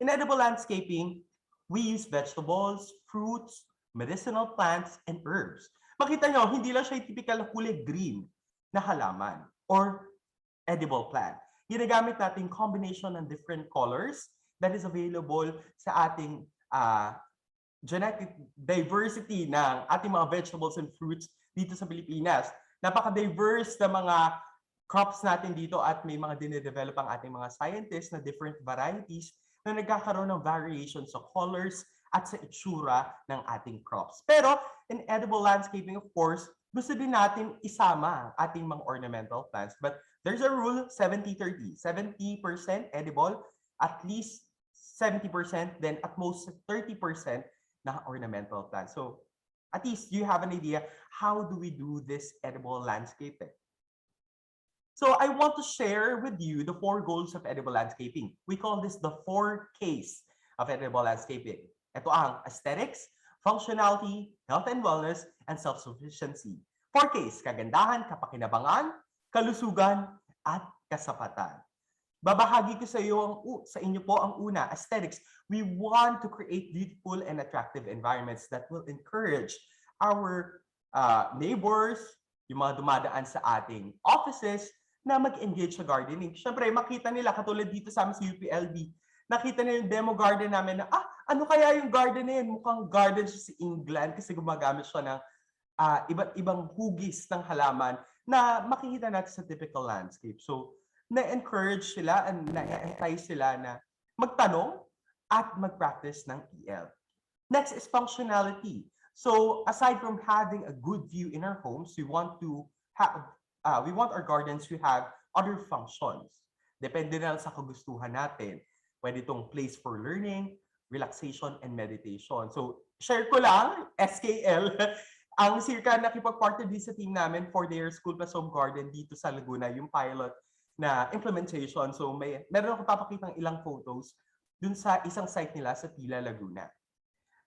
In edible landscaping, we use vegetables, fruits, medicinal plants, and herbs. Makita nyo, hindi lang siya yung typical na kulay green na halaman or edible plant. Ginagamit natin combination ng different colors that is available sa ating genetic diversity ng ating mga vegetables and fruits dito sa Pilipinas. Napaka-diverse na mga crops natin dito at may mga dinedevelop ang ating mga scientists na different varieties na nagkakaroon ng variation sa colors at sa itsura ng ating crops. Pero in edible landscaping, of course, gusto din natin isama ang ating mga ornamental plants. But there's a rule, 70-30. 70% edible, at least 70%, then at most 30% na ornamental plants. So at least you have an idea, how do we do this edible landscaping? So I want to share with you the 4 goals of edible landscaping. We call this the 4 Ks of edible landscaping. Ito ang aesthetics, functionality, health and wellness, and self-sufficiency. 4 Ks, kagandahan, kapakinabangan, kalusugan, at kasapatan. Babahagi ko sa inyo po ang una, aesthetics. We want to create beautiful and attractive environments that will encourage our neighbors, yung mga dumadaan sa ating offices na mag-engage sa gardening. Siyempre, makita nila, katulad dito sa amin sa UPLB, nakita nila yung demo garden namin na, ano kaya yung garden na yun? Mukhang garden siya sa England kasi gumagamit siya ng iba't ibang hugis ng halaman na makikita natin sa typical landscape. So, na-encourage sila and na-entice sila na magtanong at mag-practice ng EL. Next is functionality. So, aside from having a good view in our homes, we want our gardens to have other functions. Depende na lang sa kagustuhan natin. Pwede itong place for learning, relaxation, and meditation. So, share ko lang, SKL, ang SEARCA nakipag-partner din sa team namin for their School Plus Home Garden dito sa Laguna, yung pilot na implementation. So, meron akong papakitang ilang photos dun sa isang site nila sa Pila, Laguna.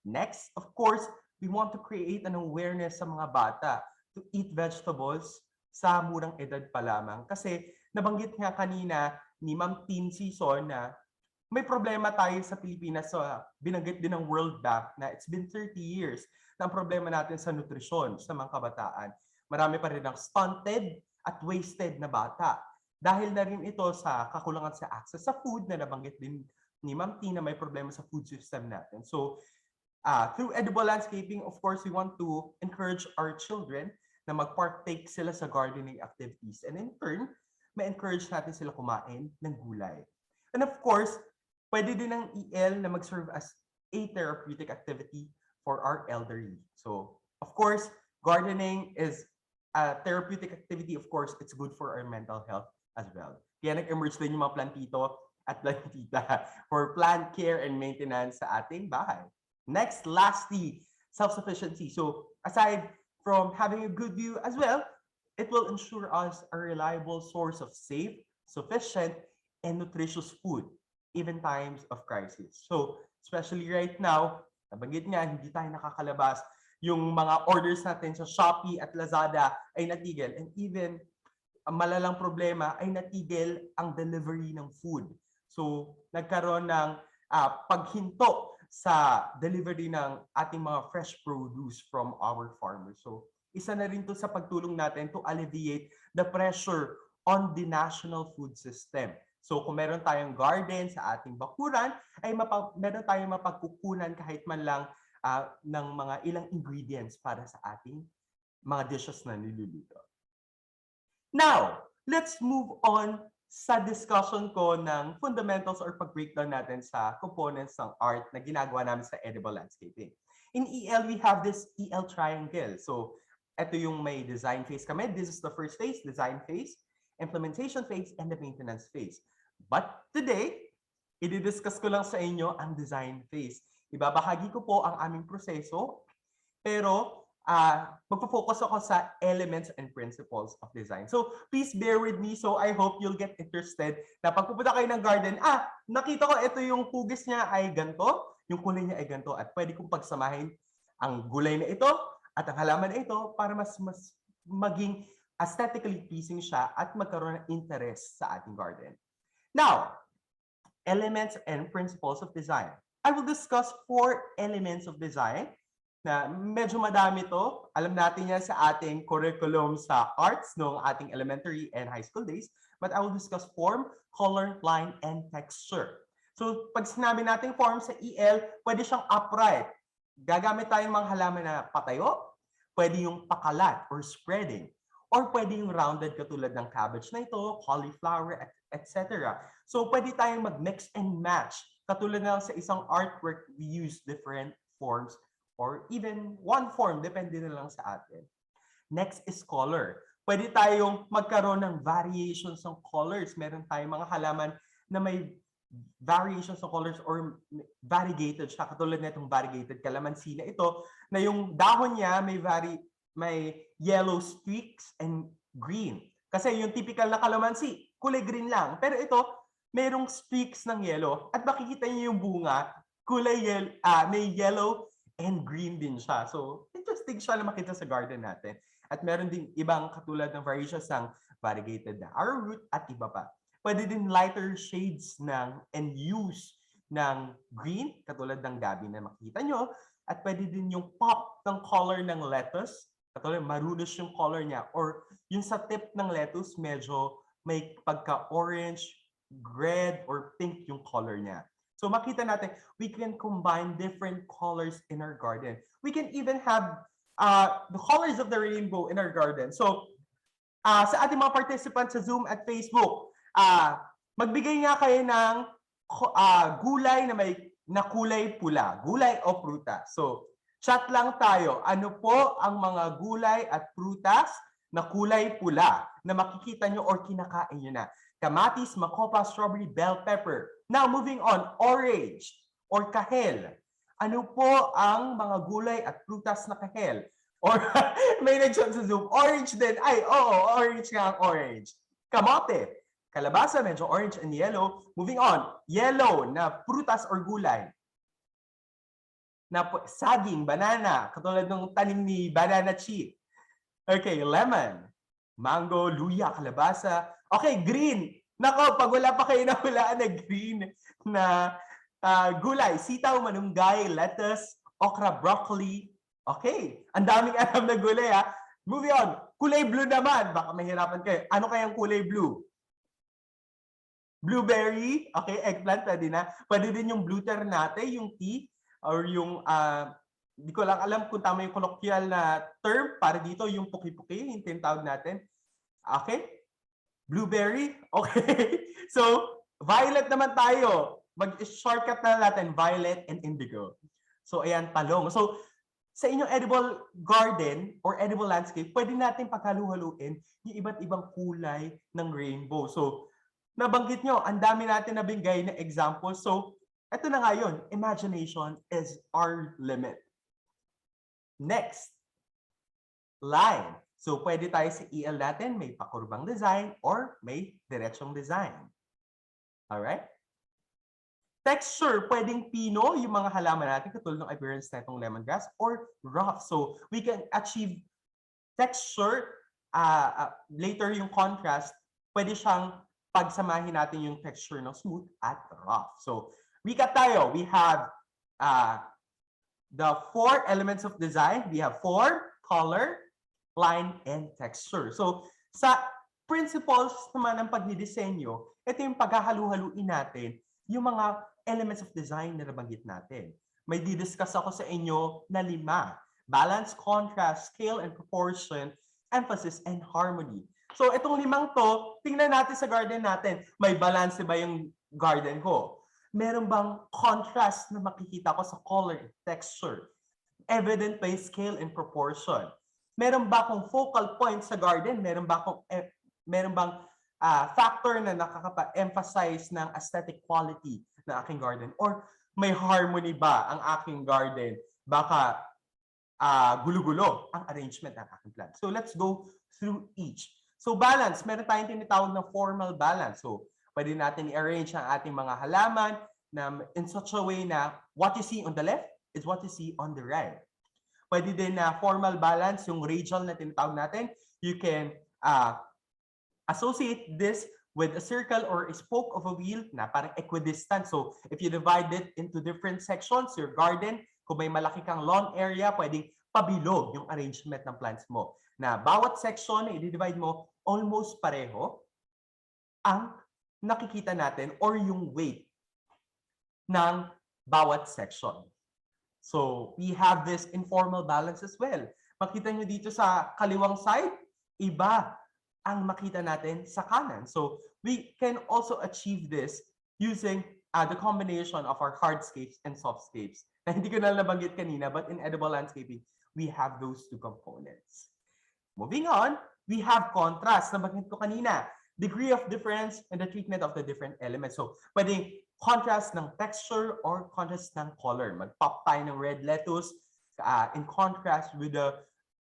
Next, of course, we want to create an awareness sa mga bata to eat vegetables sa murang edad pa lamang. Kasi nabanggit nga kanina ni Ma'am Tin Season na may problema tayo sa Pilipinas, binanggit din ng World Bank na it's been 30 years na ang problema natin sa nutrisyon sa mga kabataan. Marami pa rin ang stunted at wasted na bata. Dahil na rin ito sa kakulangan sa access sa food na nabanggit din ni Ma'am Tina, may problema sa food system natin. So, through edible landscaping, of course, we want to encourage our children na mag-partake sila sa gardening activities. And in turn, ma-encourage natin sila kumain ng gulay. And of course, pwede din ang EL na mag-serve as a therapeutic activity for our elderly. So, of course, gardening is a therapeutic activity. Of course, it's good for our mental health as well. Kaya nag-emerge din yung mga plantito at plantita for plant care and maintenance sa ating bahay. Next, lastly, self-sufficiency. So, aside from having a good view as well, it will ensure us a reliable source of safe, sufficient, and nutritious food, even times of crisis. So, especially right now, nabanggit nga, hindi tayo nakakalabas. Yung mga orders natin sa Shopee at Lazada ay natigil. And even ang malalang problema ay natigil ang delivery ng food. So, nagkaroon ng paghinto sa delivery ng ating mga fresh produce from our farmers. So, isa na rin to sa pagtulong natin to alleviate the pressure on the national food system. So kung meron tayong garden sa ating bakuran, ay meron tayong mapagkukunan kahit man lang ng mga ilang ingredients para sa ating mga dishes na niluluto. Now, let's move on sa discussion ko ng fundamentals or pag-breakdown natin sa components ng art na ginagawa namin sa edible landscaping. In EL, we have this EL triangle. So ito yung may design phase kami. This is the first phase, design phase, implementation phase, and the maintenance phase. But today, i-discuss ko lang sa inyo ang design phase. Ibabahagi ko po ang aming proseso, pero magpo-focus ako sa elements and principles of design. So please bear with me. So I hope you'll get interested na pag pupunta kayo ng garden, nakita ko ito yung hugis niya ay ganito, yung kulay niya ay ganito, at pwede kong pagsamahin ang gulay na ito at ang halaman na ito para mas maging aesthetically pleasing siya at magkaroon ng interest sa ating garden. Now, elements and principles of design. I will discuss 4 elements of design na medyo madami to. Alam natin yan sa ating curriculum sa arts noong ating elementary and high school days. But I will discuss form, color, line, and texture. So pag sinabi natin form sa EL, pwede siyang upright. Gagamit tayong mga halaman na patayo, pwede yung pakalat or spreading, or pwede yung rounded katulad ng cabbage na ito, cauliflower, etc. So pwede tayong mag-mix and match. Katulad na sa isang artwork, we use different forms or even one form, depende na lang sa atin. Next is color. Pwede tayong magkaroon ng variations ng colors. Meron tayong mga halaman na may variations of colors or variegated siya. Katulad na itong variegated calamansi na ito, na yung dahon niya may yellow streaks and green. Kasi yung typical na calamansi, kulay green lang. Pero ito, merong streaks ng yellow. At makikita niyo yung bunga, may yellow and green din siya. So, interesting siya na makita sa garden natin. At meron din ibang katulad ng variations ng variegated na arrowroot at iba pa. Pwede din lighter shades and hues ng green, katulad ng gabi na makikita nyo. At pwede din yung pop ng color ng lettuce, Katulad, marunos yung color niya. Or yung sa tip ng lettuce, medyo may pagka-orange, red, or pink yung color niya. So makita natin, we can combine different colors in our garden. We can even have the colors of the rainbow in our garden. So sa ating mga participants sa Zoom at Facebook, magbigay nga kayo ng gulay na kulay pula, gulay o prutas. So chat lang tayo. Ano po ang mga gulay at prutas na kulay pula na makikita nyo or kinakain nyo na? Kamatis, makopa, strawberry, bell pepper. Now, moving on, orange or kahel. Ano po ang mga gulay at prutas na kahel? Or may nag-chat sa Zoom, orange din. Ay, oo, orange nga ang orange. Kamote, kalabasa, medyo orange and yellow. Moving on, yellow na prutas or gulay. Na saging, banana, katulad ng tanim ni Banana Chief. Okay, lemon, mango, luya, kalabasa. Okay, green. Nako, pag wala pa kayo nahulaan na green na gulay, sitaw, malunggay, lettuce, okra, broccoli. Okay, ang daming alam na gulay ha. Moving on, kulay blue naman. Baka mahirapan kayo. Ano kayang kulay blue? Blueberry, okay, eggplant, pwede na. Pwede din yung blue ternate, yung tea, or yung, di ko lang alam kung tama yung colloquial na term para dito, yung puki-puki, yung tinatawag natin. Okay? Blueberry? Okay. So, violet naman tayo. Mag-shortcut na natin, violet and indigo. So, ayan, talong. So, sa inyong edible garden or edible landscape, pwede natin paghalu-haluin yung iba't ibang kulay ng rainbow. So, nabanggit nyo, ang dami natin nabinggay na example. So, ito na nga yun. Imagination is our limit. Next, line. So, pwede tayo sa EL natin, may pakurbang design or may diretsong design. Alright? Texture, pwedeng pino, yung mga halaman natin, katulad ng appearance na itong lemongrass, or rough. So, we can achieve texture, later yung contrast, pwede siyang pagsamahin natin yung texture ng smooth at rough. So, recap tayo. We have the 4 elements of design. We have form, color, line, and texture. So, sa principles naman ng pagdidisenyo, ito yung paghahalu-haluin natin yung mga elements of design na nabanggit natin. May didiscuss ako sa inyo na 5. Balance, contrast, scale and proportion, emphasis, and harmony. So, itong 5 to, tingnan natin sa garden natin. May balance ba yung garden ko? Meron bang contrast na makikita ko sa color and texture? Evident by scale and proportion? Meron ba akong focal point sa garden? Meron bang factor na nakaka-emphasize ng aesthetic quality ng aking garden? Or may harmony ba ang aking garden? Baka gulo-gulo ang arrangement ng aking plant. So let's go through each. So balance, meron tayong tinatawag na formal balance. So pwede natin i-arrange ang ating mga halaman na in such a way na what you see on the left is what you see on the right. Pwede din na formal balance, yung radial na tinatawag natin. You can associate this with a circle or a spoke of a wheel na parang equidistant. So, if you divide it into different sections, your garden, kung may malaki kang lawn area, pwedeng pabilog yung arrangement ng plants mo. Na bawat section na i-divide mo, almost pareho ang nakikita natin or yung weight ng bawat section. So, we have this informal balance as well. Makita nyo dito sa kaliwang side, iba ang makita natin sa kanan. So, we can also achieve this using the combination of our hardscapes and softscapes. Na hindi ko na nabanggit kanina, but in edible landscaping, we have those 2 components. Moving on, we have contrast. Nabanggit ko kanina, degree of difference and the treatment of the different elements. So, pwedeng contrast ng texture or contrast ng color. Mag-pop tayo ng red lettuce in contrast with the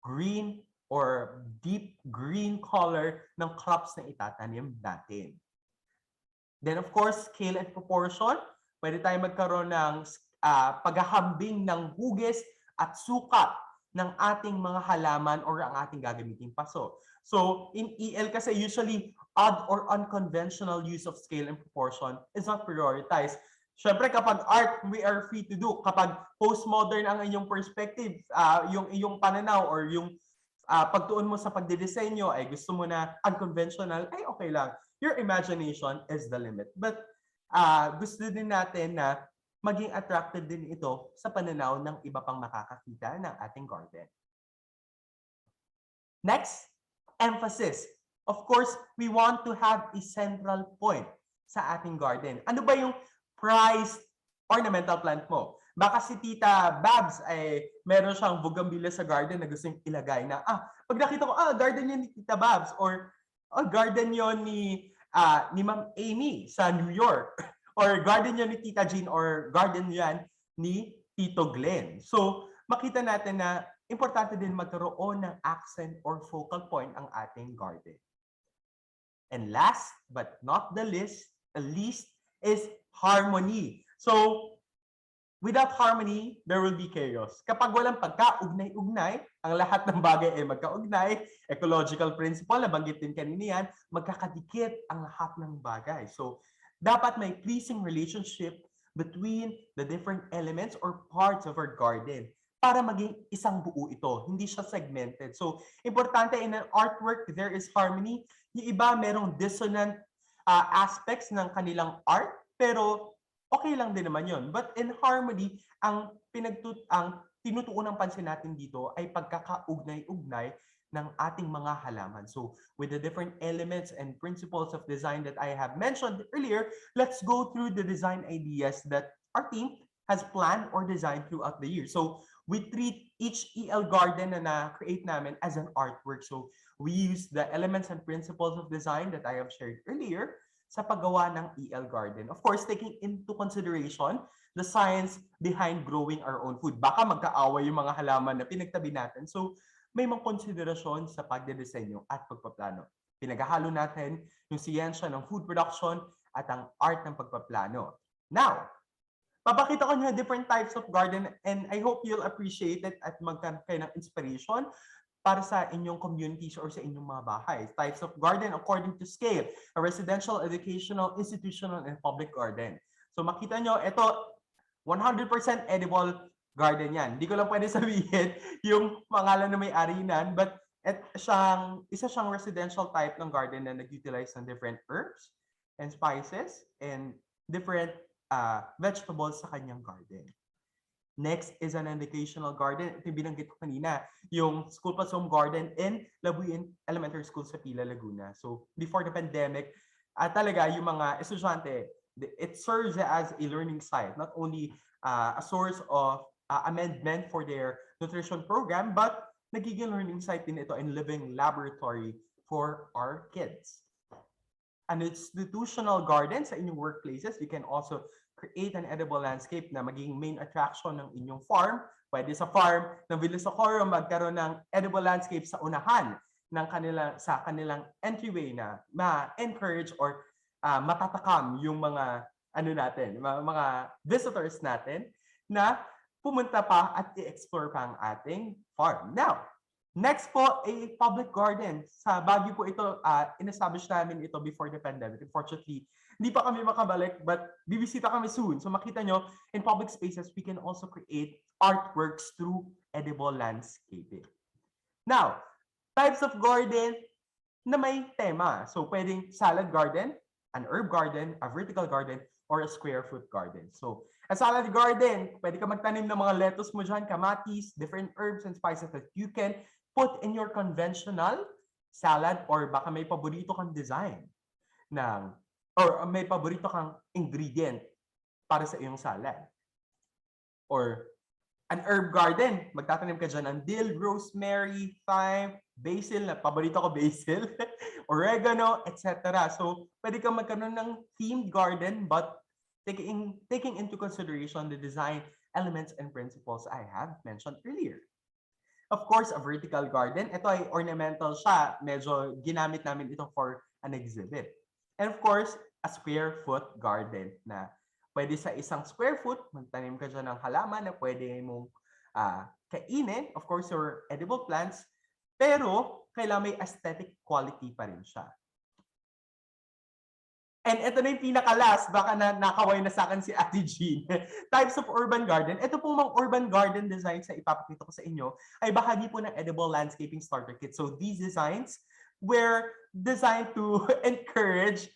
green or deep green color ng crops na itatanim natin. Then of course, scale and proportion. Pwede tayo magkaroon ng paghahambing ng hugis at sukat ng ating mga halaman or ang ating gagamiting paso. So in EL kasi usually odd or unconventional use of scale and proportion is not prioritized. Siyempre kapag art, we are free to do. Kapag postmodern ang inyong perspective, yung iyong pananaw or yung pagtuon mo sa pagdidisenyo ay gusto mo na unconventional, ay okay lang. Your imagination is the limit. But gusto din natin na maging attractive din ito sa pananaw ng iba pang makakakita ng ating garden. Next, emphasis. Of course, we want to have a central point sa ating garden. Ano ba yung prized ornamental plant mo? Baka si Tita Babs ay meron siyang bougainvillea sa garden na gustong ilagay na, pag nakita ko, garden yun ni Tita Babs or garden yun ni Ma'am Amy sa New York or garden yun ni Tita Jean or garden yan ni Tito Glenn. So, makita natin na importante din magkaroon ng accent or focal point ang ating garden. And last but not the least is harmony. So, without harmony, there will be chaos. Kapag walang pagkaugnay-ugnay, ang lahat ng bagay ay magkaugnay, ecological principle, nabanggit din kanina yan, magkakadikit ang lahat ng bagay. So, dapat may pleasing relationship between the different elements or parts of our garden para maging isang buo ito. Hindi siya segmented. So, importante in an artwork, there is harmony. Yung iba, merong dissonant aspects ng kanilang art, pero okay lang din naman yun. But in harmony, ang tinutuon ng pansin natin dito ay pagkakaugnay-ugnay ng ating mga halaman. So, with the different elements and principles of design that I have mentioned earlier, let's go through the design ideas that our team has planned or designed throughout the year. So, we treat each EL garden na na-create namin as an artwork. So, we use the elements and principles of design that I have shared earlier sa paggawa ng EL garden. Of course, taking into consideration the science behind growing our own food. Baka magkaaway yung mga halaman na pinagtabi natin. So, may mga konsiderasyon sa pagdedesenyo at pagpaplano. Pinaghahalo natin yung siyensya ng food production at ang art ng pagpaplano. Now, papakita ko na different types of garden and I hope you'll appreciate it at magkaroon kayo ng inspiration para sa inyong communities or sa inyong mga bahay. Types of garden according to scale. A residential, educational, institutional, and public garden. So makita nyo, ito 100% edible garden yan. Hindi ko lang pwede sabihin yung pangalan na may-ari nan, but isa siyang residential type ng garden na nag-utilize ng different herbs and spices and different vegetables sa kanyang garden. Next is an educational garden. Ito yung binanggit ko kanina, yung school plus home garden in Labuin Elementary School sa Pila, Laguna. So before the pandemic, talaga yung mga estudyante, it serves as a learning site, not only a source of amendment for their nutrition program, but nagiging learning site din ito and living laboratory for our kids. An institutional garden sa inyong workplaces, you can also create an edible landscape na maging main attraction ng inyong farm. Pwede sa farm ng Villa Socorro magkaroon ng edible landscape sa unahan ng kanilang entryway na ma-encourage or matatakam yung mga mga visitors natin na pumunta pa at i-explore pa ang ating farm. Now, next po, a public garden. Sa Baguio po ito, in-establish namin ito before the pandemic. Unfortunately, hindi pa kami makabalik, but bibisita kami soon. So makita nyo, in public spaces, we can also create artworks through edible landscaping. Now, types of garden na may tema. So pwedeng salad garden, an herb garden, a vertical garden, or a square foot garden. So, a salad garden, pwede ka magtanim ng mga lettuce mo dyan, kamatis, different herbs and spices that you can put in your conventional salad or baka may paborito kang design or may paborito kang ingredient para sa iyong salad. Or an herb garden, magtatanim ka dyan ng dill, rosemary, thyme, basil, na paborito ko basil, oregano, etc. So, pwede kang magkaroon ng themed garden but taking into consideration the design elements and principles I have mentioned earlier. Of course, a vertical garden. Ito ay ornamental siya. Medyo ginamit namin ito for an exhibit. And of course, a square foot garden na pwede sa isang square foot, magtanim ka dyan ng halaman na pwede mong kainin. Of course, your edible plants. Pero, kailangan may aesthetic quality pa rin siya. And ito na yung pinaka-last, baka nakaway na sa akin si Ate Jean. Types of urban garden. Ito pong mga urban garden designs na ipapakita ko sa inyo ay bahagi po ng Edible Landscaping Starter Kit. So these designs were designed to encourage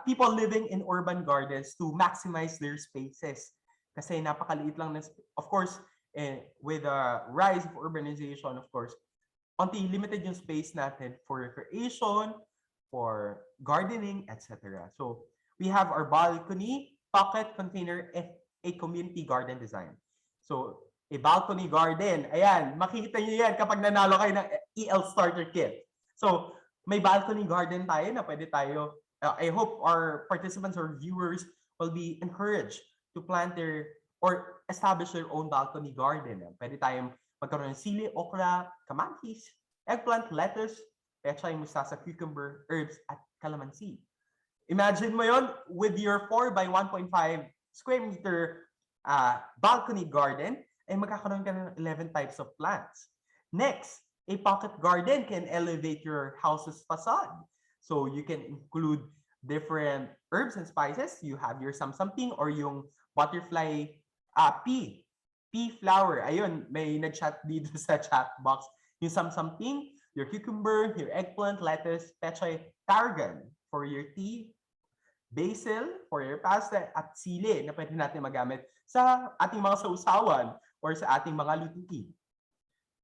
people living in urban gardens to maximize their spaces. Kasi napakaliit lang, of course, with the rise of urbanization, of course, onti limited yung space natin for recreation, for gardening, etc. So we have our balcony, pocket container, and a community garden design. So a balcony garden, ayan, makikita niyo yan kapag nanalo kayo ng EL Starter Kit. So may balcony garden tayo na pwede tayo, I hope our participants or viewers will be encouraged to plant or establish their own balcony garden. Pwede tayong magkaroon ng sili, okra, kamatis, eggplant, lettuce, pechay, mustasa, cucumber, herbs, at calamansi. Imagine mo yon with your 4 by 1.5 square meter balcony garden, ay magkakaroon ka ng 11 types of plants. Next, a pocket garden can elevate your house's facade. So you can include different herbs and spices. You have your samsamping or yung butterfly pea flower. Ayun, may nag-chat dito sa chat box. Yung samsamping, your cucumber, your eggplant, lettuce, pechay, tarragon for your tea, basil for your pasta, at sili na pwede natin magamit sa ating mga sausawan or sa ating mga lutuki.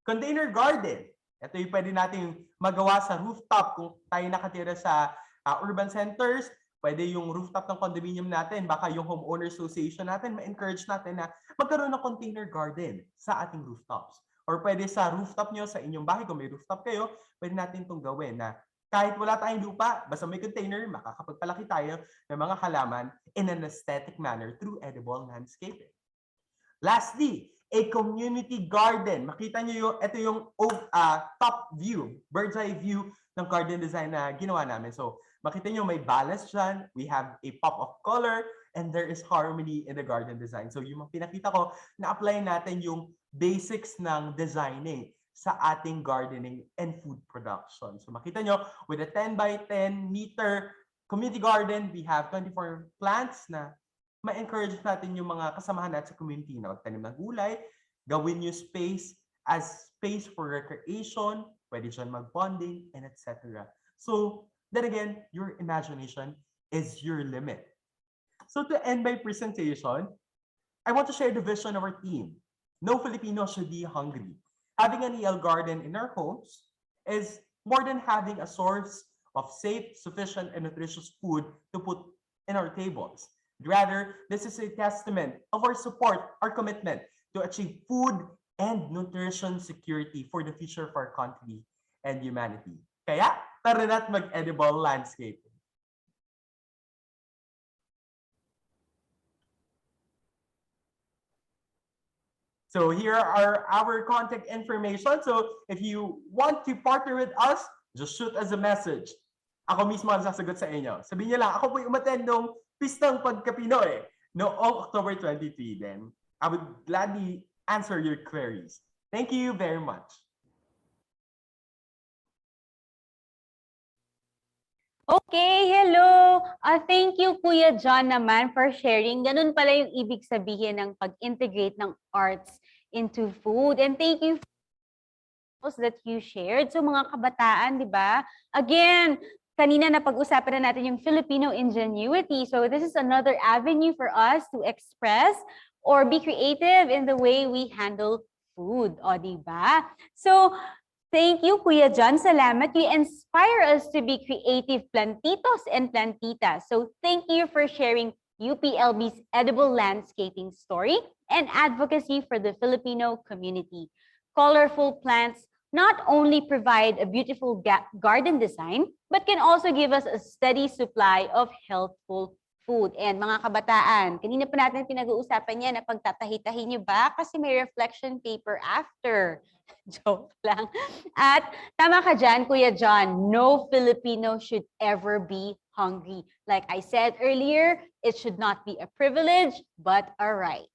Container garden. Ito yung pwede natin magawa sa rooftop kung tayo nakatira sa urban centers. Pwede yung rooftop ng condominium natin, baka yung homeowner association natin, ma-encourage natin na magkaroon ng container garden sa ating rooftops. Or pwede sa rooftop nyo, sa inyong bahay, kung may rooftop kayo, pwede natin itong gawin na kahit wala tayong lupa, basta may container, makakapagpalaki tayo ng mga halaman in an aesthetic manner through edible landscaping. Lastly, a community garden. Makita nyo yung, ito yung top view, bird's eye view ng garden design na ginawa namin. So, makita nyo may balance dyan, we have a pop of color, and there is harmony in the garden design. So, yung pinakita ko, na-apply natin yung basics ng designing sa ating gardening and food production. So makita nyo, with a 10 by 10 meter community garden, we have 24 plants na ma-encourage natin yung mga kasamahan natin sa community na magtanim ng gulay, gawin yung space as space for recreation, pwede dyan mag-bonding, and etc. So then again, your imagination is your limit. So to end my presentation, I want to share the vision of our team. No Filipino should be hungry. Having an EL garden in our homes is more than having a source of safe, sufficient, and nutritious food to put in our tables. Rather, this is a testament of our support, our commitment to achieve food and nutrition security for the future of our country and humanity. Kaya, tara na't mag-edible landscape. So here are our contact information. So if you want to partner with us, just shoot us a message. Ako mismo ang sasagot sa inyo. Sabihin niyo lang, ako po umattend ng Pistang PagKaPinoy noong October 23. Then I would gladly answer your queries. Thank you very much. Okay, hello. Thank you, Kuya John naman for sharing. Ganun pala yung ibig sabihin ng pag-integrate ng arts into food. And thank you for that you shared. So mga kabataan, di ba? Again, kanina na pag-usapan na natin yung Filipino ingenuity. So this is another avenue for us to express or be creative in the way we handle food. O, di ba? So, thank you, Kuya John. Salamat. You inspire us to be creative plantitos and plantitas. So thank you for sharing UPLB's edible landscaping story and advocacy for the Filipino community. Colorful plants not only provide a beautiful garden design, but can also give us a steady supply of healthful food. And mga kabataan, kanina pa natin pinag-uusapan yan na pagtatahi-tahi nyo ba? Kasi may reflection paper after. Joke lang. At tama ka dyan, Kuya John, no Filipino should ever be hungry. Like I said earlier, it should not be a privilege, but a right.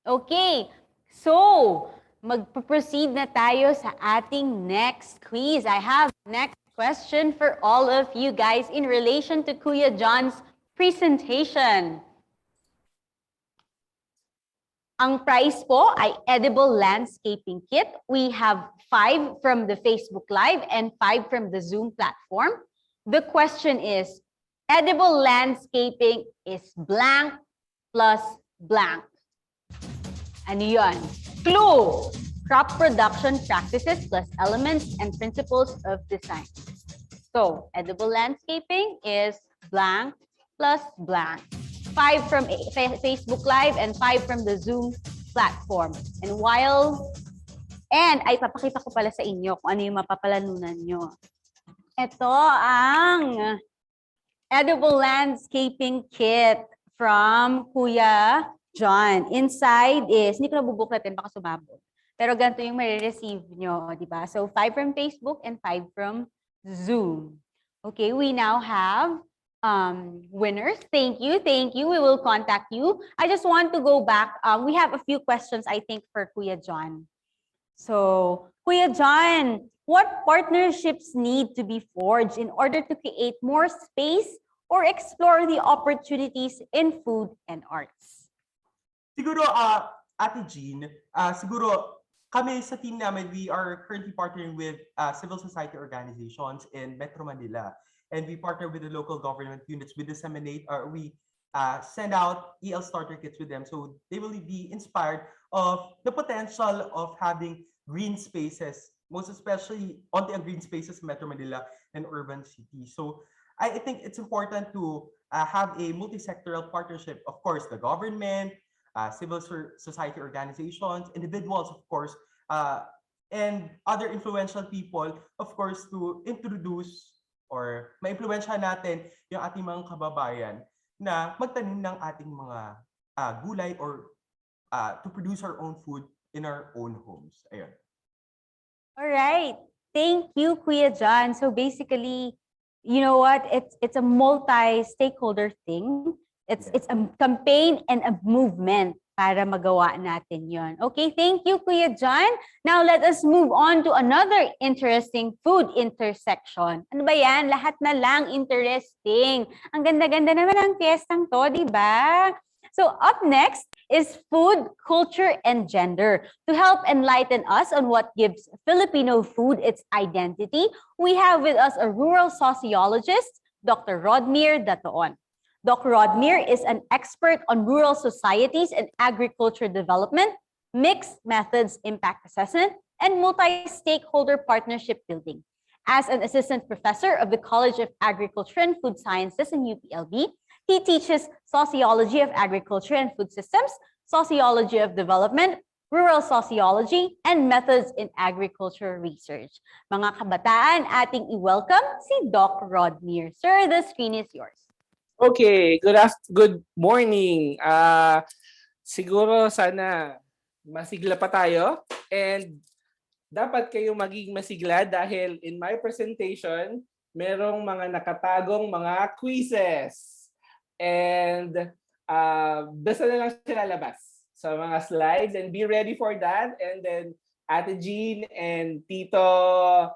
Okay, so magpo-proceed na tayo sa ating next quiz. I have next question for all of you guys in relation to Kuya John's presentation. Ang prize po ay edible landscaping kit. We have 5 from the Facebook Live and 5 from the Zoom platform. The question is, edible landscaping is blank plus blank. Ano yun? Clue! Crop production practices plus elements and principles of design. So, edible landscaping is blank plus blank. 5 from Facebook Live and 5 from the Zoom platform. And ay papakita ko pala sa inyo kung ano yung mapapalanunan nyo. Ito ang edible landscaping kit from Kuya John. Inside is, hindi ko na bubukletin, baka sumabog. Pero ganito yung marireceive nyo, di ba? So 5 from Facebook and 5 from Zoom. Okay, we now have winners. Thank you. We will contact you. I just want to go back. We have a few questions, I think, for Kuya John. So, Kuya John, what partnerships need to be forged in order to create more space or explore the opportunities in food and arts? Siguro, Ate Jean, siguro kami sa team namin, we are currently partnering with civil society organizations in Metro Manila. And we partner with the local government units. We disseminate, or we send out EL starter kits with them, so they will be inspired of the potential of having green spaces, most especially on the green spaces in Metro Manila and urban cities. So I think it's important to have a multi-sectoral partnership. Of course, the government, civil society organizations, individuals, of course, and other influential people, of course, to introduce or ma-impluwensyahan natin yung ating mga kababayan na magtanim ng ating mga gulay or to produce our own food in our own homes. Ayun. All right. Thank you, Kuya John. So basically, you know what? It's a multi-stakeholder thing. It's a campaign and a movement para magawa natin yon. Okay, thank you, Kuya John. Now, let us move on to another interesting food intersection. Ano ba yan? Lahat na lang interesting. Ang ganda-ganda naman ang fiestang to, di ba? So, up next is food, culture, and gender. To help enlighten us on what gives Filipino food its identity, we have with us a rural sociologist, Dr. Rodmir Datoon. Dr. Rodmir is an expert on rural societies and agriculture development, mixed methods impact assessment, and multi-stakeholder partnership building. As an assistant professor of the College of Agriculture and Food Sciences in UPLB, he teaches sociology of agriculture and food systems, sociology of development, rural sociology, and methods in agriculture research. Mga kabataan, ating i-welcome si Doc Rodmir. Sir, the screen is yours. Okay, good morning. Siguro sana masigla pa tayo and dapat kayo maging masigla dahil in my presentation, merong mga nakatagong mga quizzes. And basta na lang sila labas sa mga slides and be ready for that. And then Ate Jean and Tito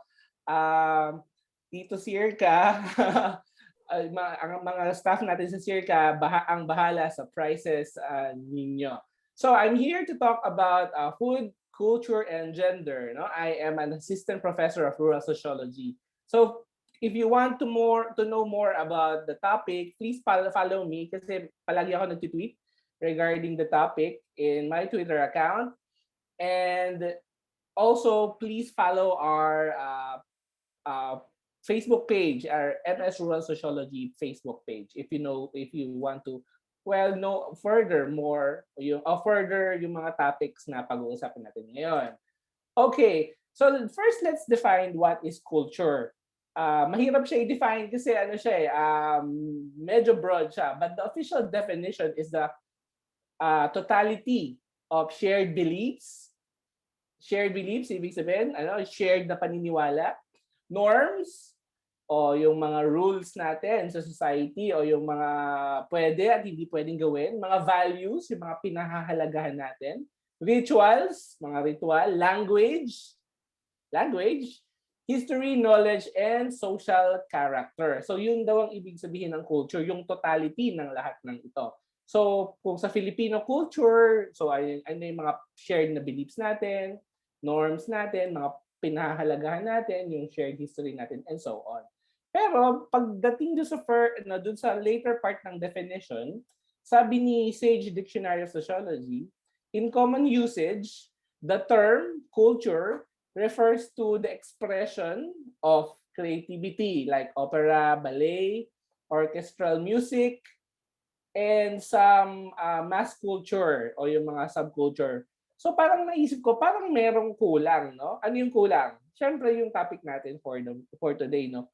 SEARCA ang mga staff natin sa SEARCA ang bahala sa prizes ninyo. So I'm here to talk about food, culture, and gender. No? I am an assistant professor of rural sociology. So if you want to know more about the topic, please follow me kasi palagi ako nag-tweet regarding the topic in my Twitter account. And also, please follow our Facebook page, our MS Rural Sociology Facebook page, if you want to know further yung mga topics na pag-uusapan natin ngayon. Okay, so first let's define what is culture. Mahirap siya i-define kasi medyo broad siya, but the official definition is the totality of shared beliefs. Shared beliefs, ibig sabihin, shared na paniniwala, norms, o yung mga rules natin sa society, o yung mga pwede at hindi pwedeng gawin, mga values, yung mga pinahahalagahan natin, rituals, mga ritual, language, history, knowledge, and social character. So yun daw ang ibig sabihin ng culture, yung totality ng lahat ng ito. So kung sa Filipino culture, so ano yung mga shared na beliefs natin, norms natin, mga pinahahalagahan natin, yung shared history natin, and so on. Pero pagdating doon sa later part ng definition, sabi ni Sage Dictionary of Sociology, in common usage, the term culture refers to the expression of creativity like opera, ballet, orchestral music, and some mass culture o yung mga subculture. So parang naisip ko, parang merong kulang, no? Ano yung kulang? Siyempre yung topic natin for today, no?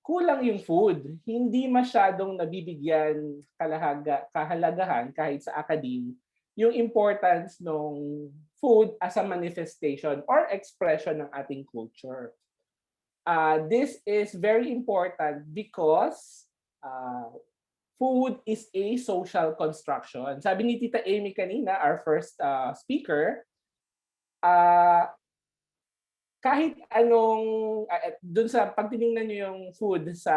Kulang yung food. Hindi masyadong nabibigyan kahalagahan kahit sa academe yung importance ng food as a manifestation or expression ng ating culture. This is very important because food is a social construction. Sabi ni Tita Amy kanina, our first speaker, kahit anong, dun sa pagtinignan nyo yung food sa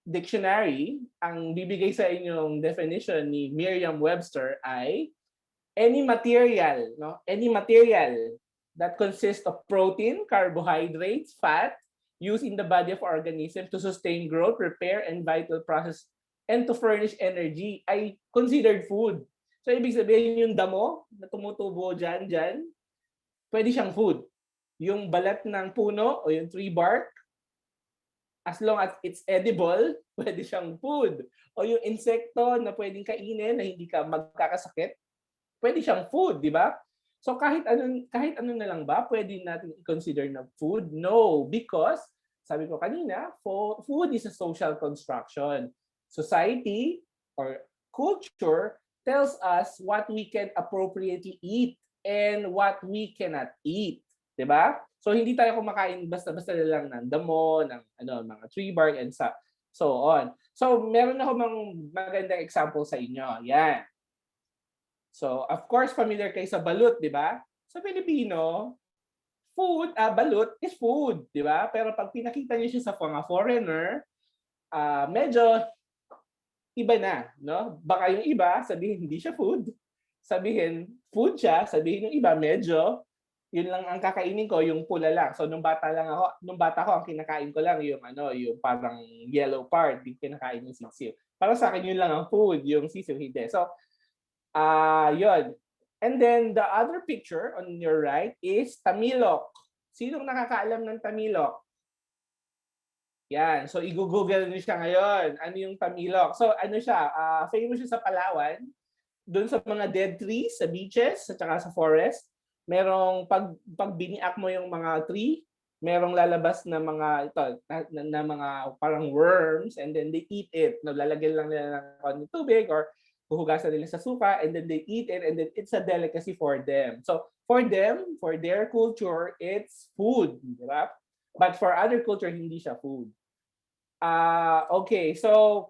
dictionary, ang bibigay sa inyong definition ni Merriam-Webster ay any material, no? Any material that consists of protein, carbohydrates, fat used in the body of organism to sustain growth, repair, and vital process and to furnish energy ay considered food. So ibig sabihin yung damo na tumutubo dyan, pwede siyang food. Yung balat ng puno o yung tree bark, as long as it's edible, pwede siyang food. O yung insekto na pwedeng kainin na hindi ka magkakasakit, pwede siyang food, di ba? So kahit ano na lang ba, pwede natin i-consider na food? No, because sabi ko kanina, food is a social construction. Society or culture tells us what we can appropriately eat and what we cannot eat. Diba? So hindi tayo kumakain basta-basta lang ng damo, ng mga tree bark and so on. So meron ako magandang example sa inyo. Yan. So of course familiar kayo sa balut, 'di ba? Sa Filipino, balut is food, 'di ba? Pero pag pinakita niyo siya sa mga foreigner, medyo iba na, no? Baka yung iba sabihin hindi siya food. Sabihin food siya, sabihin yung iba medyo yun lang ang kakainin ko, yung pula lang. So nung bata ko, ang kinakain ko lang yung yung parang yellow part, yung kinakain yung sisiw. Para sa akin yun lang ang food, yung sisiw hindi. So yun. And then the other picture on your right is tamilok. Sinong nakakaalam ng tamilok? Yan. So i-google niyo siya ngayon. Ano yung tamilok? So siya, famous siya sa Palawan, doon sa mga dead trees, sa beaches, at saka sa forest. Merong pag biniak mo yung mga tree, merong lalabas na mga na mga parang worms, and then they eat it. Lalagyan lang nila ng tubig or huhugasan nila sa suka, and then they eat it, and then it's a delicacy for them. So for them, for their culture, it's food, di ba? But for other culture, hindi siya food. Okay, so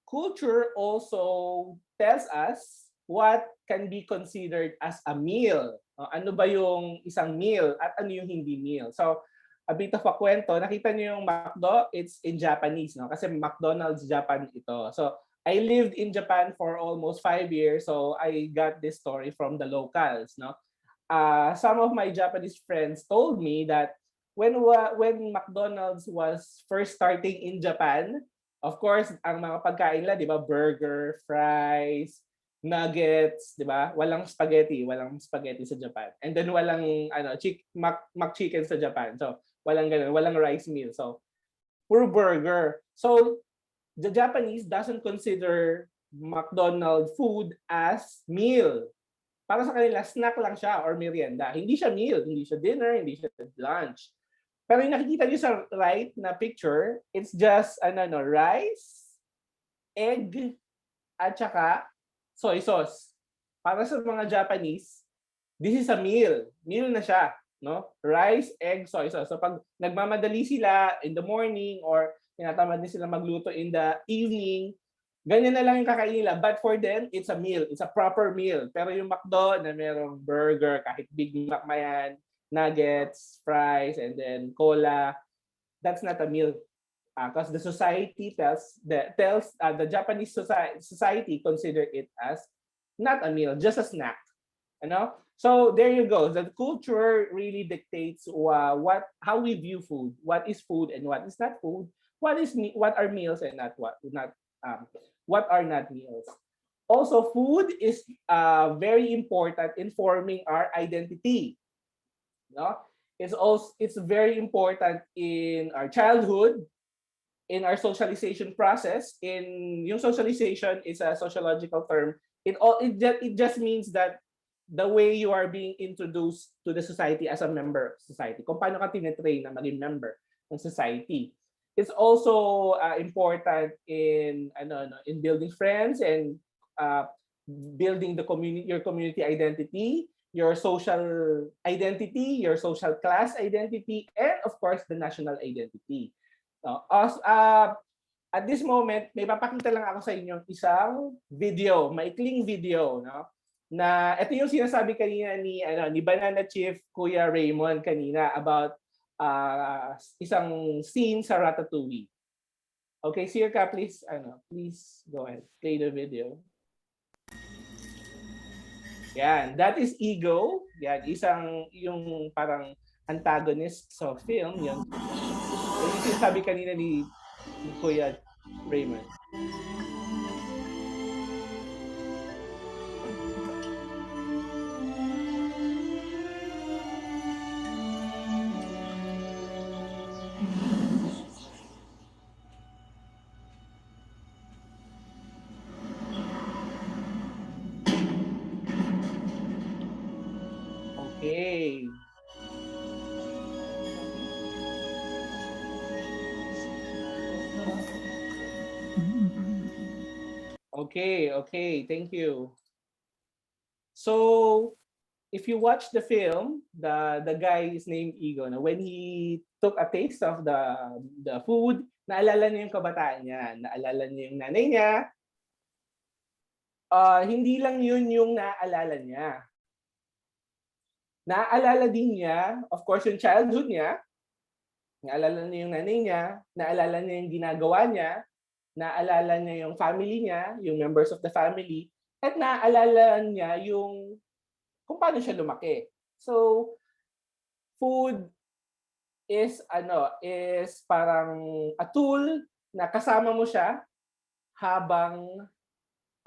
culture also tells us what can be considered as a meal. Ano ba yung isang meal at ano yung hindi meal? So, a bit of a kwento. Nakita niyo yung McDo, it's in Japanese, no? Kasi McDonald's Japan ito. So, I lived in Japan for almost 5 years, so I got this story from the locals, no? Some of my Japanese friends told me that when McDonald's was first starting in Japan, of course, ang mga pagkain nila, di ba, burger, fries, nuggets, di ba? Walang spaghetti sa Japan. And then walang McChicken sa Japan. So, walang ganun, walang rice meal. So, puro burger. So, the Japanese doesn't consider McDonald's food as meal. Para sa kanila, snack lang siya or merienda. Hindi siya meal, hindi siya dinner, hindi siya lunch. Pero yung nakikita niyo sa right na picture, it's just rice, egg, at saka soy sauce. Para sa mga Japanese, this is a meal. Meal na siya, no? Rice, egg, soy sauce. So pag nagmamadali sila in the morning or tinatamad din sila magluto in the evening, ganyan na lang yung kakainin nila. But for them, it's a meal. It's a proper meal. Pero yung McDo na merong burger, kahit Big Mac man yan, nuggets, fries, and then cola. That's not a meal. Because the society the Japanese society consider it as not a meal, just a snack. You know? So there you go. The culture really dictates how we view food, what is food and what is not food, what are meals and what are not meals. Also, food is very important in forming our identity. No? It's very important in our childhood, in our socialization process. Yung socialization is a sociological term. It just means that the way you are being introduced to the society as a member of society. Kung paano ka tinetrain na maging member ng society. It's also important in building friends and building your community identity, your social identity, your social class identity, and of course the national identity. At this moment, may papakita lang ako sa inyo isang video, maikling video, no? Na ito yung sinasabi kanina ni Banana Chief Kuya Raymond kanina about isang scene sa Ratatouille. Okay, SEARCA, please go ahead, play the video. Yan, that is Ego. Yan, yung parang antagonist sa film. Yan. Yung sinasabi kanina ni Kuya Raymond. Okay. Okay, thank you. So, if you watch the film, the guy is named Ego. Now, when he took a taste of the food, naalala niya yung kabataan niya, naalala niya yung nanay niya. Hindi lang yun yung naalala niya. Naalala din niya, of course, yung childhood niya. Naalala niya yung nanay niya, naalala niya yung ginagawa niya, naalala niya yung family niya, yung members of the family, at naalala niya yung kung paano siya lumaki. So, food is parang a tool na kasama mo siya habang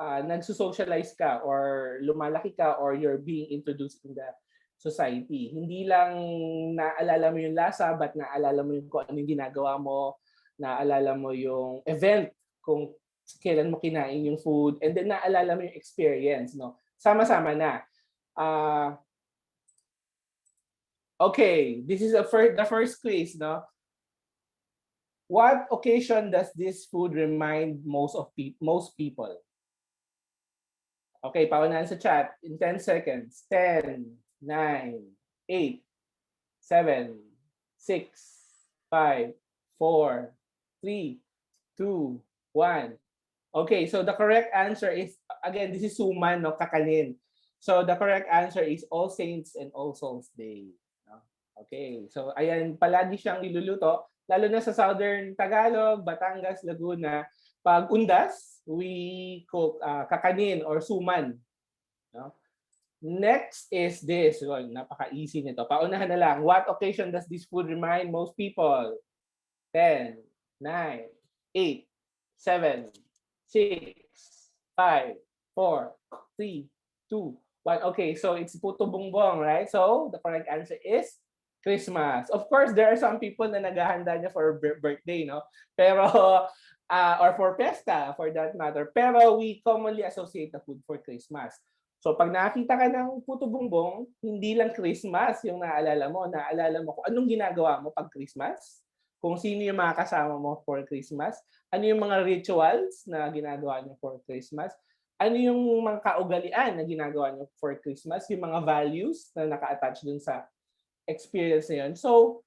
nagsusocialize ka or lumalaki ka or you're being introduced in the society. Hindi lang naalala mo yung lasa, but naalala mo yung kung ano yung ginagawa mo, naalala mo yung event, kung kailan mo kinain yung food, and then naalala mo yung experience, no? Sama-sama na. Okay, this is the first quiz, no? What occasion does this food remind most people? Okay, paunahan sa chat in 10 seconds. 10, 9, 8, 7, 6, 5, 4, 3, 2, 1. Okay, so the correct answer is, again, this is suman, no, kakanin. So the correct answer is All Saints and All Souls Day. Okay, so ayan, palagi siyang niluluto, lalo na sa Southern Tagalog, Batangas, Laguna. Pag undas, we cook kakanin or suman. No? Next is this. Oh, napaka-easy nito. Paunahan na lang. What occasion does this food remind most people? 10, 9, 8, 7, 6, 5, 4, 3, 2, 1. Okay, so it's puto bongbong, right? So the correct answer is Christmas. Of course, there are some people na naghahanda niya for birthday, no? Pero or for Pista, for that matter. Pero we commonly associate the food for Christmas. So pag nakita ka ng puto bongbong, hindi lang Christmas yung naalala mo kung anong ginagawa mo pag Christmas, kung sino yung mga kasama mo for Christmas, ano yung mga rituals na ginagawa niyo for Christmas, ano yung mga kaugalian na ginagawa niyo for Christmas, yung mga values na naka-attach dun sa experience na yun. So,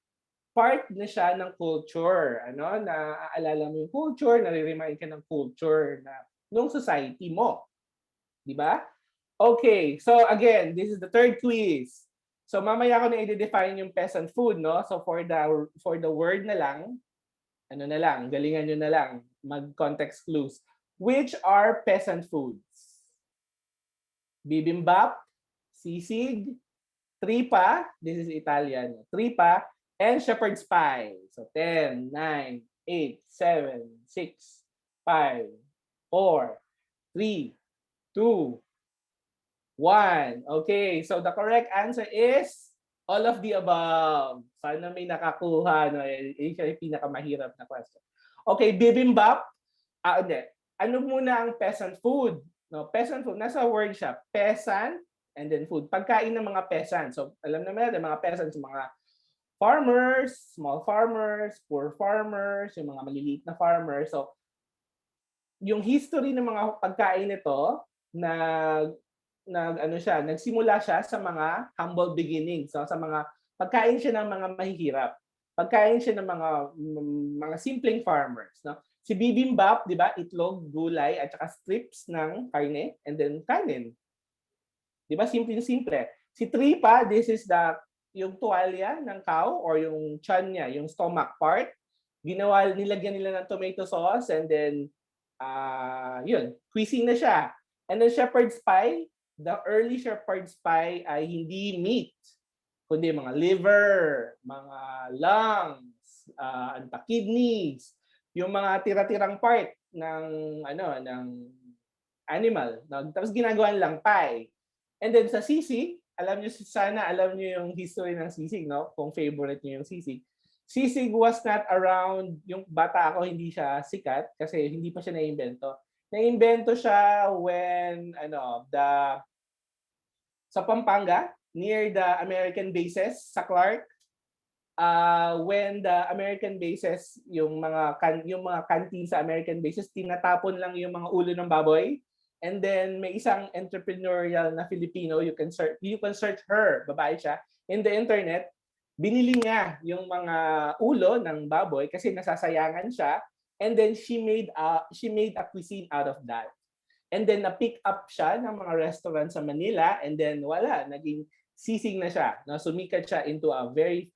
part na siya ng culture, naaalala mo yung culture, nare-remind ka ng culture na nung society mo. Di ba? Okay, so again, this is the third quiz. So mamaya ko na i-define yung peasant food, no? So for the word na lang, ano na lang, galingan nyo na lang, mag-context clues. Which are peasant foods? Bibimbap, sisig, tripa, this is Italian, tripa, and shepherd's pie. So 10, 9, 8, 7, 6, 5, 4, 3, 2, 1. Okay, so the correct answer is all of the above. Sana may nakakuha. No? Siya yung pinakamahirap na question. Okay, bibimbap. Hindi. Ano muna ang peasant food? No, peasant food. Nasa word siya. Peasant and then food. Pagkain ng mga peasant. So, alam naman natin, mga peasants, mga farmers, small farmers, poor farmers, yung mga maliliit na farmers. So, yung history ng mga pagkain nito, nagsimula siya sa mga humble beginnings. So, sa mga pagkain siya ng mga mahihirap. Pagkain siya ng mga simpleng farmers, no? Si bibimbap, 'di ba? Itlog, gulay at saka strips ng karne and then kanin. 'Di ba? Simple. Si tripa, this is yung tuwalya ng cow or yung tiyan niya, yung stomach part. Nilagyan nila ng tomato sauce and then cuisine na siya. And then shepherd's pie, the early shepherd's pie ay hindi meat, kundi mga liver, mga lungs, kidneys, yung mga tira-tirang part ng animal. Tapos ginagawa lang pie. And then sa sisig, alam niyo yung history ng sisig, no? Kung favorite niyo yung sisig. Sisig was not around, yung bata ako hindi siya sikat kasi hindi pa siya naimbento. Naimbento siya when sa Pampanga, near the American bases sa Clark. When the American bases, yung mga canteen sa American bases, tinatapon lang yung mga ulo ng baboy. And then may isang entrepreneurial na Filipino, you can search her, babae siya, in the internet. Binili niya yung mga ulo ng baboy kasi nasasayangan siya. And then she made a cuisine out of that. And then na-pick up siya ng mga restaurant sa Manila and then naging sisig na siya. No? Sumikat siya into a very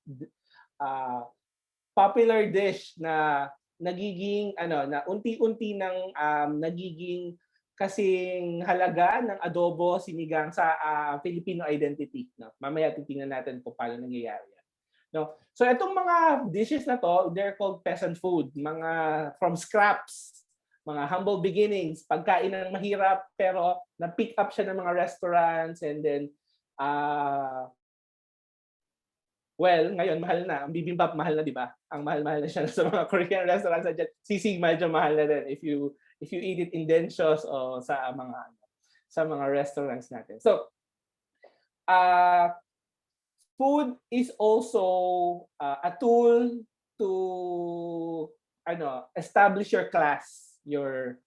popular dish na nagiging na unti-unti nang nagiging kasing halaga ng adobo sinigang sa Filipino identity, no? Mamaya titingnan natin kung paano nangyayari yan. No? So itong mga dishes na to, they're called peasant food, mga from scraps, mga humble beginnings, pagkain ng mahirap pero na-pick up siya ng mga restaurants and then ngayon mahal na. Ang bibimbap mahal na, di ba? Ang mahal-mahal na siya sa mga Korean restaurants at sisig medyo mahal na din if you eat it in densyos o sa mga restaurants natin. So, food is also a tool to establish your class, your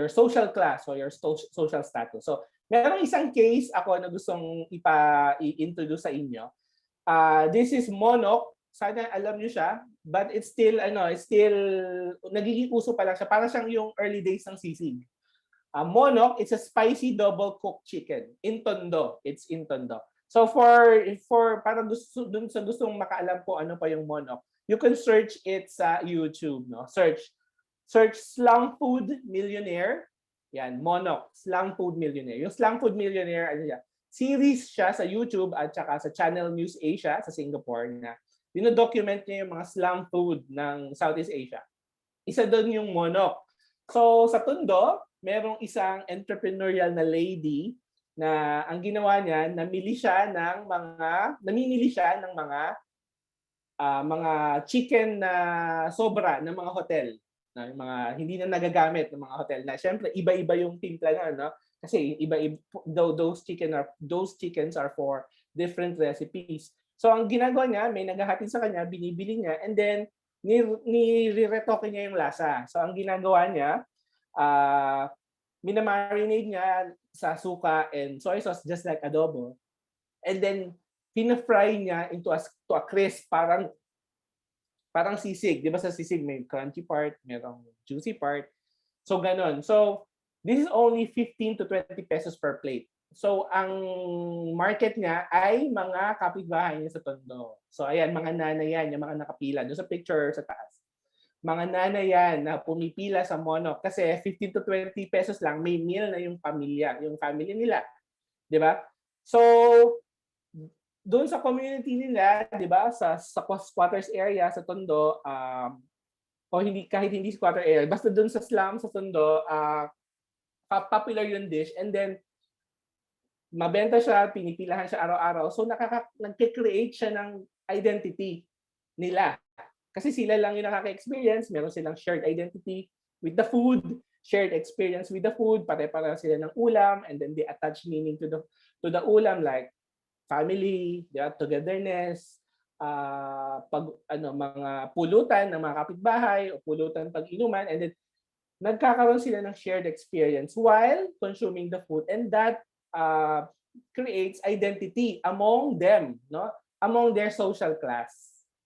social class or your social status. So, merong isang case ako na gustong i-introduce sa inyo. This is monok. Sana alam niyo siya, but it's still nagiging uso pa lang siya. Para siyang yung early days ng sisig. Monok, it's a spicy double cooked chicken in tondo. It's in tondo. So para dun sa gustong makaalam ko ano pa yung monok, you can search it sa YouTube, no? Search Slang Food Millionaire. Yan, monok, Slang Food Millionaire. Yung Slang Food Millionaire, series siya sa YouTube at saka sa Channel News Asia sa Singapore na dino-document niya yung mga slang food ng Southeast Asia. Isa doon yung monok. So sa Tondo, merong isang entrepreneurial na lady na ang ginawa niya, namimili siya ng mga chicken na sobra ng mga hotel, na mga hindi na nagagamit ng mga hotel na syempre iba-iba yung timpla na, no? Kasi those chickens are for different recipes. So ang ginagawa niya, may naghahatid sa kanya, binibili niya, and then nire-retoke niya yung lasa. So ang ginagawa niya, minamarinate niya sa suka and soy sauce just like adobo. And then pina-fry niya to a crisp, parang sisig. Di ba sa sisig may crunchy part, merong juicy part. So ganon. So this is only 15 to 20 pesos per plate. So ang market niya ay mga kapitbahay niya sa Tondo. So ayan, mga nanay yan, yung mga nakapila doon sa picture sa taas. Mga nanay yan na pumipila sa monok kasi 15 to 20 pesos lang may meal na yung pamilya, yung family nila. 'Di ba? So doon sa community nila, 'di ba, sa squatters area sa Tondo, o hindi kahit hindi squatter area, basta doon sa slum sa Tondo, popular yung dish, and then mabenta siya, pinipilahan siya araw-araw. So nagke-create siya ng identity nila. Kasi sila lang yung nakaka-experience, meron silang shared identity with the food, shared experience with the food, pare-pareho sila ng ulam, and then they attach meaning to the ulam, like family, yeah, togetherness, mga pulutan ng mga kapitbahay o pulutan pag-inuman, and then nagkakaroon sila ng shared experience while consuming the food, and that creates identity among them, no? Among their social class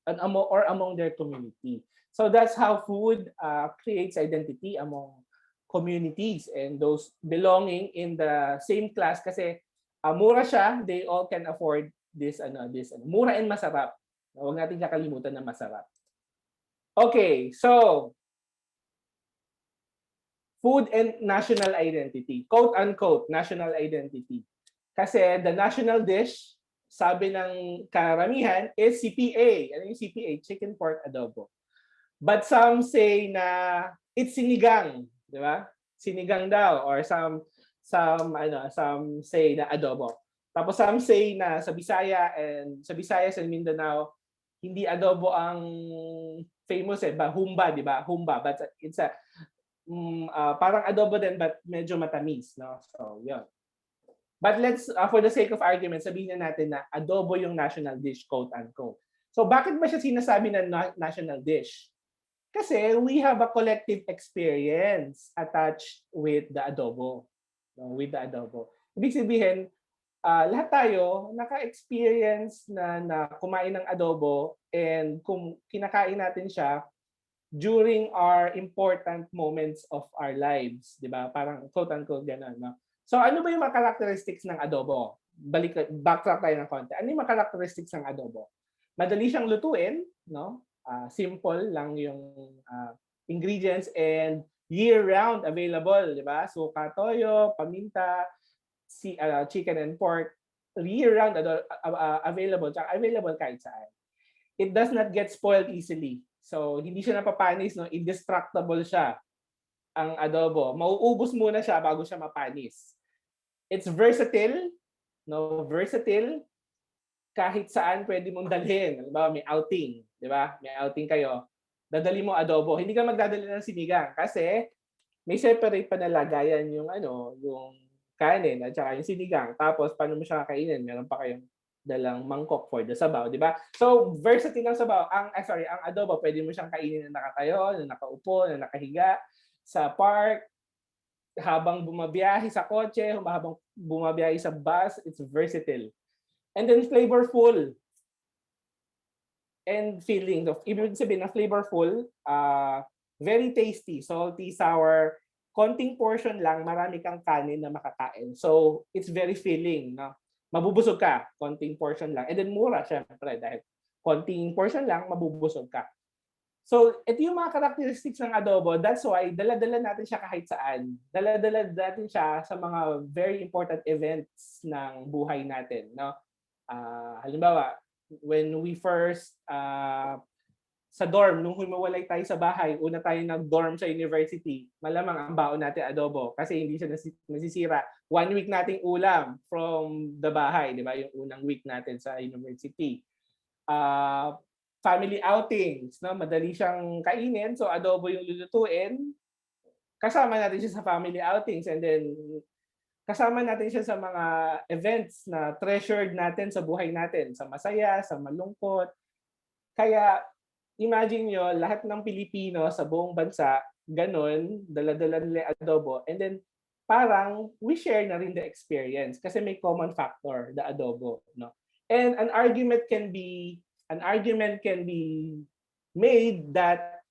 and among their community. So that's how food creates identity among communities and those belonging in the same class, kasi mura siya, they all can afford this mura and masarap. Huwag natin kakalimutan na masarap. Okay, so food and national identity, quote unquote national identity. Kasi the national dish, sabi ng karamihan, is CPA. Ano yung CPA? Chicken pork adobo. But some say na it's sinigang, di ba? Sinigang daw, or some say na adobo. Tapos some say na sa Visayas and Mindanao, hindi adobo ang famous humba, di ba? Humba, but it's parang adobo din but medyo matamis, no? So, yun. But let's, for the sake of argument, sabihin na natin na adobo yung national dish, quote unquote. So bakit ba siya sinasabi na national dish? Kasi we have a collective experience attached with the adobo. No? With the adobo. Ibig sabihin, lahat tayo naka-experience na kumain ng adobo, and kung kinakain natin siya during our important moments of our lives, di ba? Parang quote unquote gano'n, no? So ano ba yung mga characteristics ng adobo? Backtrack tayo ng konti. Ano yung mga characteristics ng adobo? Madali siyang lutuin, no? Simple lang yung ingredients, and year-round available, di ba? Suka, toyo, paminta, chicken and pork, year-round available, tsaka available kahit saan. It does not get spoiled easily. So hindi siya napapanis, no? Indestructible siya ang adobo. Mauubos muna siya bago siya mapanis. It's versatile, no? Versatile. Kahit saan pwede mong dalhin. Halimbawa, may outing, di ba? May outing kayo. Dadali mo adobo. Hindi ka magdadali ng sinigang kasi may separate pa na lagayan yung yung kanin at saka yung sinigang. Tapos paano mo siya kakainin? Meron pa kayong dalang mangkok for the sabaw, di ba? So, versatile ng sabaw. Ang adobo, pwede mo siyang kainin na nakatayo, na nakaupo, na nakahiga sa park, habang bumabiyahe sa kotse, habang bumabiyahe sa bus. It's versatile. And then flavorful and filling. Ibig sabihin na flavorful, very tasty, salty, sour, konting portion lang, marami kang kanin na makakain. So, it's very filling, no? Mabubusog ka, konting portion lang. And then mura, syempre, dahil konting portion lang, mabubusog ka. So, ito yung mga characteristics ng adobo. That's why, dala-dala natin siya kahit saan. Dala-dala natin siya sa mga very important events ng buhay natin, no? Halimbawa, when we first, sa dorm, nung humiwalay tayo sa bahay, una tayo nag-dorm sa university, malamang ang baon natin adobo kasi hindi siya nasisira. 1 week nating ulam from the bahay, di ba? Yung unang week natin sa university. Family outings, no? Madali siyang kainin, so adobo yung lulutuin. Kasama natin siya sa family outings, and then kasama natin siya sa mga events na treasured natin sa buhay natin, sa masaya, sa malungkot. Kaya imagine nyo, lahat ng Pilipino sa buong bansa, ganun, dala-dala nila adobo, and then parang we share na rin the experience kasi may common factor, the adobo, no? And an argument can be made that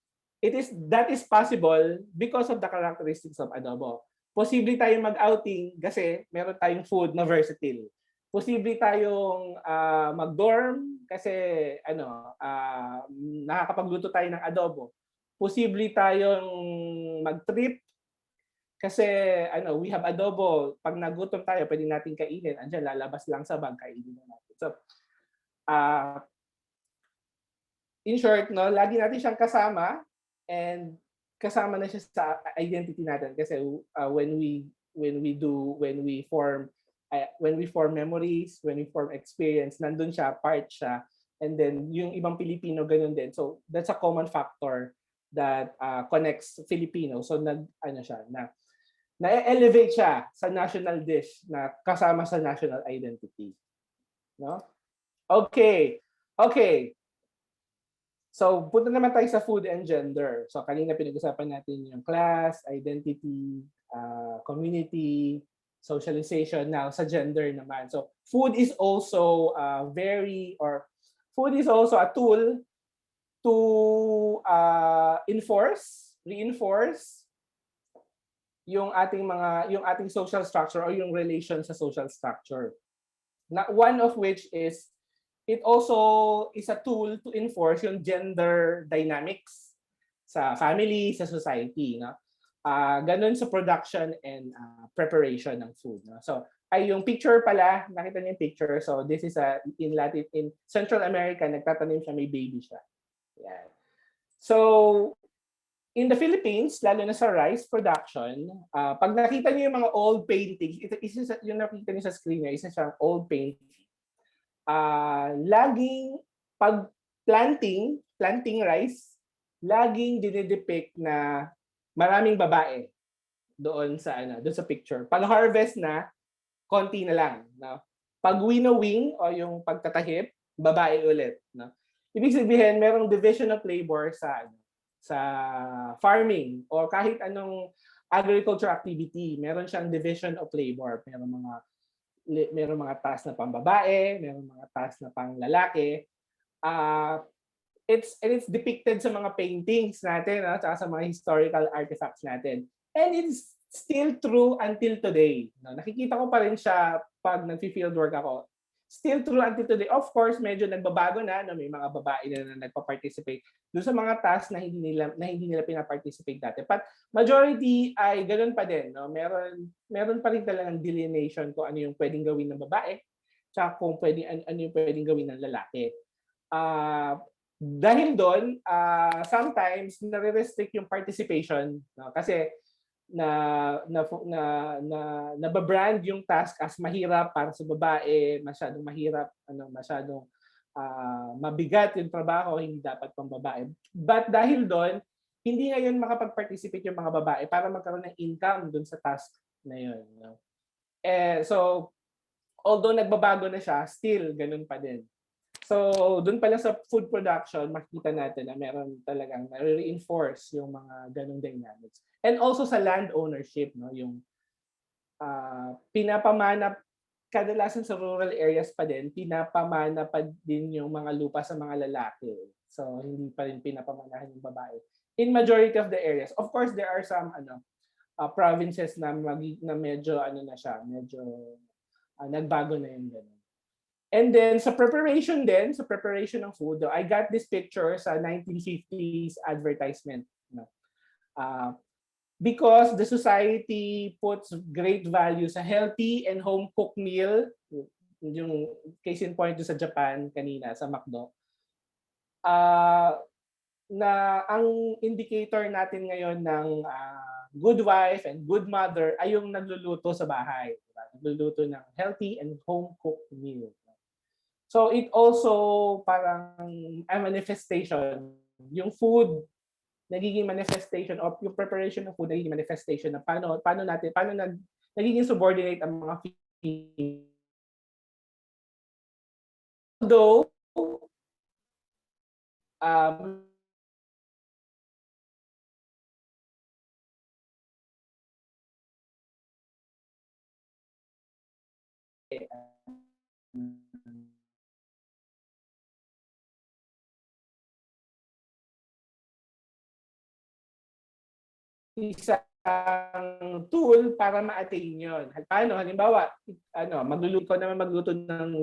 that is possible because of the characteristics of adobo. Posible tayong mag-outing kasi meron tayong food na versatile. Posible tayong mag-dorm kasi nakakapagluto tayo ng adobo. Posible tayong mag-trip kasi we have adobo. Pag nagutom tayo, pwede natin kainin. Andiyan, lalabas lang sa bag, kainin na natin. So, in short, no, lagi natin siyang kasama and kasama na siya sa identity natin kasi when we form memories, when we form experience, nandun siya, part siya. And then yung ibang Pilipino ganun din. So that's a common factor that connects Filipino. So na-elevate siya sa national dish na kasama sa national identity. No? Okay. So, punta naman tayo sa food and gender. So, kanina pinag-usapan natin yung class, identity, community, socialization. Now, sa gender naman. So, food is also food is also a tool to reinforce yung ating social structure or yung relation sa social structure. One of which is it also is a tool to enforce yung gender dynamics sa family, sa society. No? Ganun sa production and preparation ng food. No? So, yung picture pala, nakita niyo yung picture. So, this is in Central America, nagtatanim siya, may baby siya. Yan. So, in the Philippines, lalo na sa rice production, pag nakita niyo yung mga old paintings, yung nakita niyo sa screen niya, isa siyang old painting. Laging pag planting rice, laging dinidepict na maraming babae doon sa picture. Pag harvest na, konti na lang, no? Pag winnowing o yung pagtatahip, babae ulit, no? Ibig sabihin, merong division of labor sa farming o kahit anong agriculture activity, meron siyang division of labor. Merong mga task na pambabae, merong mga task na panglalaki. It's depicted sa mga paintings natin, at sa mga historical artifacts natin. And it's still true until today. No? Nakikita ko pa rin siya pag nag-field work ako. Still true until today. Of course, medyo nagbabago na. No? May mga babae na nagpa-participate doon sa mga tasks na hindi nila pina-participate dati. But majority ay ganoon pa din. No? Meron pa rin talagang delineation kung ano yung pwedeng gawin ng babae tsaka kung ano yung pwedeng gawin ng lalaki. Dahil doon, sometimes nare-restrict yung participation. No? Kasi nababrand yung task as mahirap para sa babae, masyadong mahirap, masyadong mabigat yung trabaho, hindi dapat pang babae. But dahil doon, hindi ngayon makapag-participate yung mga babae para magkaroon ng income doon sa task na yun. No? So, although nagbabago na siya, still ganun pa din. So, doon pala sa food production, makikita natin na meron talagang na-reinforce yung mga ganung dynamics. And also sa land ownership, no, yung pinapamana, kadalasan sa rural areas pa din, pinapamana pa din yung mga lupa sa mga lalaki. So, hindi pa rin pinapamanahan yung babae. In majority of the areas. Of course, there are some provinces na medyo nagbago na yung ganun. And then sa preparation ng food, I got this picture sa 1950s advertisement. Because the society puts great value sa healthy and home-cooked meal, yung case in point sa Japan kanina, sa McDo, na ang indicator natin ngayon ng good wife and good mother ay yung nagluluto sa bahay. Diba? Nagluluto ng healthy and home-cooked meal. So it also parang a manifestation. Yung food nagiging manifestation of yung preparation ng food nagiging manifestation na paano nagiging subordinate ang mga Filipino. Although isa tool para ma-attain yun. Paano? Halimbawa, magluluto naman magluto ng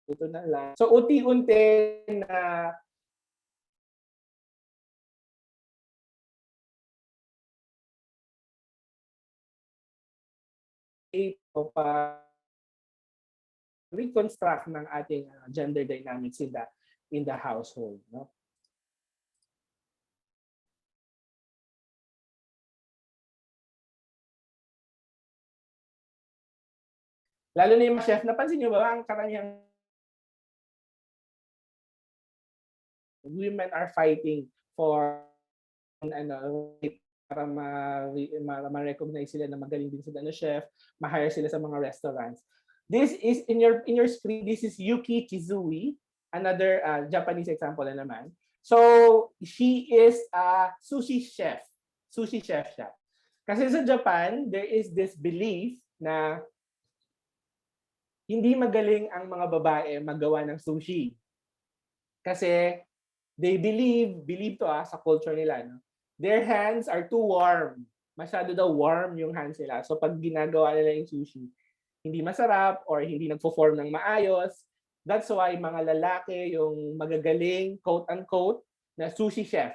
luto na lang. So, unti-unti na ito pa reconstruct ng ating gender dynamics in the household, no? Lalo na yung mga chef, napansin niyo ba ang karamihan women are fighting for para ma-recognize sila na magaling din sila na chef, ma-hire sila sa mga restaurants. This is in your screen, this is Yuki Chizui, another Japanese example na naman. So, she is a sushi chef. Sushi chef siya. Kasi sa Japan, there is this belief na hindi magaling ang mga babae magawa ng sushi. Kasi they believe to sa culture nila, no? Their hands are too warm. Masyado daw warm yung hands nila. So pag ginagawa nila yung sushi, hindi masarap or hindi nagpo-form ng maayos. That's why mga lalaki yung magagaling, quote-unquote, na sushi chef.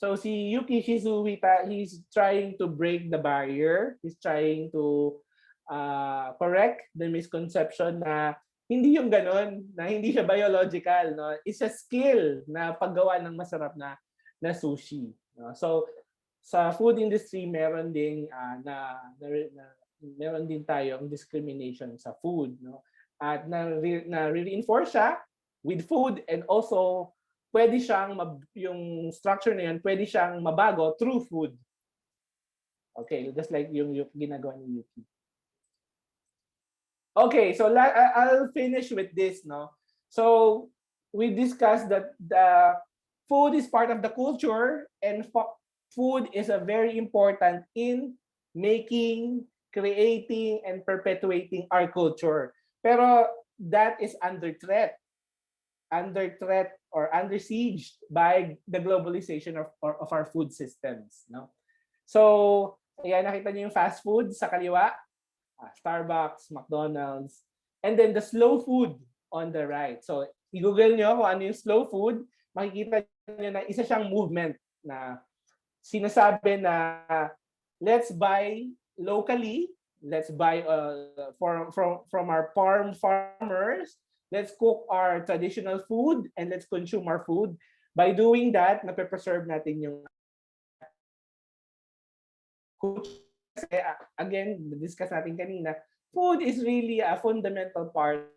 So si Yuki Shizui, he's trying to break the barrier. He's trying to correct the misconception na hindi yung ganun, na hindi siya biological, no? It's a skill na paggawa ng masarap na sushi, no? So sa food industry meron ding meron din tayong discrimination sa food, no? At na-reinforce siya with food, and also pwede siyang yung structure na yan, pwede siyang mabago through food. Okay, just like yung ginagawa ni Yuki. Okay, so I'll finish with this, no? So we discussed that the food is part of the culture, and food is a very important in making, creating, and perpetuating our culture. Pero that is under threat or under siege by the globalization of our food systems, no? So, ayan, nakita niyo yung fast food sa kaliwa. Starbucks, McDonald's, and then the slow food on the right. So, i-google nyo kung ano yung slow food, makikita nyo na isa siyang movement na sinasabi na let's buy locally, let's buy from our farmers, let's cook our traditional food, and let's consume our food. By doing that, nape-preserve natin yung culture. Kasi, again, discuss natin kanina, food is really a fundamental part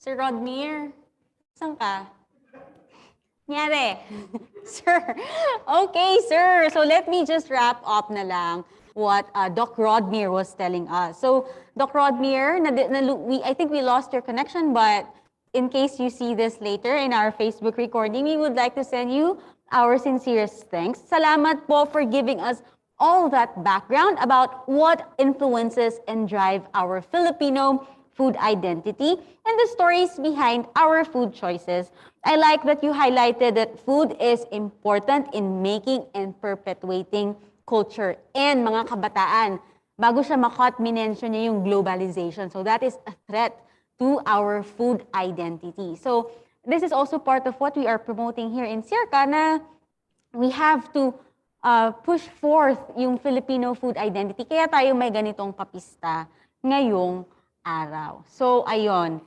Sir Rodmir, saan ka? Nyari. Sir. Okay, sir. So let me just wrap up na lang what Doc Rodmir was telling us. So, Doc Rodmir, I think we lost your connection, but in case you see this later in our Facebook recording, we would like to send you our sincerest thanks. Salamat po for giving us all that background about what influences and drive our Filipino food identity and the stories behind our food choices. I like that you highlighted that food is important in making and perpetuating culture. And mga kabataan, bago siya makot, minention niya yung globalization. So that is a threat to our food identity. So this is also part of what we are promoting here in SEARCA, na we have to push forth yung Filipino food identity. Kaya tayo may ganitong papista ngayong araw. So, ayun.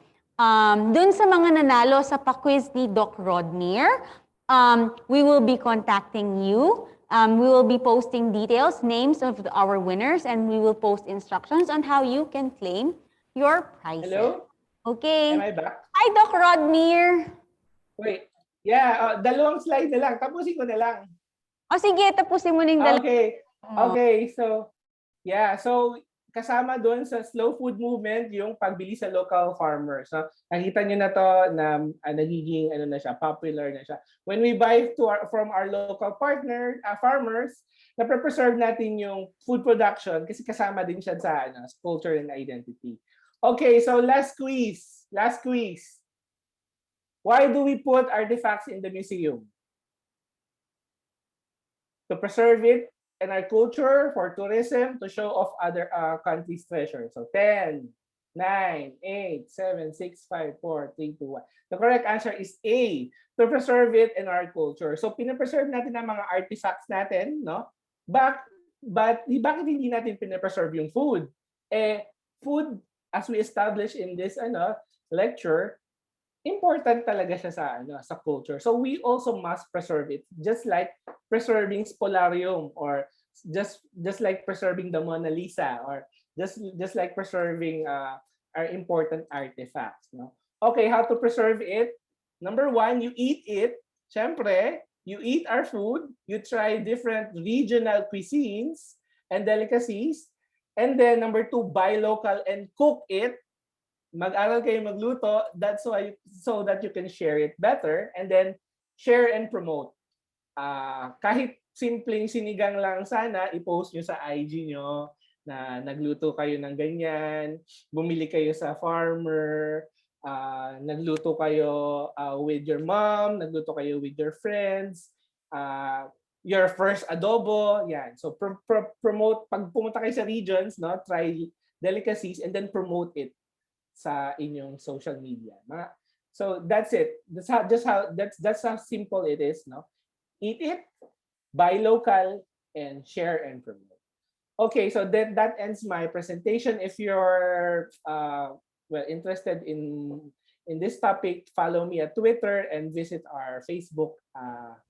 Dun sa mga nanalo sa pa-quiz ni Doc Rodnir, we will be contacting you. We will be posting details, names of our winners, and we will post instructions on how you can claim your prizes. Hello? Okay. Am I back? Hi, Doc Rodnir. Wait. Yeah, dalawang slide na lang. Tapusin ko na lang. O sige, tapusin mo na yung dalawa. Okay. Okay, so yeah, so kasama doon sa slow food movement yung pagbili sa local farmers. So, nakita niyo na to na nagiging ano na siya, popular na siya. When we buy from our local partner, farmers, na-preserve natin yung food production kasi kasama din siya sa culture and identity. Okay, so last quiz. Last quiz. Why do we put artifacts in the museum? To preserve it and our culture, for tourism, to show off other countries' treasure. So 10, 9, 8, 7, 6, 5, 4, 3, 2, 1. The correct answer is A, to preserve it in our culture. So pinapreserve natin ang mga artifacts natin, no? But bakit hindi natin pinapreserve yung food? Food, as we established in this lecture, important talaga siya sa culture. So we also must preserve it, just like preserving spolarium, or just like preserving the Mona Lisa, or just like preserving our important artifacts. No? Okay, how to preserve it? Number 1, you eat it. Syempre, you eat our food. You try different regional cuisines and delicacies. And then number 2, buy local and cook it. Mag-aral kayo magluto, that's why, so that you can share it better, and then share and promote. Kahit simpleng sinigang lang sana, i-post nyo sa IG nyo na nagluto kayo ng ganyan, bumili kayo sa farmer, nagluto kayo with your mom, nagluto kayo with your friends, your first adobo, yan. So promote, pag pumunta kayo sa regions, no, try delicacies and then promote it sa inyong social media. So that's it. That's how simple it is, no? Eat it, buy local, and share and promote. Okay, so then that ends my presentation. If you're interested in this topic, follow me at Twitter and visit our Facebook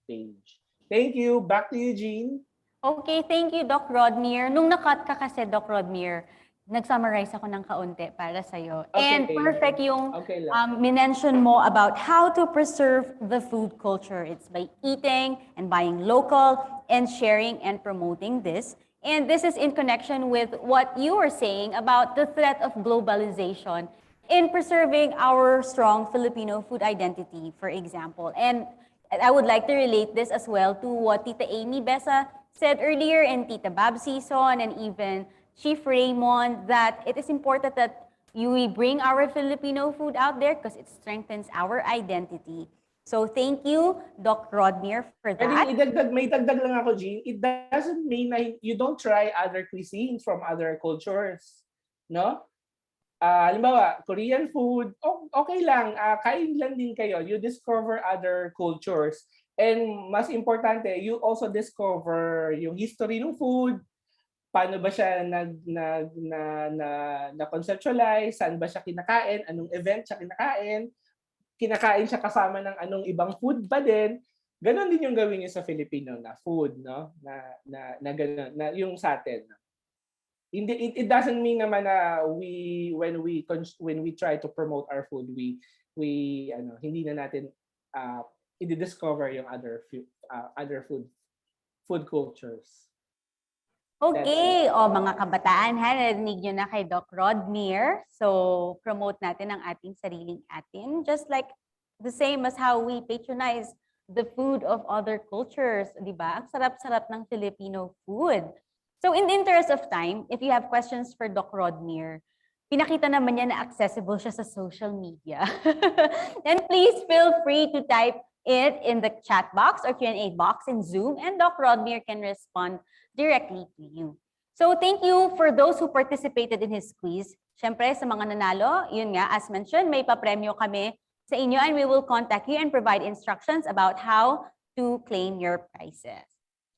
page. Thank you. Back to you, Jean. Okay, thank you, Doc Rodnir. Nung nakat ka kasi, Doc Rodnir, nag-summarize ako ng kaunti para sa'yo. Okay. And perfect yung Okay minention mo about how to preserve the food culture. It's by eating and buying local and sharing and promoting this. And this is in connection with what you were saying about the threat of globalization in preserving our strong Filipino food identity, for example. And I would like to relate this as well to what Tita Amy Besa said earlier, and Tita Bab Season, and even Chief Raymond, that it is important that we bring our Filipino food out there because it strengthens our identity. So thank you, Doc Rodnir, for that. May dagdag lang ako, Jean. It doesn't mean na you don't try other cuisines from other cultures. No? Halimbawa, Korean food, okay lang. Kain lang din kayo. You discover other cultures. And mas importante, you also discover yung history ng food, paano ba siya na-conceptualize, saan ba siya kinakain, anong event siya kinakain siya kasama ng anong ibang food ba din. Ganon din yung gawin niyo sa Filipino na food, no? Na ganon, na yung sa atin. It doesn't mean naman na when we try to promote our food, we hindi na natin i-discover yung other food cultures. Okay, mga kabataan, narinig nyo na kay Doc Rodnir. So, promote natin ang ating sariling atin. Just like the same as how we patronize the food of other cultures. Diba? Ang sarap-sarap ng Filipino food. So, in the interest of time, if you have questions for Doc Rodnir, pinakita naman niya na accessible siya sa social media. And please feel free to type it in the chat box or Q&A box in Zoom, and Doc Rodnir can respond directly to you. So thank you for those who participated in his quiz. Siyempre, sa mga nanalo, yun nga, as mentioned, may papremyo kami sa inyo, and we will contact you and provide instructions about how to claim your prizes.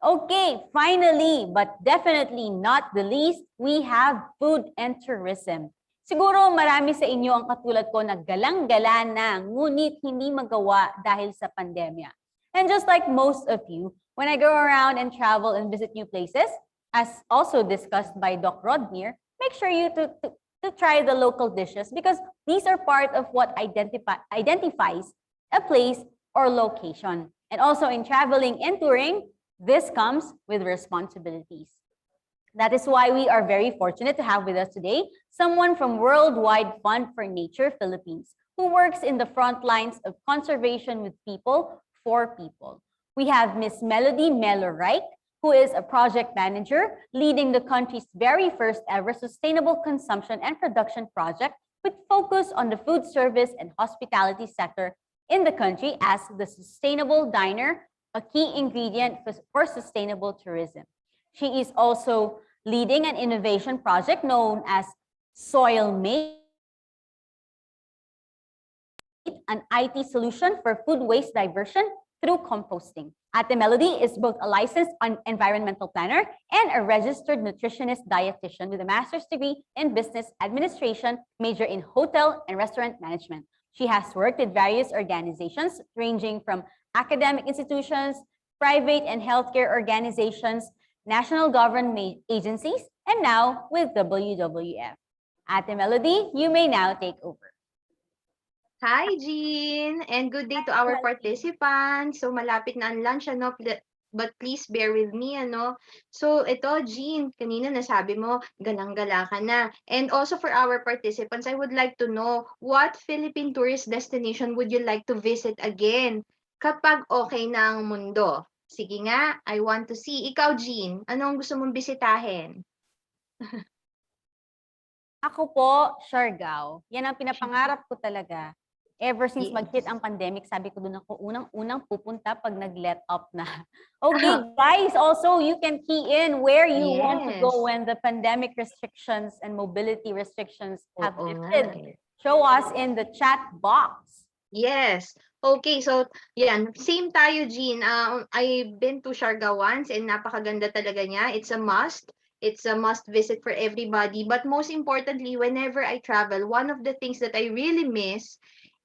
Okay, finally, but definitely not the least, we have food and tourism. Siguro marami sa inyo ang katulad ko na galang-gala na, ngunit hindi magawa dahil sa pandemya. And just like most of you, when I go around and travel and visit new places, as also discussed by Doc Rodnir, make sure you to try the local dishes because these are part of what identifies a place or location. And also in traveling and touring, this comes with responsibilities. That is why we are very fortunate to have with us today someone from Worldwide Fund for Nature Philippines, who works in the front lines of conservation with people for people. We have Miss Melody Melo-Reich, who is a project manager leading the country's very first ever sustainable consumption and production project with focus on the food service and hospitality sector in the country as the sustainable diner, a key ingredient for sustainable tourism. She is also leading an innovation project known as Soil Mate, an IT solution for food waste diversion through composting. Ate Melody is both a licensed environmental planner and a registered nutritionist dietitian with a master's degree in business administration, major in hotel and restaurant management. She has worked with various organizations ranging from academic institutions, private and healthcare organizations, national government agencies, and now with WWF. Ate Melody, you may now take over. Hi, Jean, and good day to our participants. So, malapit na ang lunch, ano, but please bear with me, ano. So, ito, Jean, kanina nasabi mo, galang-gala ka na. And also for our participants, I would like to know, what Philippine tourist destination would you like to visit again kapag okay na ang mundo? Sige nga, I want to see. Ikaw, Jean, ano ang gusto mong bisitahin? Ako po, Siargao. Yan ang pinapangarap ko talaga. Ever since Yes. mag-hit ang pandemic, sabi ko doon ako unang pupunta pag nag-let up na. Okay, guys, also you can key in where you want to go Yes. when the pandemic restrictions and mobility restrictions have Oo lifted. nga eh. Show us in the chat box. Yes. Okay, so yan, same tayo, Jean. I've been to Siargao once and napakaganda talaga niya. It's a must. It's a must visit for everybody. But most importantly, whenever I travel, one of the things that I really miss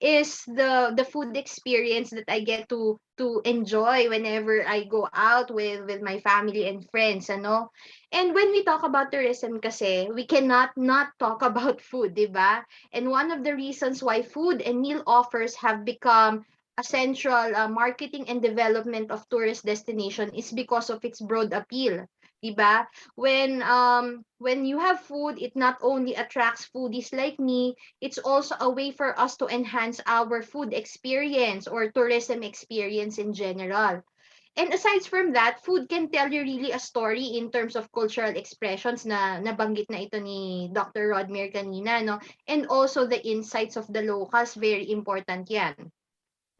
is the food experience that I get to enjoy whenever I go out with my family and friends, ano. And when we talk about tourism kasi, we cannot not talk about food, 'di ba? And one of the reasons why food and meal offers have become a central marketing and development of tourist destination is because of its broad appeal, 'di ba? When you have food, it not only attracts foodies like me, it's also a way for us to enhance our food experience or tourism experience in general. And aside from that, food can tell you really a story in terms of cultural expressions na nabanggit na ito ni Dr. Rodmir kanina, no? And also the insights of the locals, very important yan.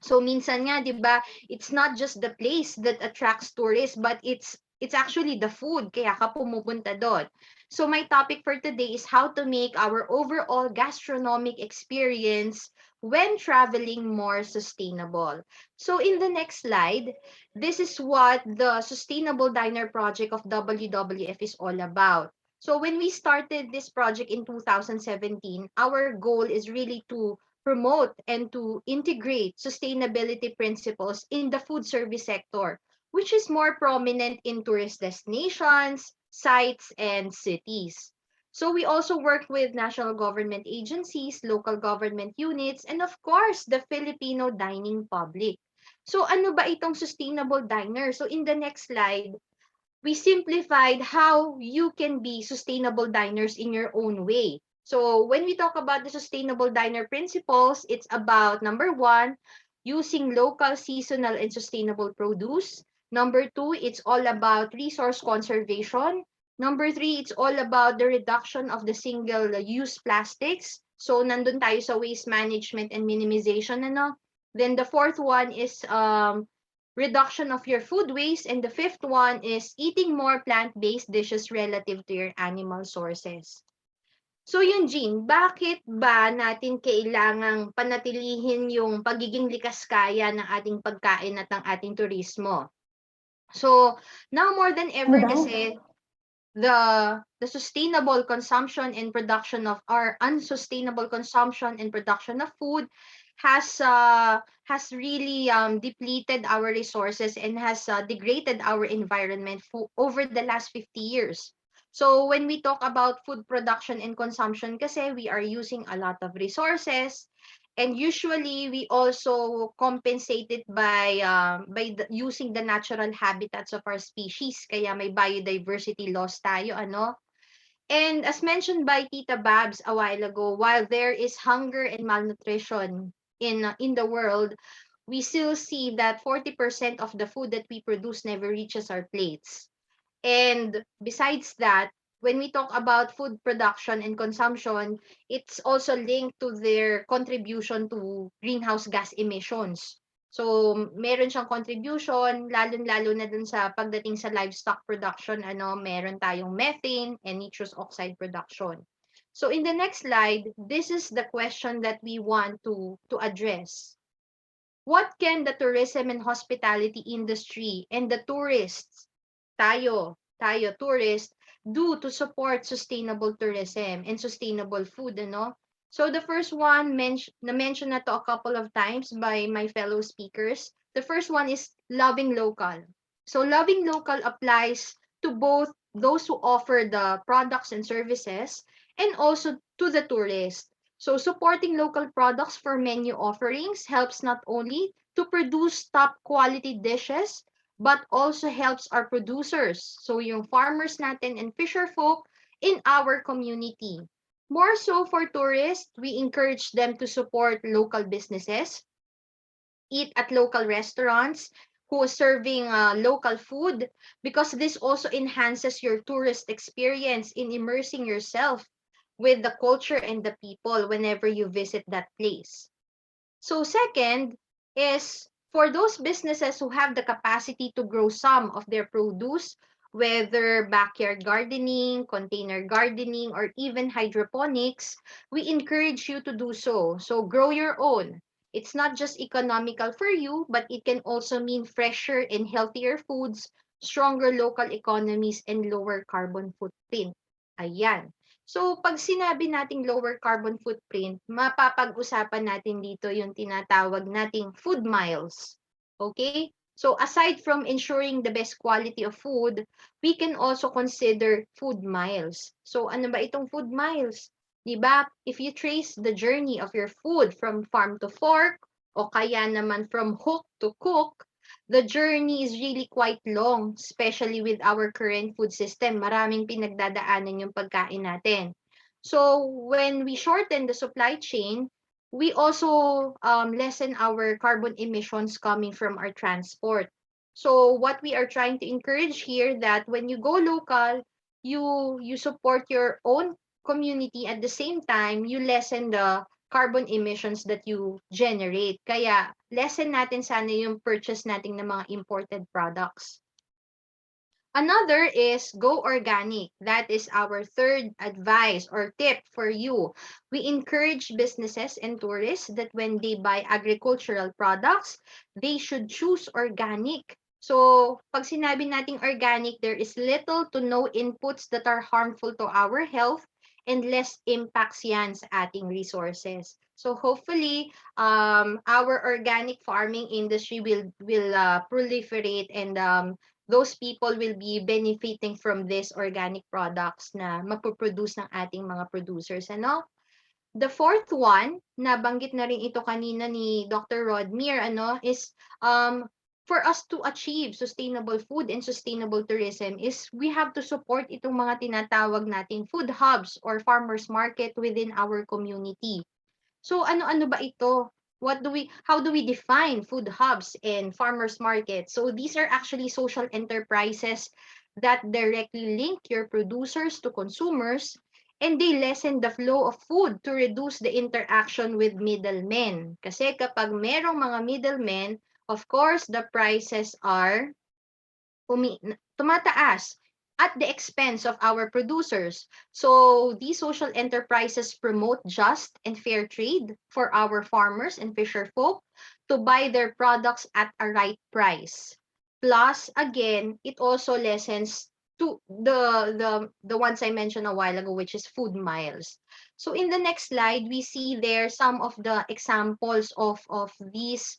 So minsan nga, 'di ba, it's not just the place that attracts tourists, but it's actually the food, kaya ka pumupunta doon. So my topic for today is how to make our overall gastronomic experience when traveling more sustainable. So in the next slide, this is what the Sustainable Diner Project of WWF is all about. So when we started this project in 2017, our goal is really to promote and to integrate sustainability principles in the food service sector, which is more prominent in tourist destinations, sites, and cities. So we also work with national government agencies, local government units, and of course, the Filipino dining public. So ano ba itong sustainable diner? So in the next slide, we simplified how you can be sustainable diners in your own way. So when we talk about the sustainable diner principles, it's about number 1, using local, seasonal, and sustainable produce. Number 2, it's all about resource conservation. Number 3, it's all about the reduction of the single-use plastics. So nandun tayo sa waste management and minimization, ano? Then the fourth one is reduction of your food waste, and the fifth one is eating more plant-based dishes relative to your animal sources. So yun, Jean, bakit ba natin kailangang panatilihin yung pagiging likas kaya ng ating pagkain at ng ating turismo? So now more than ever kasi the sustainable consumption and production of our unsustainable consumption and production of food has really depleted our resources and has degraded our environment over the last 50 years. So when we talk about food production and consumption kasi we are using a lot of resources, and usually we also compensate it by using the natural habitats of our species, kaya may biodiversity loss tayo, ano. And as mentioned by Tita Babs a while ago, while there is hunger and malnutrition in the world, we still see that 40% of the food that we produce never reaches our plates. And besides that, when we talk about food production and consumption, it's also linked to their contribution to greenhouse gas emissions. So, meron siyang contribution, lalo-lalo na dun sa pagdating sa livestock production, meron tayong methane and nitrous oxide production. So, in the next slide, this is the question that we want to address. What can the tourism and hospitality industry and the tourists, tayo tourists, do to support sustainable tourism and sustainable food, ano? So the first one, na-mention na to a couple of times by my fellow speakers. The first one is loving local. So loving local applies to both those who offer the products and services and also to the tourists. So supporting local products for menu offerings helps not only to produce top quality dishes, but also helps our producers. So yung farmers natin and fisher folk in our community. More so for tourists, we encourage them to support local businesses, eat at local restaurants who are serving local food, because this also enhances your tourist experience in immersing yourself with the culture and the people whenever you visit that place. So second is for those businesses who have the capacity to grow some of their produce, whether backyard gardening, container gardening, or even hydroponics, we encourage you to do so. So grow your own. It's not just economical for you, but it can also mean fresher and healthier foods, stronger local economies, and lower carbon footprint. Ayan. So, pag sinabi nating lower carbon footprint, mapapag-usapan natin dito yung tinatawag nating food miles. Okay? So, aside from ensuring the best quality of food, we can also consider food miles. So, ano ba itong food miles? Diba? If you trace the journey of your food from farm to fork, o kaya naman from hook to cook, the journey is really quite long, especially with our current food system. Maraming pinagdadaanan yung pagkain natin. So when we shorten the supply chain, we also lessen our carbon emissions coming from our transport. So what we are trying to encourage here, that when you go local, you support your own community, at the same time you lessen the carbon emissions that you generate. Kaya lessen natin sana yung purchase natin ng mga imported products. Another is go organic. That is our third advice or tip for you. We encourage businesses and tourists that when they buy agricultural products, they should choose organic. So, pag sinabi nating organic, there is little to no inputs that are harmful to our health and less impacts yan sa ating resources. So hopefully, our organic farming industry will proliferate, and those people will be benefiting from these organic products na mapoproduce ng ating mga producers. Ano? The fourth one, nabanggit na rin ito kanina ni Dr. Rodmir, is for us to achieve sustainable food and sustainable tourism is we have to support itong mga tinatawag nating food hubs or farmers market within our community. So ano-ano ba ito? How do we define food hubs and farmers markets? So these are actually social enterprises that directly link your producers to consumers, and they lessen the flow of food to reduce the interaction with middlemen. Kasi kapag merong mga middlemen, of course, the prices are tumataas at the expense of our producers. So these social enterprises promote just and fair trade for our farmers and fisher folk to buy their products at a right price, Plus, again, it also lessens to the ones I mentioned a while ago, which is food miles. So in the next slide, we see there some of the examples of these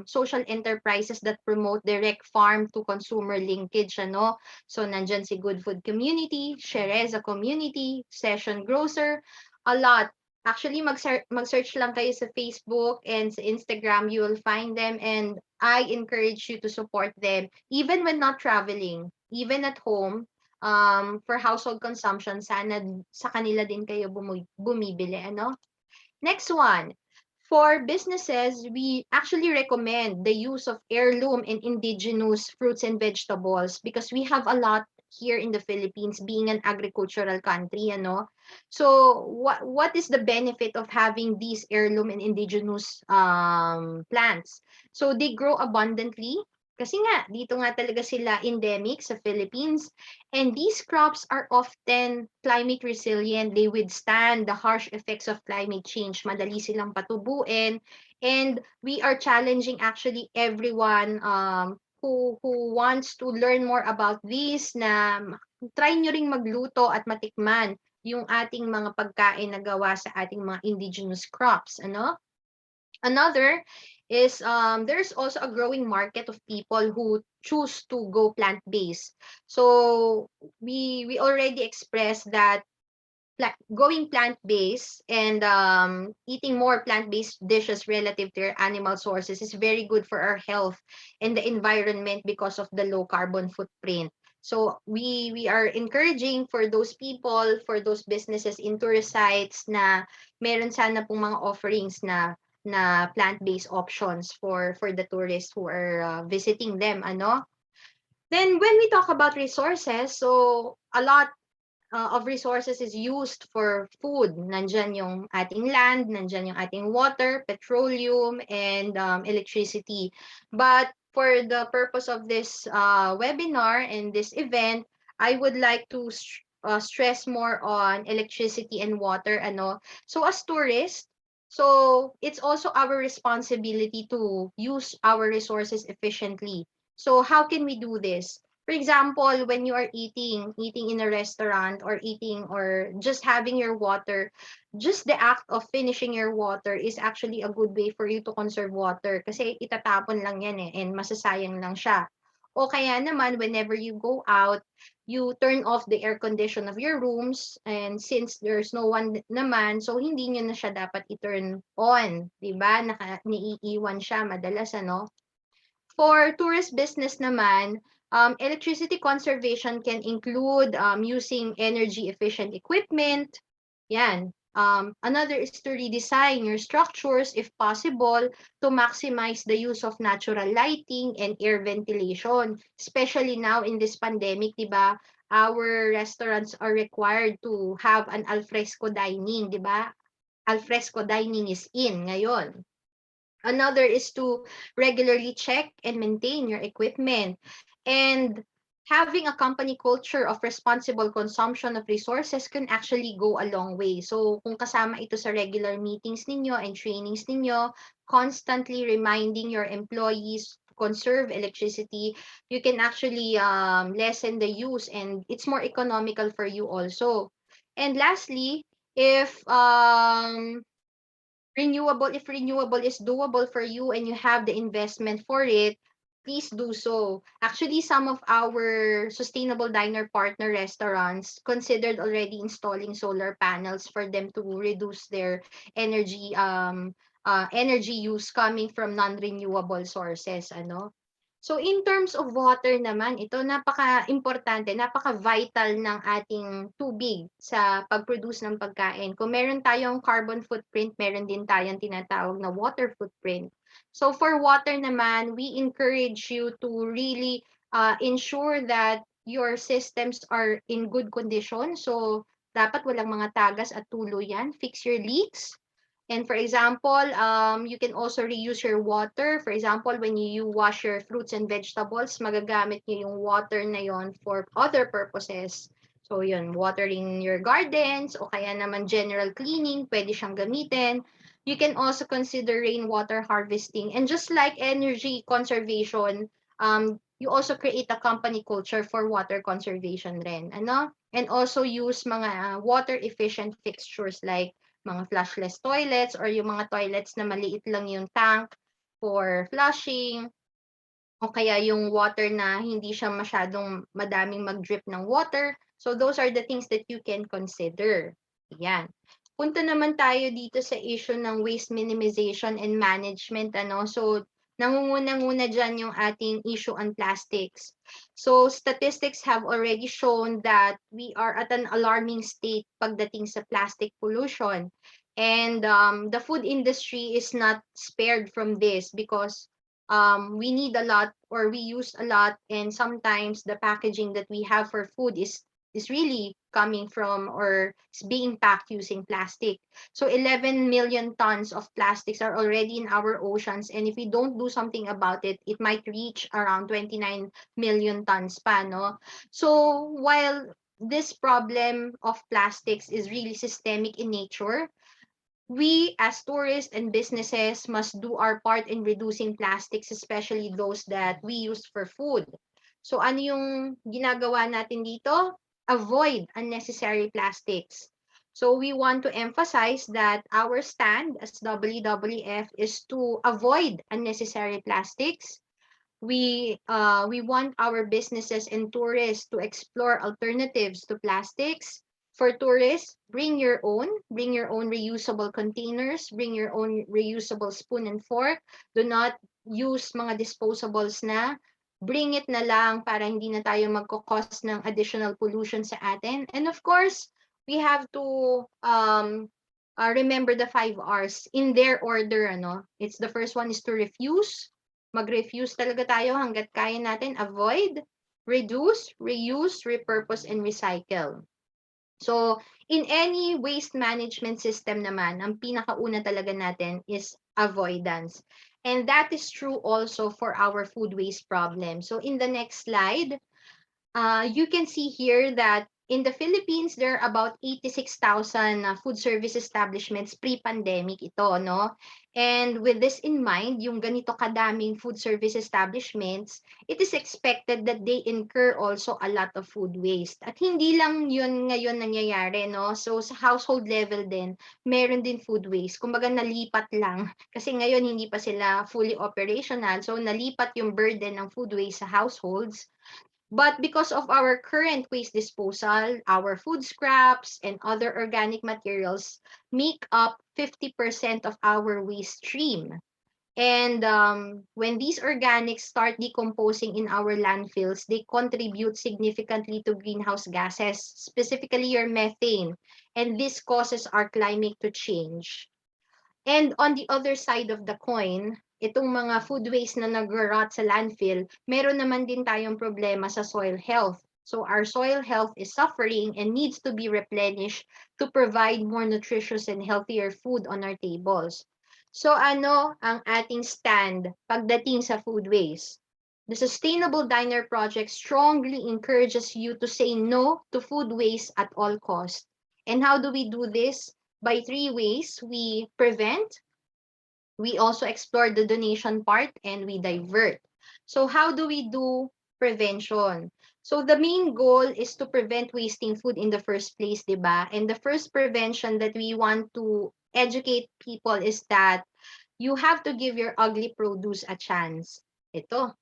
social enterprises that promote direct farm to consumer linkage, ano. So nandyan si Good Food Community, Shereza Community, Session Grocer, a lot. Actually, mag-search lang kayo sa Facebook and sa Instagram, you will find them, and I encourage you to support them even when not traveling, even at home. For household consumption, sana sa kanila din kayo bumibili, ano? Next one. For businesses, we actually recommend the use of heirloom and indigenous fruits and vegetables because we have a lot here in the Philippines, being an agricultural country, ano. So what is the benefit of having these heirloom and indigenous plants? So they grow abundantly kasi nga dito nga talaga sila endemic sa Philippines, and these crops are often climate resilient. They withstand the harsh effects of climate change. Madali silang patubuin, and we are challenging actually everyone who wants to learn more about this na try nyo ring magluto at matikman yung ating mga pagkain na gawa sa ating mga indigenous crops, ano? Another is there's also a growing market of people who choose to go plant-based. So we already expressed that going plant-based and eating more plant-based dishes relative to your animal sources is very good for our health and the environment because of the low carbon footprint. So we are encouraging for those people, for those businesses in tourist sites na meron sana pong mga offerings na plant-based options for the tourists who are visiting them, ano. Then when we talk about resources, so a lot of resources is used for food. Nandyan yung ating land, nandyan yung ating water, petroleum, and electricity. But for the purpose of this webinar and this event, I would like to stress more on electricity and water, ano. So as tourists, so it's also our responsibility to use our resources efficiently. So how can we do this? For example, when you are eating in a restaurant or eating or just having your water, just the act of finishing your water is actually a good way for you to conserve water kasi itatapon lang yan and masasayang lang siya. O kaya naman, whenever you go out, you turn off the air condition of your rooms, and since there's no one naman, so hindi nyo na siya dapat i-turn on, diba? Niiiwan siya madalas, ano? For tourist business naman, electricity conservation can include using energy efficient equipment. Yan. Another is to redesign your structures if possible to maximize the use of natural lighting and air ventilation. Especially now in this pandemic, diba? Our restaurants are required to have an alfresco dining, diba? Alfresco dining is in ngayon. Another is to regularly check and maintain your equipment. And having a company culture of responsible consumption of resources can actually go a long way. So kung kasama ito sa regular meetings ninyo and trainings ninyo, constantly reminding your employees to conserve electricity, you can actually lessen the use, and it's more economical for you also. And lastly, if renewable is doable for you and you have the investment for it, please do so. Actually, some of our sustainable diner partner restaurants considered already installing solar panels for them to reduce their energy energy use coming from non-renewable sources, ano. So in terms of water naman, ito napaka-importante, napaka-vital ng ating tubig sa pag-produce ng pagkain. Kung meron tayong carbon footprint, meron din tayong tinatawag na water footprint. So for water naman, we encourage you to really ensure that your systems are in good condition. So dapat walang mga tagas at tulo yan. Fix your leaks. And for example, you can also reuse your water. For example, when you wash your fruits and vegetables, magagamit nyo yung water na yon for other purposes. So yun, watering your gardens o kaya naman general cleaning, pwede siyang gamitin. You can also consider rainwater harvesting. And just like energy conservation, you also create a company culture for water conservation rin, ano? And also use mga water efficient fixtures like mga flushless toilets or yung mga toilets na maliit lang yung tank for flushing, o kaya yung water na hindi siya masyadong madaming mag-drip ng water. So those are the things that you can consider. Yan. Punta naman tayo dito sa issue ng waste minimization and management, ano? So nangunguna-nguna dyan yung ating issue on plastics. So statistics have already shown that we are at an alarming state pagdating sa plastic pollution. And the food industry is not spared from this because we need a lot, or we use a lot, and sometimes the packaging that we have for food is really coming from or is being packed using plastic. So 11 million tons of plastics are already in our oceans, and if we don't do something about it, it might reach around 29 million tons pa, no? So while this problem of plastics is really systemic in nature, we as tourists and businesses must do our part in reducing plastics, especially those that we use for food. So ano yung ginagawa natin dito? Avoid unnecessary plastics. So we want to emphasize that our stand as WWF is to avoid unnecessary plastics. We want our businesses and tourists to explore alternatives to plastics. For tourists, bring your own reusable containers, bring your own reusable spoon and fork. Do not use mga disposables na. Bring it na lang para hindi na tayo magkakos ng additional pollution sa atin. And of course, we have to remember the 5 R's in their order, ano. It's the first one is to refuse. Mag-refuse talaga tayo hanggat kaya natin. Avoid, reduce, reuse, repurpose, and recycle. So, in any waste management system naman, ang pinakauna talaga natin is avoidance. And that is true also for our food waste problem. So, in the next slide, you can see here that in the Philippines, there are about 86,000 food service establishments pre-pandemic ito, no? And with this in mind, yung ganito kadaming food service establishments, it is expected that they incur also a lot of food waste. At hindi lang yun ngayon nangyayari, no? So sa household level din, meron din food waste. Kumbaga nalipat lang. Kasi ngayon hindi pa sila fully operational. So nalipat yung burden ng food waste sa households. But because of our current waste disposal, our food scraps and other organic materials make up 50% of our waste stream. And when these organics start decomposing in our landfills, they contribute significantly to greenhouse gases, specifically your methane. And this causes our climate to change. And on the other side of the coin, itong mga food waste na nag-rot sa landfill, meron naman din tayong problema sa soil health. So our soil health is suffering and needs to be replenished to provide more nutritious and healthier food on our tables. So ano ang ating stand pagdating sa food waste? The Sustainable Diner Project strongly encourages you to say no to food waste at all costs. And how do we do this? By 3 ways. We prevent, we also explore the donation part, and we divert. So how do we do prevention? So the main goal is to prevent wasting food in the first place, diba? And the first prevention that we want to educate people is that you have to give your ugly produce a chance. Ito,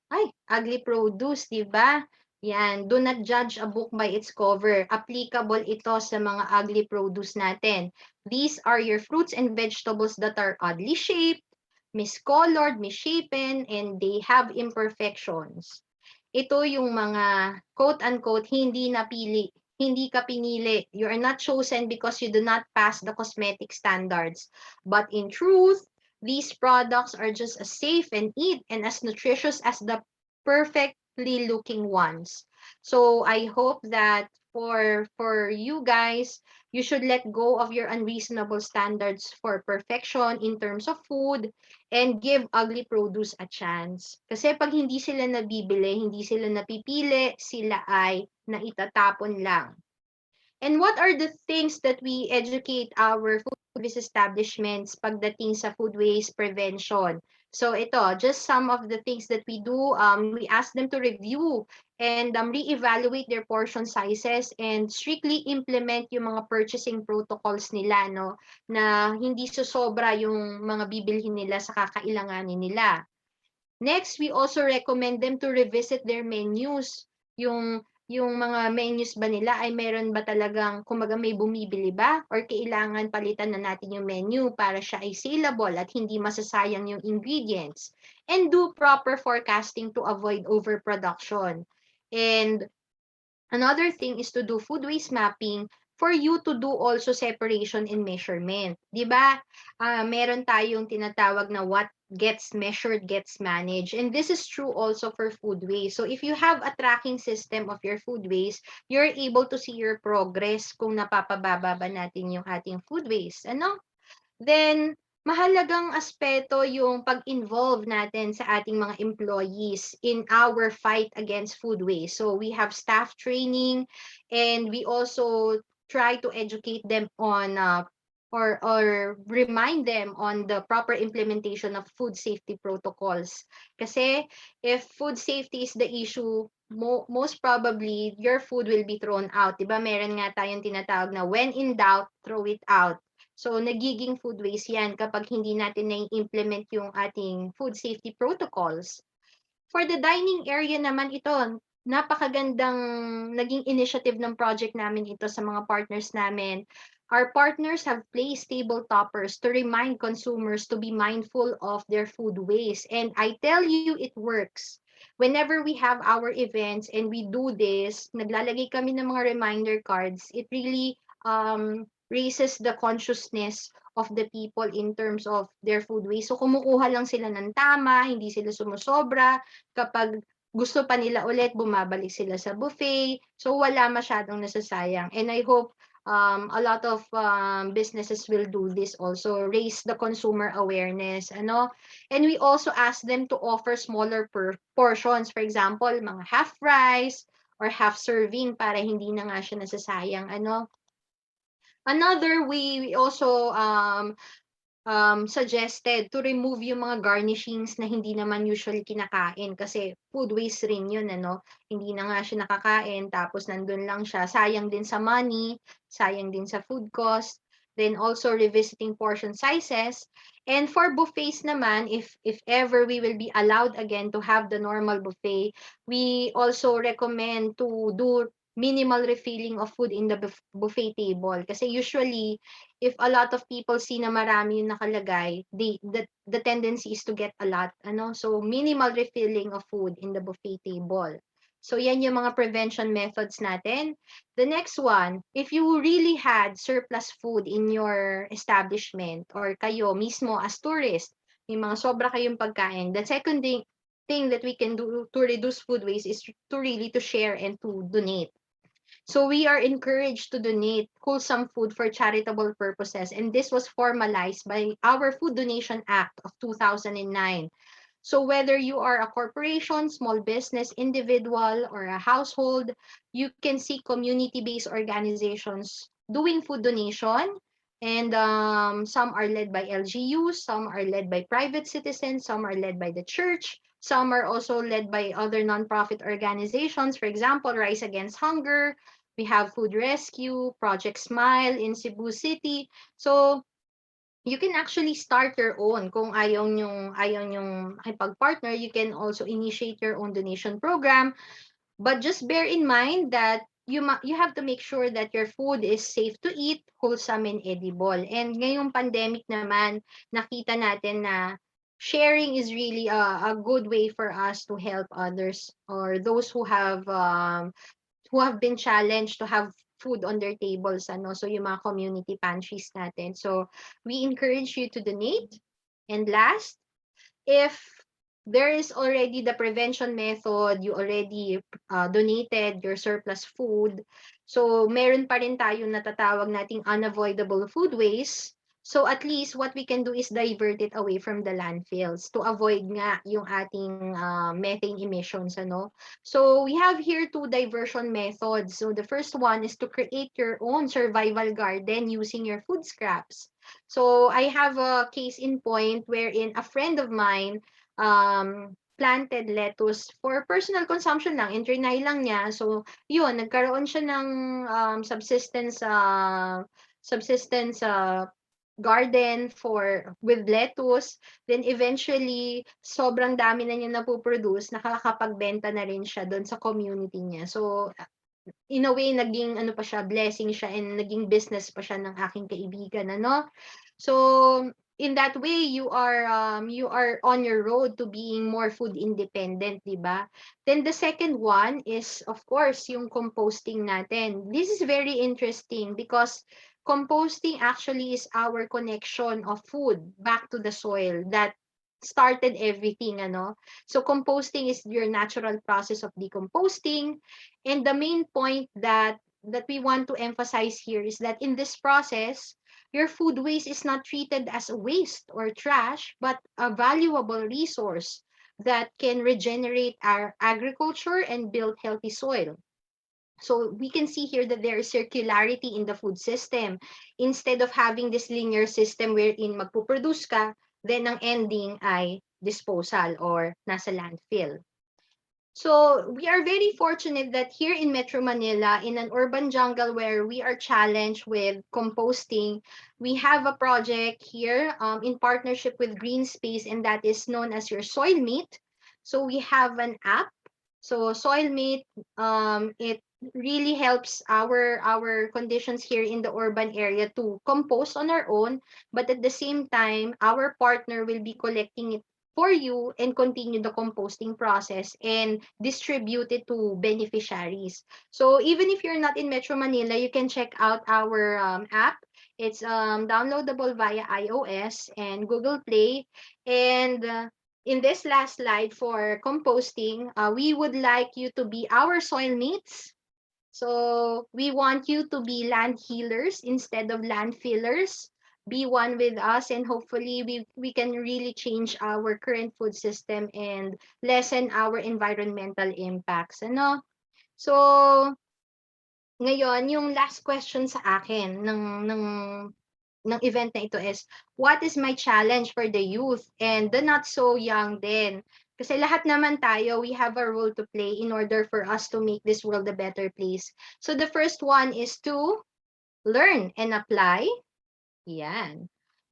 ugly produce, diba? Yan, do not judge a book by its cover. Applicable ito sa mga ugly produce natin. These are your fruits and vegetables that are oddly shaped, miscolored, misshapen, and they have imperfections. Ito yung mga quote-unquote hindi napili, hindi ka pinili. You are not chosen because you do not pass the cosmetic standards. But in truth, these products are just as safe and eat and as nutritious as the perfectly looking ones. So I hope that for you guys, you should let go of your unreasonable standards for perfection in terms of food and give ugly produce a chance. Kasi pag hindi sila nabibili, hindi sila napipili, sila ay naitatapon lang. And what are the things that we educate our food service establishments pagdating sa food waste prevention? So ito, just some of the things that we do. We ask them to review and reevaluate their portion sizes and strictly implement yung mga purchasing protocols nila, no, na hindi sosobra yung mga bibilhin nila sa kakailanganin nila. Next, we also recommend them to revisit their menus. Yung mga menus ba nila ay meron ba talagang, kumbaga may bumibili ba? Or kailangan palitan na natin yung menu para siya ay saleable at hindi masasayang yung ingredients. And do proper forecasting to avoid overproduction. And another thing is to do food waste mapping for you to do also separation and measurement. 'Di ba? Meron tayong tinatawag na what gets measured gets managed. And this is true also for food waste. So if you have a tracking system of your food waste, you're able to see your progress kung napapababa ba natin yung ating food waste. Ano? Then, mahalagang aspeto yung pag-involve natin sa ating mga employees in our fight against food waste. So, we have staff training and we also try to educate them on or remind them on the proper implementation of food safety protocols. Kasi if food safety is the issue, most probably your food will be thrown out. Diba? Meron nga tayong tinatawag na when in doubt, throw it out. So, nagiging food waste yan kapag hindi natin na-implement yung ating food safety protocols. For the dining area naman ito, napakagandang naging initiative ng project namin ito sa mga partners namin. Our partners have placed table toppers to remind consumers to be mindful of their food waste. And I tell you, it works. Whenever we have our events and we do this, naglalagay kami ng mga reminder cards, it really raises the consciousness of the people in terms of their food waste. So kumukuha lang sila ng tama, hindi sila sumusobra. Kapag gusto pa nila ulit, bumabalik sila sa buffet. So wala masyadong nasasayang. And I hope a lot of businesses will do this also, raise the consumer awareness. Ano? And we also ask them to offer smaller portions. For example, mga half rice or half serving para hindi na nga siya nasasayang. Ano? Another way, we also suggested to remove yung mga garnishings na hindi naman usually kinakain kasi food waste rin yun, ano? Hindi na nga siya nakakain tapos nandun lang siya. Sayang din sa money, sayang din sa food cost. Then also revisiting portion sizes. And for buffets naman, if ever we will be allowed again to have the normal buffet, we also recommend to do minimal refilling of food in the buffet table. Kasi usually, if a lot of people see na marami yung nakalagay, the tendency is to get a lot. Ano? So, minimal refilling of food in the buffet table. So, yan yung mga prevention methods natin. The next one, if you really had surplus food in your establishment or kayo mismo as tourist, may mga sobra kayong pagkain, the second thing that we can do to reduce food waste is to really to share and to donate. So we are encouraged to donate wholesome food for charitable purposes, and this was formalized by our Food Donation Act of 2009. So whether you are a corporation, small business, individual, or a household, you can see community-based organizations doing food donation. And some are led by LGUs, some are led by private citizens, some are led by the church, some are also led by other nonprofit organizations. For example, Rise Against Hunger, we have Food Rescue, Project Smile in Cebu City. So you can actually start your own. Kung ayaw nyong makipag-partner, you can also initiate your own donation program. But just bear in mind that you have to make sure that your food is safe to eat, wholesome, and edible. And ngayong pandemic naman, nakita natin na sharing is really a good way for us to help others or those who have been challenged to have food on their tables, ano? So yung mga community pantries natin. So we encourage you to donate. And last, if there is already the prevention method, you already donated your surplus food, so meron pa rin tayong natatawag nating unavoidable food waste. So at least what we can do is divert it away from the landfills to avoid nga yung ating methane emissions, ano. So we have here two diversion methods. So the first one is to create your own survival garden using your food scraps. So I have a case in point wherein a friend of mine planted lettuce for personal consumption lang, and trinay lang niya. So yun, nagkaroon siya ng subsistence garden for with lettuce. Then eventually sobrang dami na niya napoproduce, nakakapagbenta na rin siya doon sa community niya. So in a way naging ano pa siya, blessing siya, and naging business pa siya ng aking kaibigan, ano. So in that way you are on your road to being more food independent, di ba? Then the second one is of course yung composting natin. This is very interesting because composting actually is our connection of food back to the soil that started everything, ano. So composting is your natural process of decomposting, and the main point that we want to emphasize here is that in this process your food waste is not treated as a waste or trash, but a valuable resource that can regenerate our agriculture and build healthy soil. So we can see here that there is circularity in the food system. Instead of having this linear system wherein magpuproduce ka, then ang ending ay disposal or nasa landfill. So we are very fortunate that here in Metro Manila, in an urban jungle where we are challenged with composting, we have a project here in partnership with Green Space, and that is known as your Soilmate. So we have an app. So Soilmate, it really helps our conditions here in the urban area to compost on our own, but at the same time, our partner will be collecting it for you and continue the composting process and distribute it to beneficiaries. So even if you're not in Metro Manila, you can check out our app. It's downloadable via iOS and Google Play. And in this last slide for composting, we would like you to be our soil mates. So we want you to be land healers instead of land fillers. Be one with us, and hopefully we can really change our current food system and lessen our environmental impacts, ano. So ngayon yung last question sa akin ng event na ito is, what is my challenge for the youth and the not so young din? Kasi lahat naman tayo, we have a role to play in order for us to make this world a better place. So the first one is to learn and apply. Yan.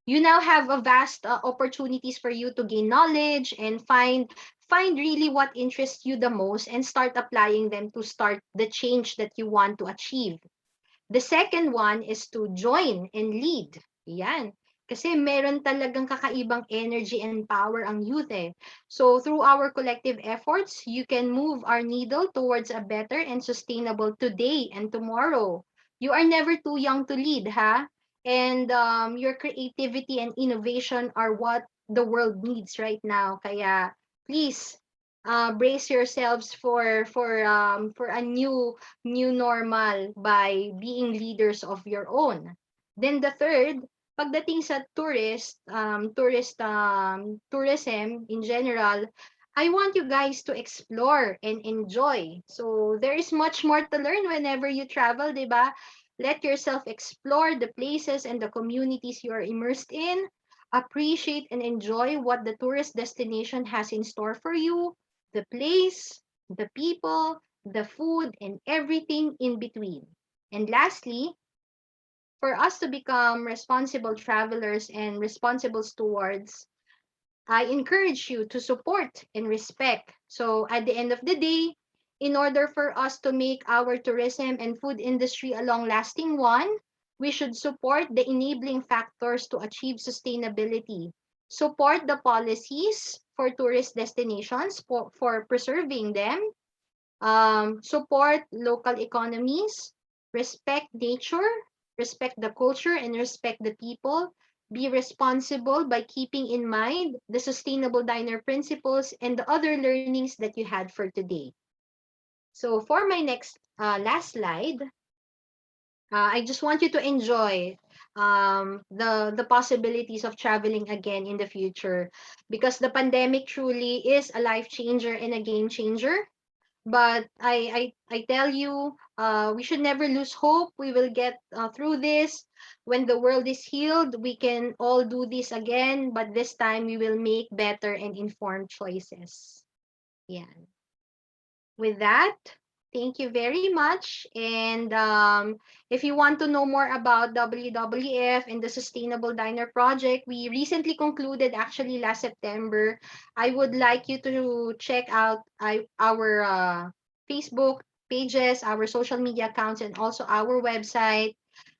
You now have a vast opportunities for you to gain knowledge and find really what interests you the most and start applying them to start the change that you want to achieve. The second one is to join and lead. Yan. Kasi meron talagang kakaibang energy and power ang youth eh. So through our collective efforts, you can move our needle towards a better and sustainable today and tomorrow. You are never too young to lead, ha? And your creativity and innovation are what the world needs right now. Kaya please brace yourselves for a new normal by being leaders of your own. Then the third, pagdating sa tourism in general, I want you guys to explore and enjoy. So there is much more to learn whenever you travel, di ba? Let yourself explore the places and the communities you are immersed in. Appreciate and enjoy what the tourist destination has in store for you, the place, the people, the food, and everything in between. And lastly, for us to become responsible travelers and responsible stewards, I encourage you to support and respect. So at the end of the day, in order for us to make our tourism and food industry a long-lasting one, we should support the enabling factors to achieve sustainability. Support the policies for tourist destinations for preserving them. Support local economies. Respect nature. Respect the culture and respect the people. Be responsible by keeping in mind the sustainable diner principles and the other learnings that you had for today. So for my next last slide, I just want you to enjoy the possibilities of traveling again in the future, because the pandemic truly is a life changer and a game changer. But I tell you, we should never lose hope. We will get through this. When the world is healed, we can all do this again, but this time we will make better and informed choices. Yeah. With that, thank you very much. And if you want to know more about WWF and the Sustainable Diner Project, we recently concluded actually last September. I would like you to check out our Facebook pages, our social media accounts, and also our website,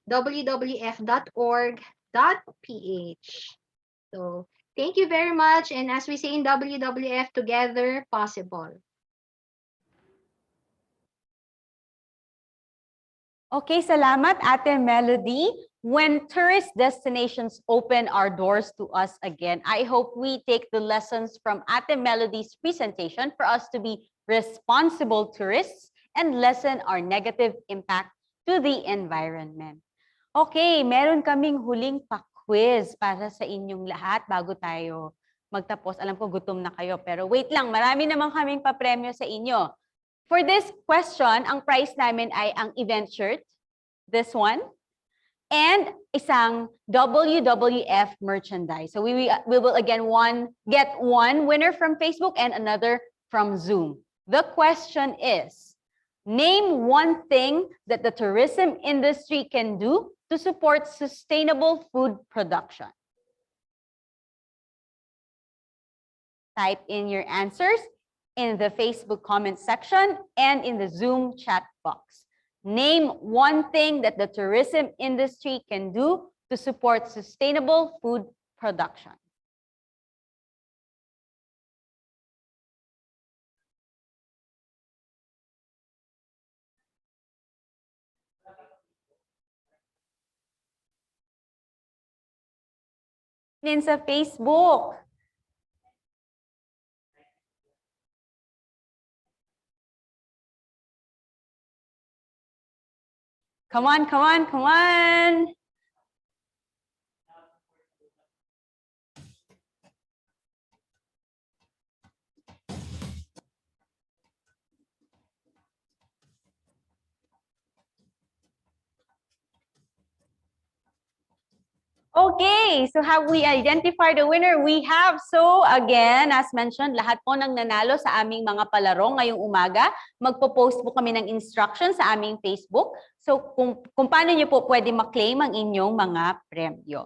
wwf.org.ph. So thank you very much. And as we say in WWF, together, possible. Okay, salamat Ate Melody. When tourist destinations open our doors to us again, I hope we take the lessons from Ate Melody's presentation for us to be responsible tourists and lessen our negative impact to the environment. Okay, meron kaming huling pa-quiz para sa inyong lahat bago tayo magtapos. Alam ko gutom na kayo, pero wait lang, marami naman kaming papremyo sa inyo. For this question, ang prize namin ay ang event shirt, this one, and isang WWF merchandise. So we will again get one winner from Facebook and another from Zoom. The question is, name one thing that the tourism industry can do to support sustainable food production. Type in your answers in the Facebook comment section and in the Zoom chat box. Name one thing that the tourism industry can do to support sustainable food production. In sa Facebook. Come on, come on, come on. Okay, so have we identified the winner? We have. So again, as mentioned, lahat po ng nanalo sa aming mga palaro ngayong umaga, magpo-post po kami ng instructions sa aming Facebook. So kung paano nyo po pwede ma-claim ang inyong mga premyo.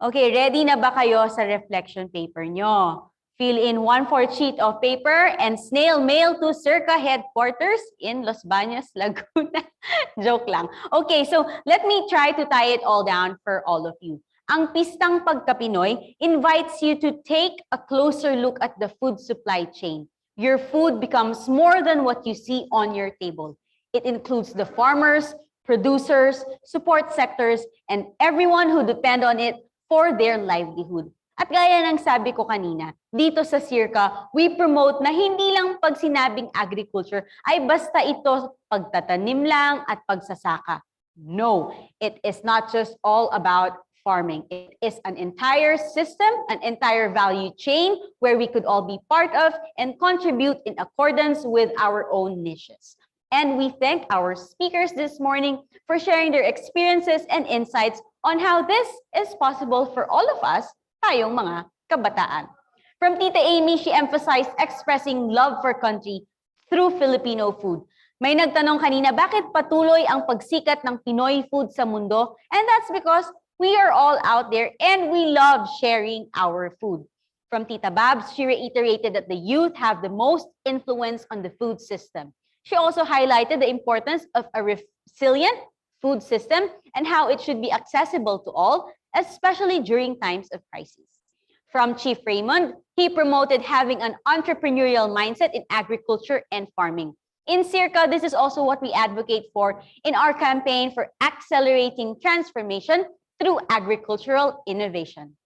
Okay, ready na ba kayo sa reflection paper nyo? Fill in 1/4 sheet of paper and snail mail to SEARCA headquarters in Los Baños, Laguna. Joke lang. Okay, so let me try to tie it all down for all of you. Ang Pistang PagKaPinoy invites you to take a closer look at the food supply chain. Your food becomes more than what you see on your table. It includes the farmers, producers, support sectors, and everyone who depend on it for their livelihood. At gaya ng sabi ko kanina, dito sa SEARCA, we promote na hindi lang pag sinabing agriculture ay basta ito pagtatanim lang at pagsasaka. No, it is not just all about farming. It is an entire system, an entire value chain where we could all be part of and contribute in accordance with our own niches. And we thank our speakers this morning for sharing their experiences and insights on how this is possible for all of us, tayong mga kabataan. From Tita Amy, she emphasized expressing love for country through Filipino food. May nagtanong kanina, bakit patuloy ang pagsikat ng Pinoy food sa mundo? And that's because we are all out there and we love sharing our food. From Tita Babs, she reiterated that the youth have the most influence on the food system. She also highlighted the importance of a resilient food system and how it should be accessible to all, especially during times of crisis. From Chief Raymond, he promoted having an entrepreneurial mindset in agriculture and farming. In SEARCA, this is also what we advocate for in our campaign for accelerating transformation through agricultural innovation.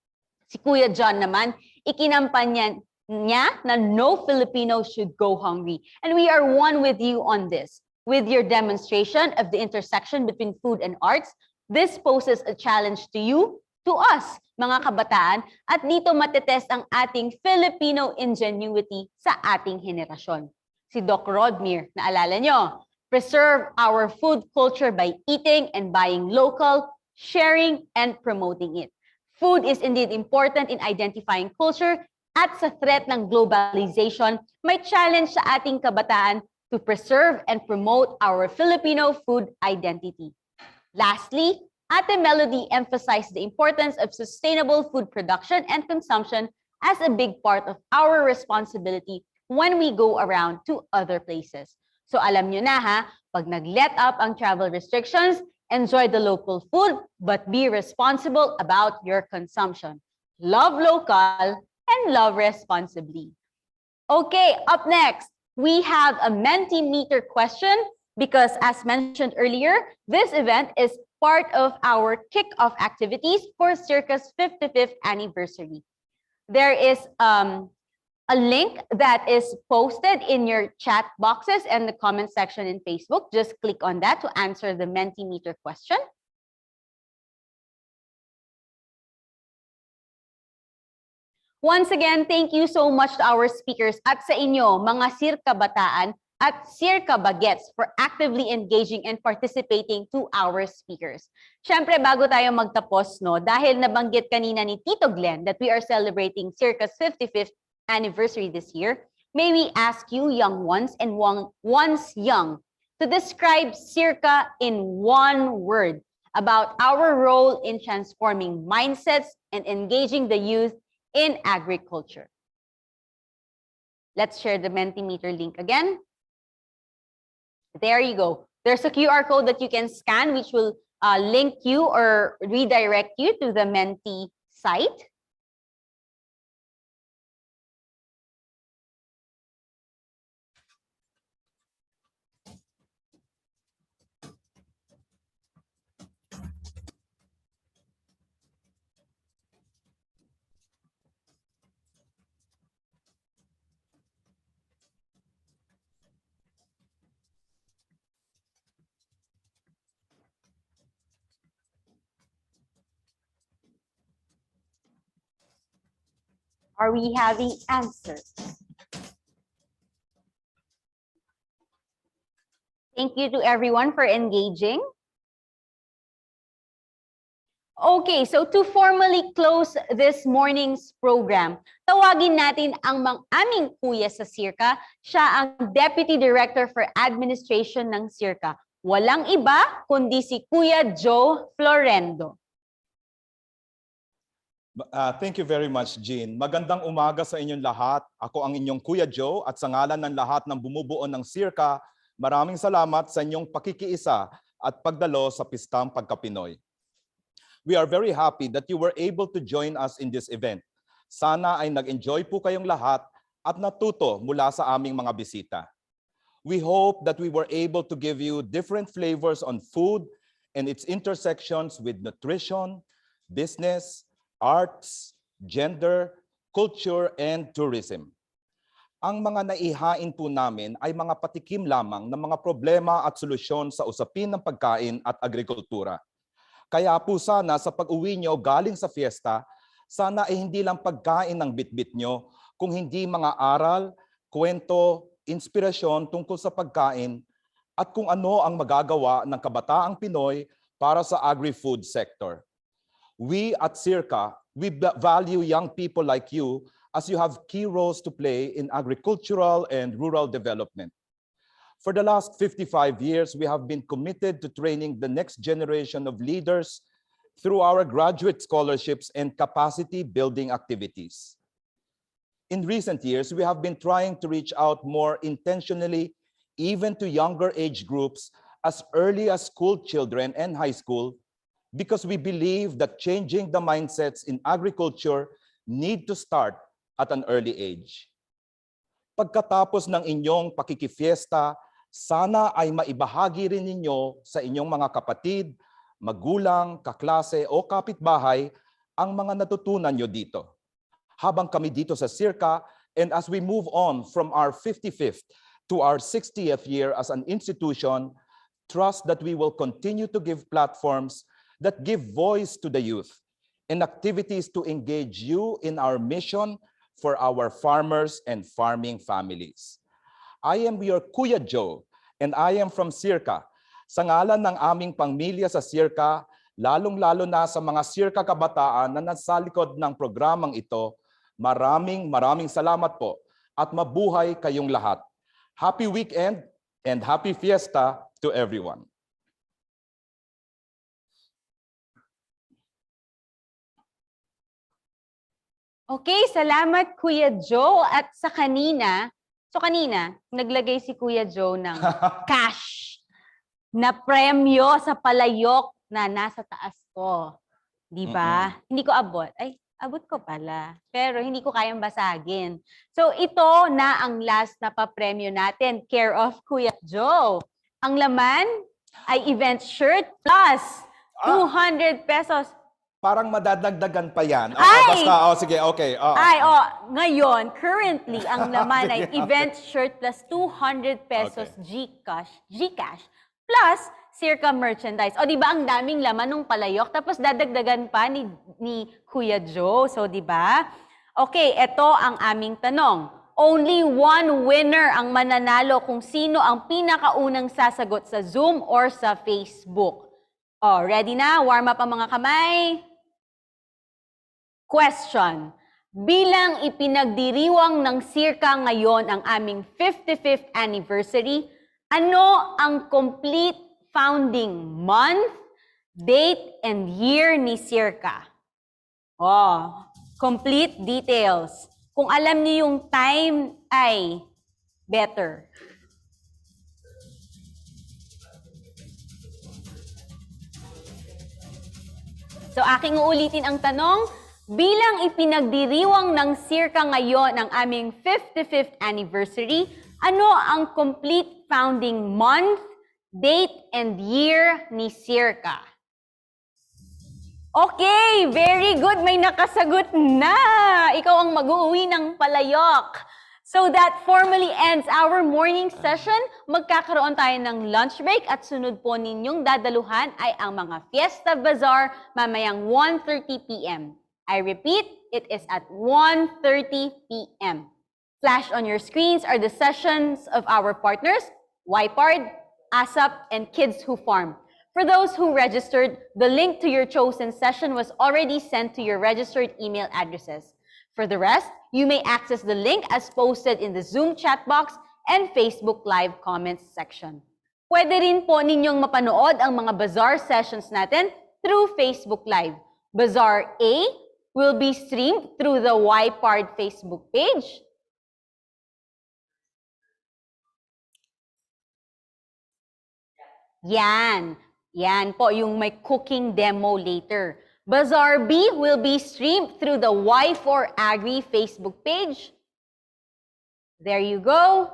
Si Kuya John naman, ikinampanyan niya na no Filipino should go hungry. And we are one with you on this. With your demonstration of the intersection between food and arts, This poses a challenge to you, to us, mga kabataan, at dito matetest ang ating Filipino ingenuity sa ating henerasyon. Si Doc Rodmir, naalala nyo, preserve our food culture by eating and buying local, sharing, and promoting it. Food is indeed important in identifying culture at sa threat ng globalization, may challenge sa ating kabataan to preserve and promote our Filipino food identity. Lastly, Ate Melody emphasized the importance of sustainable food production and consumption as a big part of our responsibility when we go around to other places. So alam nyo na ha, pag nag-let up ang travel restrictions, enjoy the local food, but be responsible about your consumption. Love local and love responsibly. Okay, up next, we have a Mentimeter question because as mentioned earlier, this event is part of our kick-off activities for SEARCA's 55th anniversary. There is a link that is posted in your chat boxes and the comment section in Facebook. Just click on that to answer the Mentimeter question. Once again, thank you so much to our speakers at sa inyo, mga SEARCA Bataan at SEARCA Bagets for actively engaging and participating to our speakers. Siyempre, bago tayo magtapos, no, dahil nabanggit kanina ni Tito Glenn that we are celebrating SEARCA's 55th anniversary this year, may we ask you, young ones and once young, to describe SEARCA in one word about our role in transforming mindsets and engaging the youth in agriculture. Let's share the Mentimeter link again. There you go. There's a QR code that you can scan, which will link you or redirect you to the Menti site. Are we having answers? Thank you to everyone for engaging. Okay, so to formally close this morning's program, tawagin natin ang aming kuya sa SEARCA. Siya ang Deputy Director for Administration ng SEARCA. Walang iba kundi si Kuya Joe Florendo. Thank you very much, Jean. Magandang umaga sa inyong lahat. Ako ang inyong Kuya Joe at sa ngalan ng lahat ng bumubuo ng SEARCA, maraming salamat sa inyong pakikiisa at pagdalo sa Pistang PagKaPinoy. We are very happy that you were able to join us in this event. Sana ay nag-enjoy po kayong lahat at natuto mula sa aming mga bisita. We hope that we were able to give you different flavors on food and its intersections with nutrition, business, arts, gender, culture, and tourism. Ang mga naihain po namin ay mga patikim lamang ng mga problema at solusyon sa usapin ng pagkain at agrikultura. Kaya po sana sa pag-uwi nyo galing sa fiesta, sana ay hindi lang pagkain ng bitbit nyo, kung hindi mga aral, kwento, inspirasyon tungkol sa pagkain at kung ano ang magagawa ng Kabataang Pinoy para sa agri-food sector. We at SEARCA, we value young people like you as you have key roles to play in agricultural and rural development. For the last 55 years, we have been committed to training the next generation of leaders through our graduate scholarships and capacity building activities. In recent years, we have been trying to reach out more intentionally, even to younger age groups as early as school children and high school, because we believe that changing the mindsets in agriculture need to start at an early age. Pagkatapos ng inyong pakikifiesta, sana ay maibahagi rin ninyo sa inyong mga kapatid, magulang, kaklase o kapitbahay ang mga natutunan nyo dito. Habang kami dito sa SEARCA, and as we move on from our 55th to our 60th year as an institution, trust that we will continue to give platforms that give voice to the youth, and activities to engage you in our mission for our farmers and farming families. I am your Kuya Joe, and I am from SEARCA. Sa ngalan ng aming pamilya sa SEARCA, lalong-lalo na sa mga SEARCA kabataan na nasa likod ng programang ito, maraming salamat po at mabuhay kayong lahat. Happy weekend and happy fiesta to everyone. Okay, salamat Kuya Joe. At sa kanina, naglagay si Kuya Joe ng cash na premyo sa palayok na nasa taas ko. Di ba? Hindi ko abot. Ay, abot ko pala. Pero hindi ko kayang basagin. So ito na ang last na papremyo natin. Care of Kuya Joe. Ang laman ay event shirt plus 200 pesos. Parang madadagdagan pa yan. Ay! Basta, sige, okay. Ngayon, currently, ang laman ay event shirt plus 200 pesos Gcash plus SEARCA merchandise. O, di ba ang daming laman nung palayok? Tapos dadagdagan pa ni Kuya Joe. So, di ba? Okay, ito ang aming tanong. Only one winner ang mananalo kung sino ang pinakaunang sasagot sa Zoom or sa Facebook. O, ready na? Warm up ang mga kamay. Question. Bilang ipinagdiriwang ng SEARCA ngayon ang aming 55th anniversary, ano ang complete founding month, date, and year ni SEARCA? Complete details. Kung alam niyo yung time ay better. So aking uulitin ang tanong. Bilang ipinagdiriwang ng SEARCA ngayon ang aming 55th anniversary, ano ang complete founding month, date, and year ni SEARCA? Okay, very good. May nakasagot na. Ikaw ang mag-uuwi ng palayok. So that formally ends our morning session. Magkakaroon tayo ng lunch break at sunod po ninyong dadaluhan ay ang mga Fiesta Bazaar mamayang 1:30 p.m. I repeat, it is at 1:30 p.m. Flash on your screens are the sessions of our partners, YPARD, ASAP, and Kids Who Farm. For those who registered, the link to your chosen session was already sent to your registered email addresses. For the rest, you may access the link as posted in the Zoom chat box and Facebook Live comments section. Pwede rin po ninyong mapanood ang mga bazaar sessions natin through Facebook Live. Bazaar A will be streamed through the YPARD Facebook page. Yan po yung may cooking demo later. Bazaar B will be streamed through the Y4 Agri Facebook page. There you go.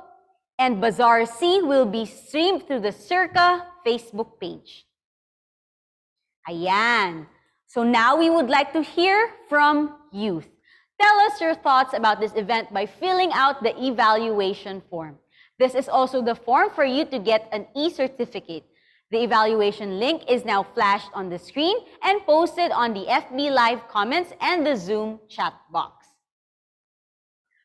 And Bazaar C will be streamed through the SEARCA Facebook page. Ayan. So now we would like to hear from youth. Tell us your thoughts about this event by filling out the evaluation form. This is also the form for you to get an e-certificate. The evaluation link is now flashed on the screen and posted on the FB Live comments and the Zoom chat box.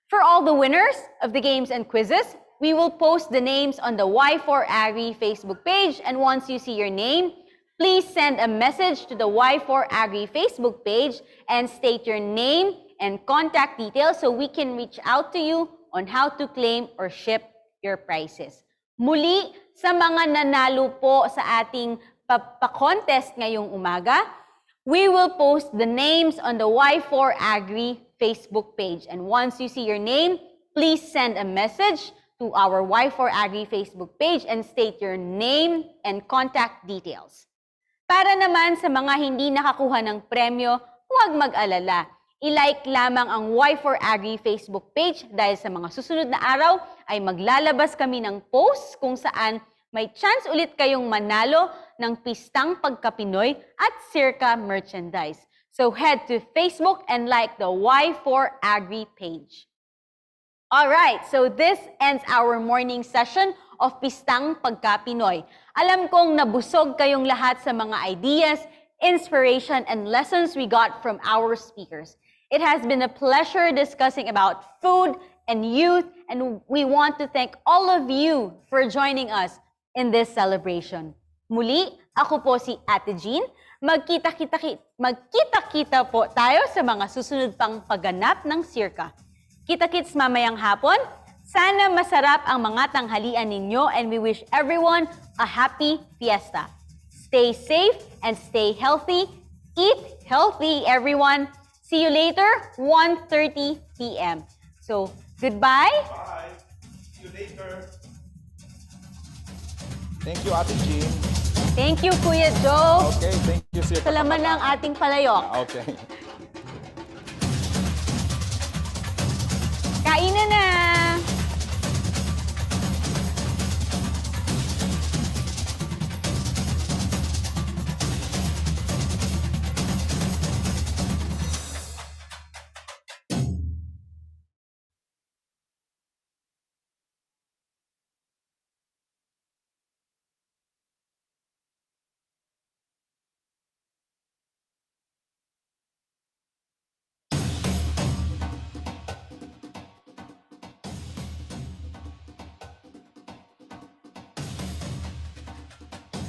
For all the winners of the games and quizzes, we will post the names on the Y4 Agri Facebook page, and once you see your name, please send a message to the Y4 Agri Facebook page and state your name and contact details so we can reach out to you on how to claim or ship your prizes. Muli, sa mga nanalo po sa ating pa-contest ngayong umaga, we will post the names on the Y4 Agri Facebook page. And once you see your name, please send a message to our Y4 Agri Facebook page and state your name and contact details. Para naman sa mga hindi nakakuha ng premyo, huwag mag-alala. I-like lamang ang Y4 Agri Facebook page dahil sa mga susunod na araw ay maglalabas kami ng post kung saan may chance ulit kayong manalo ng Pistang PagKaPinoy at SEARCA merchandise. So head to Facebook and like the Y4 Agri page. Alright, so this ends our morning session of Pistang PagKaPinoy. Alam kong nabusog kayong lahat sa mga ideas inspiration, and lessons we got from our speakers. It has been a pleasure discussing about food and youth, and we want to thank all of you for joining us in this celebration. Muli, ako po si Ate Jean. Magkita-kita po tayo sa mga susunod pang pagganap ng SEARCA. Kita-kits mamayang hapon. Sana masarap ang mga tanghalian ninyo, and we wish everyone a happy fiesta. Stay safe and stay healthy. Eat healthy, everyone. See you later, 1:30 p.m. So, goodbye. Bye. See you later. Thank you, Ate Jean. Thank you, Kuya Joe. Okay, thank you, Sir. Sa laman ng ating palayok. Okay. Kainan na!